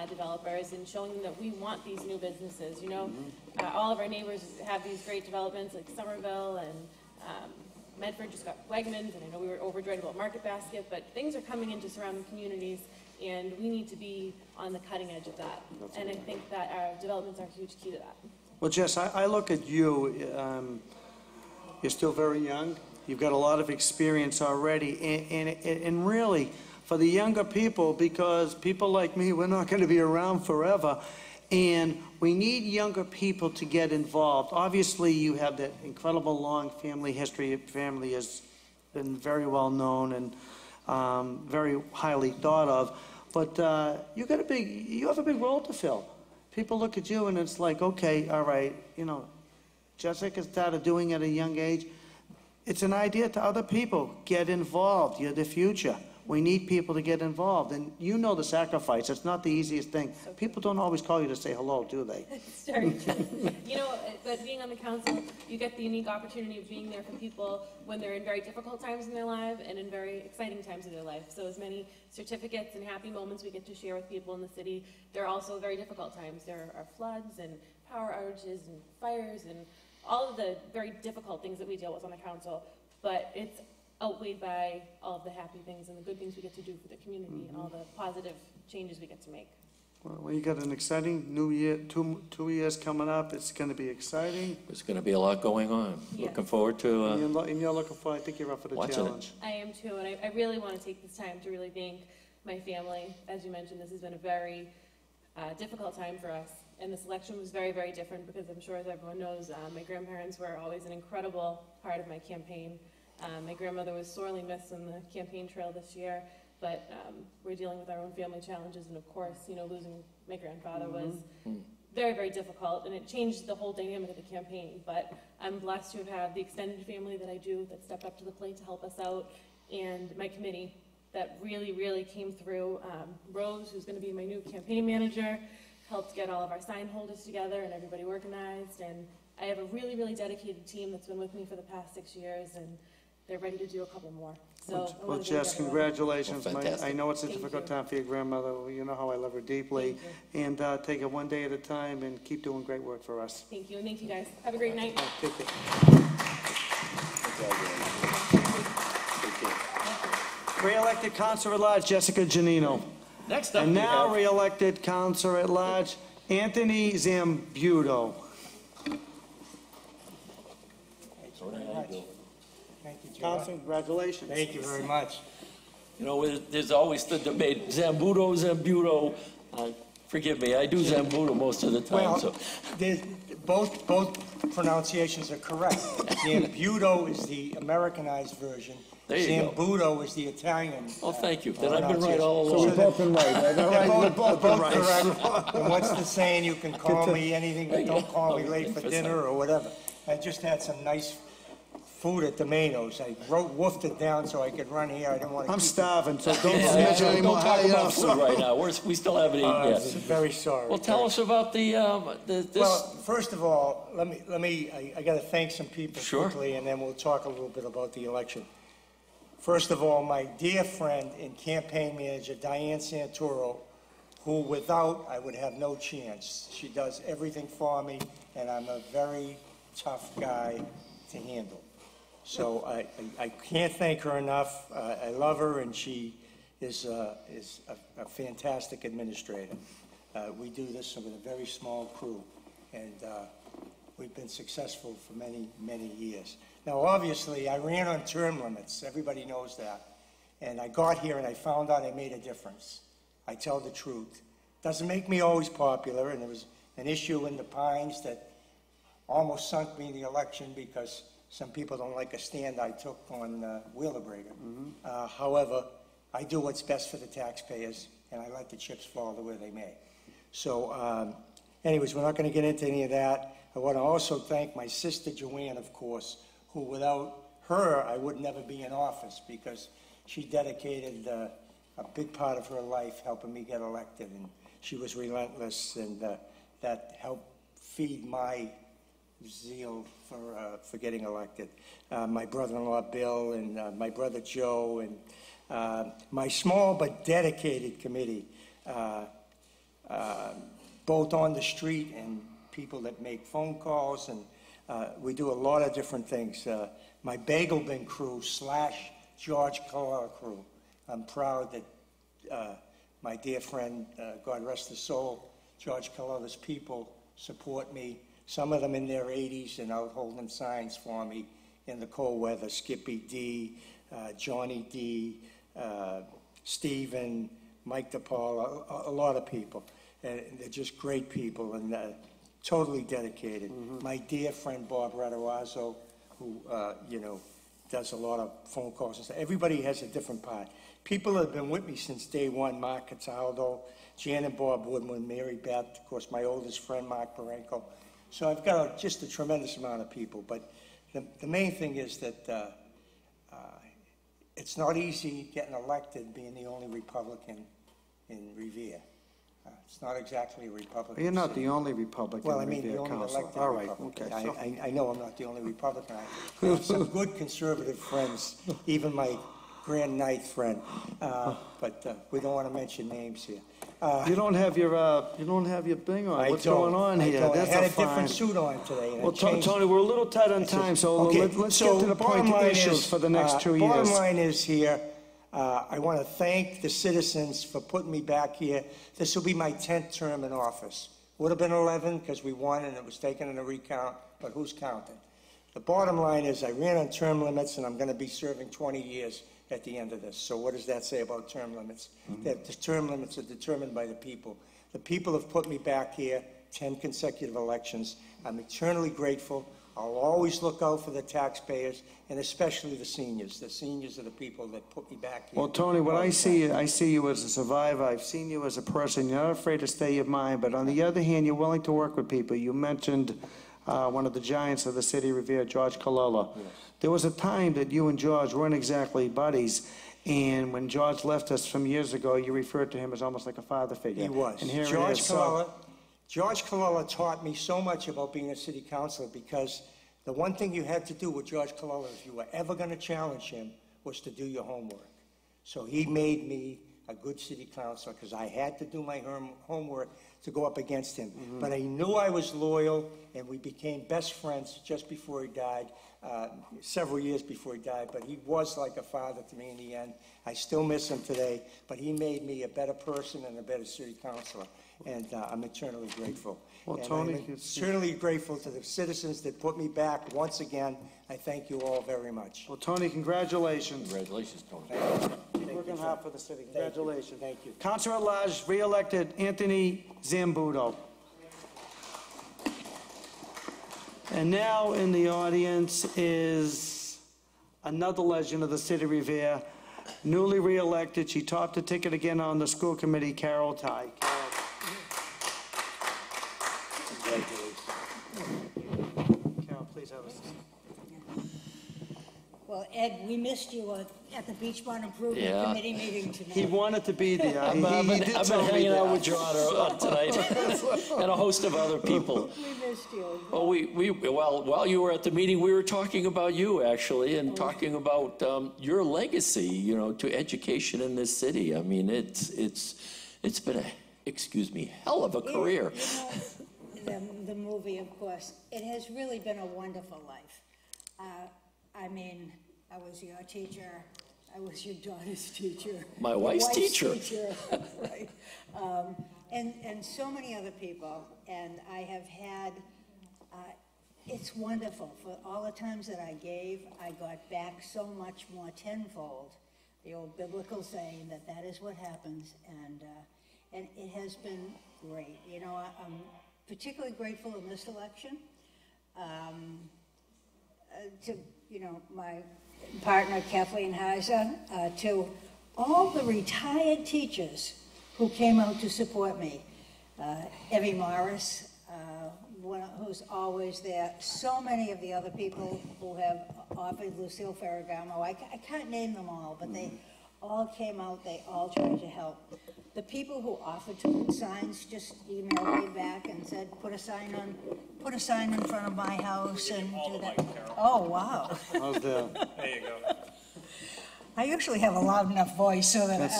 developers and showing them that we want these new businesses. You know, all of our neighbors have these great developments like Somerville and Medford just got Wegmans, and I know we were overjoyed about Market Basket, but things are coming into surrounding communities, and we need to be on the cutting edge of that. And I think that our developments are a huge key to that. Well, Jess, I look at you, you're still very young, you've got a lot of experience already, and really, for the younger people, because people like me, we're not going to be around forever, and we need younger people to get involved. Obviously, you have that incredible long family history. Your family has been very well known and very highly thought of. But you have a big role to fill. People look at you and it's like, okay, all right, you know, Jessica started doing it at a young age. It's an idea to other people. Get involved. You're the future. We need people to get involved. And you know the sacrifice. It's not the easiest thing. People don't always call you to say hello, do they? It's very true. You know, but being on the council, you get the unique opportunity of being there for people when they're in very difficult times in their life and in very exciting times in their life. So as many certificates and happy moments we get to share with people in the city, there are also very difficult times. There are floods and power outages and fires and all of the very difficult things that we deal with on the council. But it's outweighed by all of the happy things and the good things we get to do for the community and all the positive changes we get to make. Well, you got an exciting new year, two years coming up. It's going to be exciting. There's going to be a lot going on. Yes. Looking forward to And you're looking for, I think you're up for the watching challenge. I am too, and I really want to take this time to really thank my family. As you mentioned, this has been a very difficult time for us, and this election was very, very different because I'm sure, as everyone knows, my grandparents were always an incredible part of my campaign. My grandmother was sorely missed on the campaign trail this year, but we're dealing with our own family challenges, and of course, you know, losing my grandfather was very, very difficult, and it changed the whole dynamic of the campaign. But I'm blessed to have had the extended family that I do that stepped up to the plate to help us out, and my committee that really, really came through. Rose, who's going to be my new campaign manager, helped get all of our sign holders together and everybody organized, and I have a really, really dedicated team that's been with me for the past 6 years, and they're ready to do a couple more. So, Well, Jess, congratulations. Well, fantastic. I know it's a Thank difficult you. time for your grandmother. You know how I love her deeply. And take it one day at a time and keep doing great work for us. Thank you, and thank you guys. Have a great night. Take care. Re-elected Councilor at Large, Jessica Giannino. Next up, And we now have re-elected Councilor at Large, Anthony Zambuto. Thank you, Joe. Councilor, congratulations. Thank you very much. You know, there's always the debate, Zambuto. Forgive me, I do Zambuto most of the time, Well, so. both pronunciations are correct. Zambuto is the Americanized version. There you go. Zambuto is the Italian. Oh, thank you. Then I've been right all So along. we've both been right. They're both correct. And what's the saying? You can call me anything, but don't call me late for dinner or whatever. I just had some nice food at Domino's. I woofed it down so I could run here. I didn't want to. I'm starving, so don't Yeah, mention don't anymore. talk You know, about food right now. We still haven't eaten I'm yet. very sorry. Well, tell us about Well, this. first of all, I got to thank some people Sure. quickly, and then we'll talk a little bit about the election. First of all, my dear friend and campaign manager, Diane Santoro, who without I would have no chance. She does everything for me, and I'm a very tough guy to handle. So I can't thank her enough. I love her, and she is a fantastic administrator. We do this with a very small crew, and we've been successful for many, many years. Now, obviously, I ran on term limits. Everybody knows that. And I got here, and I found out I made a difference. I tell the truth. Doesn't make me always popular, and there was an issue in the Pines that almost sunk me in the election because Some people don't like a stand I took on Wheelabrator. However, I do what's best for the taxpayers, and I let the chips fall to where they may. So anyways, we're not going to get into any of that. I want to also thank my sister Joanne, of course, who without her, I would never be in office, because she dedicated a big part of her life helping me get elected, and she was relentless, and that helped feed my zeal for getting elected. My brother-in-law Bill, and my brother Joe, and my small but dedicated committee, both on the street and people that make phone calls, and we do a lot of different things. My Bagel Bin crew / George Carlella crew. I'm proud that my dear friend, God rest his soul, George Carlella's people support me. Some of them in their 80s and out holding signs for me in the cold weather. Skippy D, Johnny D, Stephen, Mike DePaul, a lot of people. And they're just great people and totally dedicated. My dear friend Bob Ratarazzo, who does a lot of phone calls and stuff. Everybody has a different part. People that have been with me since day one: Mark Cataldo, Jan and Bob Woodman, Mary Beth, of course, my oldest friend Mark Parenko. So I've got just a tremendous amount of people. But the main thing is that it's not easy getting elected being the only Republican in Revere. It's not exactly a Republican. You're not city. the only Republican. Well, I mean, the Revere only Council. elected All right, Republican. okay. I know I'm not the only Republican. I have some good conservative friends, even my Grand Ninth friend, but we don't want to mention names here. You don't have your thing on. What's going on here? I That's had a fine. different suit on today. and I Well, changed- Tony, we're a little tight on time, so Okay, let's get to the point bottom of line issues is, for the next 2 years. Bottom line is here, I want to thank the citizens for putting me back here. This will be my 10th term in office. Would have been 11 because we won and it was taken in a recount, but who's counting? The bottom line is I ran on term limits and I'm going to be serving 20 years at the end of this. So what does that say about term limits? That the term limits are determined by the people. The people have put me back here 10 consecutive elections. I'm eternally grateful. I'll always look out for the taxpayers, and especially the seniors. The seniors are the people that put me back here. Well, Tony, what I see you as a survivor. I've seen you as a person. You're not afraid to stay your mind, but on the other hand, you're willing to work with people. You mentioned one of the giants of the city, Revere, George Carlella. Yes. There was a time that you and George weren't exactly buddies, and when George left us some years ago, you referred to him as almost like a father figure. He was. And here George it is. George Carlella taught me so much about being a city councilor, because the one thing you had to do with George Carlella, if you were ever going to challenge him, was to do your homework. So he made me a good city councilor because I had to do my homework to go up against him. But I knew I was loyal, and we became best friends just before he died, several years before he died. But he was like a father to me in the end. I still miss him today, but he made me a better person and a better city councilor. And I'm eternally grateful. Well, and Tony, I'm eternally grateful to the citizens that put me back once again. I thank you all very much. Well, Tony, congratulations. Congratulations, Tony. You're working hard for the city. Congratulations. Thank you. Councilor at Large, re-elected Anthony Zambuto. And now in the audience is another legend of the city of Revere, newly re-elected. She topped the ticket again on the school committee, Carol Ty. Carol, please have a seat. Well, Ed, we missed you at the Beach Bond Improvement Yeah. Committee meeting tonight. He wanted to be there. I've been hanging out with John tonight and a host of other people. We missed you. Well, while you were at the meeting, we were talking about you, actually, and talking about your legacy, to education in this city. I mean, it's been a, hell of a career. The movie, of course, it has really been a wonderful life. I mean, I was your teacher, I was your daughter's teacher. My wife's teacher. Right. And so many other people, and I have had, it's wonderful. For all the times that I gave, I got back so much more tenfold. The old biblical saying that is what happens, and it has been great. I'm particularly grateful in this election. to, you know, my partner Kathleen Heiser, to all the retired teachers who came out to support me. Evie Morris, who's always there. So many of the other people who have offered, Lucille Ferragamo, I can't name them all, but they all came out, they all tried to help. The people who offered to put signs just emailed me back and said, put a sign in front of my house and do that. Oh, wow. How's that? There you go. I usually have a loud enough voice so that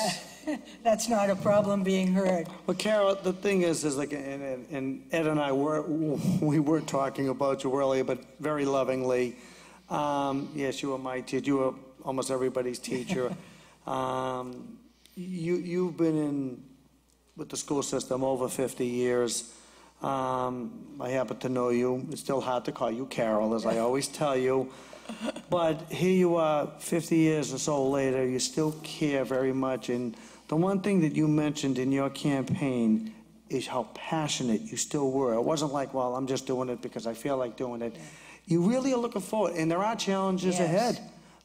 that's not a problem being heard. Well, Carol, the thing is like, and Ed and I we were talking about you earlier, but very lovingly. Yes, you were my teacher. You were almost everybody's teacher. You've been in with the school system over 50 years. I happen to know you. It's still hard to call you Carol, as I always tell you. But here you are, 50 years or so later, you still care very much. And the one thing that you mentioned in your campaign is how passionate you still were. It wasn't like, well, I'm just doing it because I feel like doing it. You really are looking forward, and there are challenges ahead.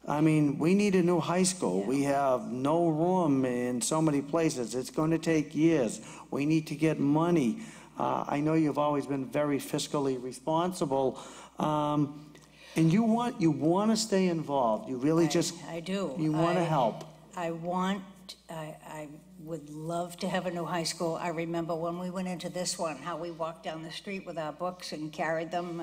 I mean, we need a new high school. We have no room in so many places. It's going to take years. We need to get money. I know you've always been very fiscally responsible. And you want to stay involved. You really I do. You want to help. I would love to have a new high school. I remember when we went into this one, how we walked down the street with our books and carried them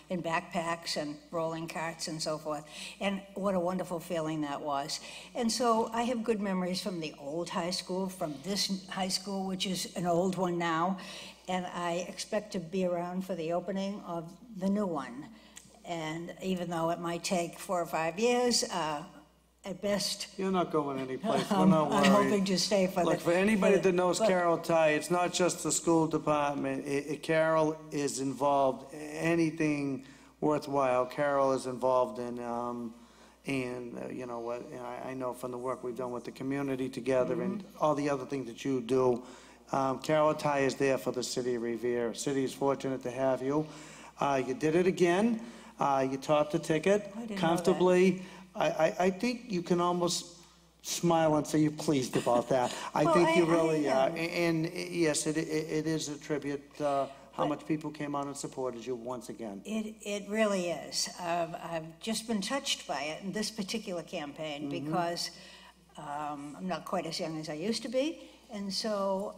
in backpacks and rolling carts and so forth. And what a wonderful feeling that was. And so I have good memories from the old high school, from this high school, which is an old one now. And I expect to be around for the opening of the new one. And even though it might take 4 or 5 years, at best. You're not going anyplace. We're not worried. I'm hoping to stay for Look, for anybody that knows Carol Ty, it's not just the school department. Carol is involved in anything worthwhile. Carol is involved in, you know what, I know from the work we've done with the community together and all the other things that you do. Carol Ty is there for the city of Revere. The city is fortunate to have you. You did it again. You topped the ticket comfortably. I think you can almost smile and say you're pleased about that. I think you really are. And yes, it is a tribute how much people came out and supported you once again. It really is. I've just been touched by it in this particular campaign because I'm not quite as young as I used to be. And so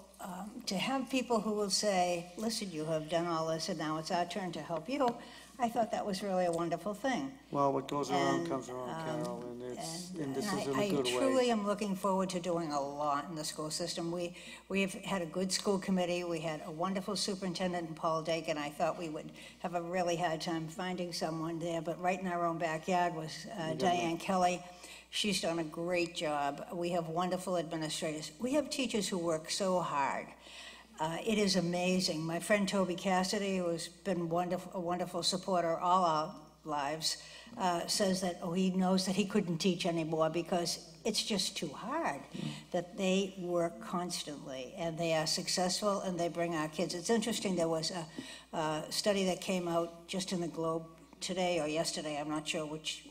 to have people who will say, listen, you have done all this and now it's our turn to help you, I thought that was really a wonderful thing. Well, what goes around comes around, Carol, and this is in a good way. I truly am looking forward to doing a lot in the school system. We've had a good school committee. We had a wonderful superintendent in Paul Dakin. I thought we would have a really hard time finding someone there, but right in our own backyard was Diane Kelly. She's done a great job. We have wonderful administrators. We have teachers who work so hard. It is amazing. My friend Toby Cassidy, who has been a wonderful supporter all our lives, says that he knows that he couldn't teach anymore because it's just too hard, that they work constantly and they are successful and they bring our kids. It's interesting, there was a study that came out just in the Globe today or yesterday, I'm not sure which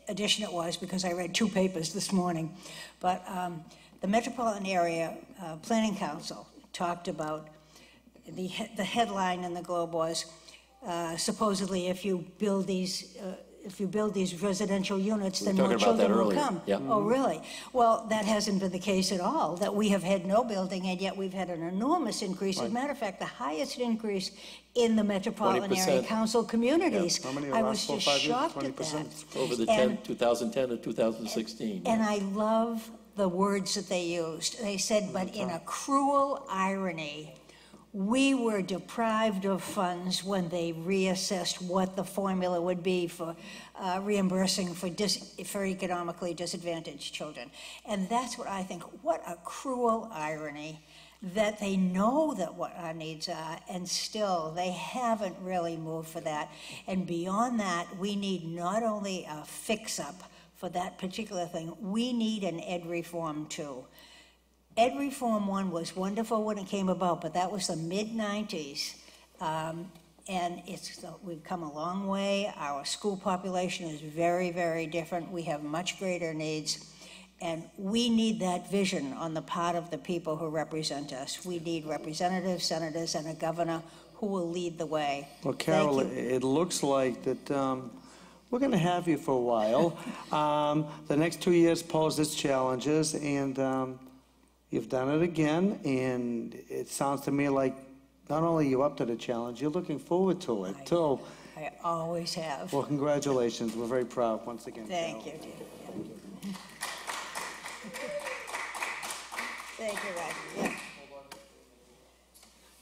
edition it was because I read 2 papers this morning, but the Metropolitan Area Planning Council talked about the headline in the Globe was supposedly if you build these residential units, then more children will come. Yeah. Oh, really? Well, that hasn't been the case at all. That we have had no building, and yet we've had an enormous increase. As a matter of fact, the highest increase in the Metropolitan Area Council communities. Yeah. How many I was just shocked at that. Over the 2010 to 2016. And I love the words that they used. They said, but in a cruel irony, we were deprived of funds when they reassessed what the formula would be for reimbursing for economically disadvantaged children. And that's what I think, what a cruel irony that they know that what our needs are, and still they haven't really moved for that. And beyond that, we need not only a fix-up for that particular thing, we need an ed reform too. Ed Reform 1 was wonderful when it came about, but that was the mid-90s. And we've come a long way. Our school population is very, very different. We have much greater needs. And we need that vision on the part of the people who represent us. We need representatives, senators, and a governor who will lead the way. Well, Carol, Thank you. it looks like that we're going to have you for a while. The next 2 years pose its challenges, and you've done it again, and it sounds to me like not only are you up to the challenge, you're looking forward to it, too. I always have. Well, congratulations. We're very proud once again, Thank Carol. you, dear. Thank you, Roger. Yeah.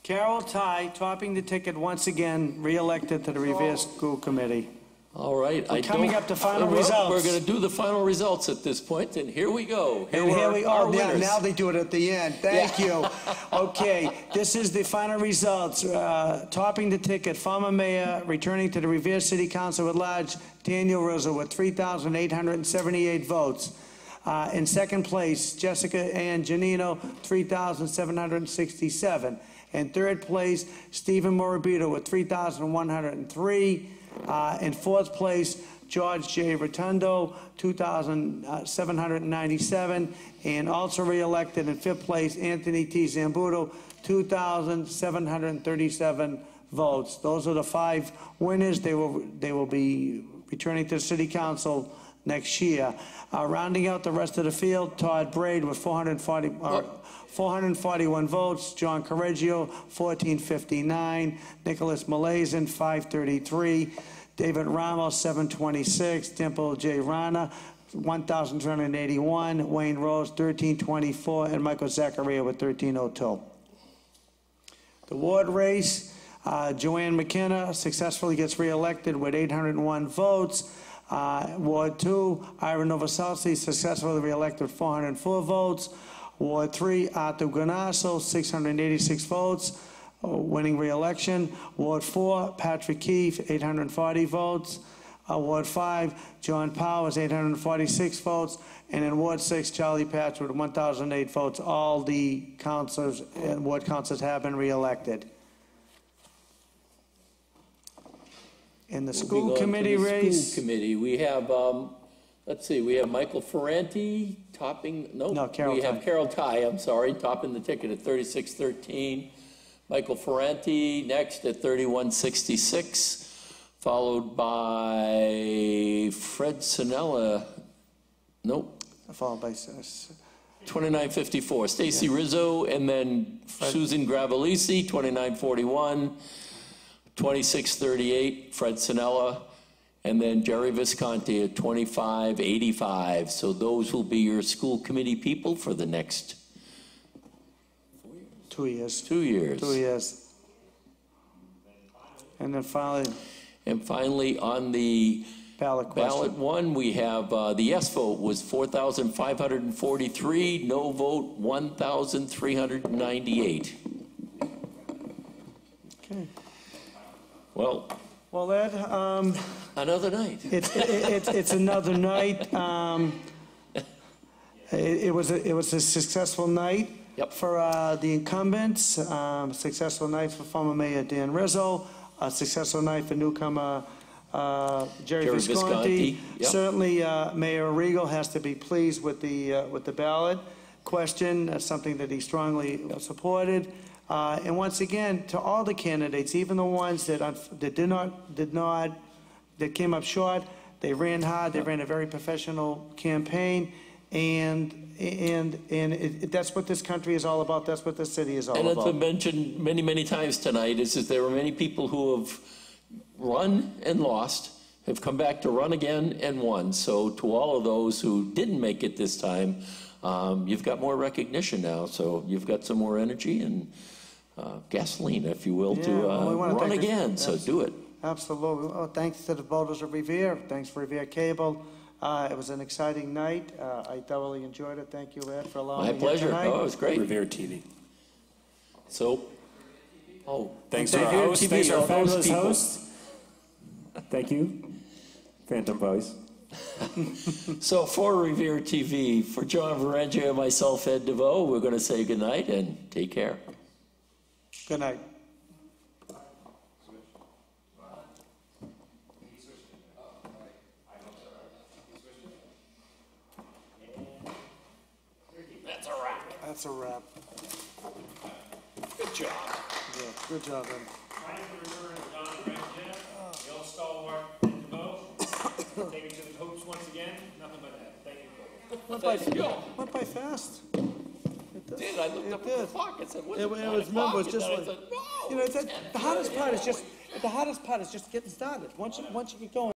Carol Ty, topping the ticket once again, re-elected to the Revere School Committee. All right. We're coming up to final Well, results. We're going to do the final results at this point, and here we go. And here we are are. Now they do it at the end. Thank you. Okay, this is the final results. Topping the ticket, former mayor, returning to the Revere City Council at large, Daniel Rizzo with 3,878 votes. In second place, Jessica Ann Giannino, 3,767. In third place, Stephen Morabito with 3,103. In fourth place, George J. Rotundo, 2,797. And also re-elected in fifth place, Anthony T. Zambuto, 2,737 votes. Those are the 5 winners. They will be returning to the City Council next year. Rounding out the rest of the field, Todd Braid with 441 votes, John Correggio, 1,459, Nicholas Malazan, 533, David Ramos, 726, Dimple J. Rana, 1,281, Wayne Rose, 1,324, and Michael Zachariah with 1,302. The ward race, Joanne McKenna successfully gets re-elected with 801 votes. Ward 2, IRA Nowakowski successfully re-elected with 404 votes. Ward 3, Arthur Guinasso, 686 votes, winning re-election. Ward 4, Patrick Keefe, 840 votes. Ward 5, John Powers, 846 votes. And in Ward 6, Charlie Patch with 1,008 votes. All the councilors and ward councilors have been re-elected. In the school committee race. School committee, we have, let's see, we have Michael Ferranti topping, No, Carol we Ty. have Carol Ty, I'm sorry, topping the ticket at 3613. Michael Ferranti next at 3166, followed by Fred Sinella, nope. Followed by 2954, Stacy Rizzo, and then Susan Gravellese, 2941. 2638, Fred Sinella, and then Jerry Visconti at 2585. So those will be your school committee people for the next 2 years. 2 years. 2 years. And then finally. And finally, on the ballot question. Ballot one, we have the yes vote was 4,543, no vote 1,398. Okay. Well, Ed, another night. It's another night. It was a successful night for the incumbents. Successful night for former Mayor Dan Rizzo. A successful night for newcomer Jerry Visconti. Yep. Certainly, Mayor Arrigo has to be pleased with the ballot question. Something that he strongly supported. And once again, to all the candidates, even the ones that came up short, they ran hard. They ran a very professional campaign, and that's what this country is all about. That's what this city is all and about. as I mentioned many times tonight, is that there are many people who have run and lost, have come back to run again and won. So to all of those who didn't make it this time, you've got more recognition now. So you've got some more energy and gasoline, if you will, to run again. So do it. Absolutely. Well, thanks to the voters of Revere. Thanks for Revere Cable. It was an exciting night. I thoroughly enjoyed it. Thank you, Ed, for allowing me My pleasure. tonight. Oh, it was great. Revere TV. So, thanks to our host. Thanks to our fabulous host. Thank you, Phantom Voice. So for Revere TV, for John Varengio and myself, Ed DeVoe, we're going to say goodnight and take care. Good night. That's a wrap. Good job. Yeah, good job, man. Thank you for remembering John right there. Y'all stalwart in the vote. Take it to the hoops once again. Nothing but that. Thank you. Went by fast. It Did, I looked up at the clock and said, what's It it, was, 9 remember, o'clock? it was And just then I like, said, no, you know, it's the hardest part is just getting started. Once you get going.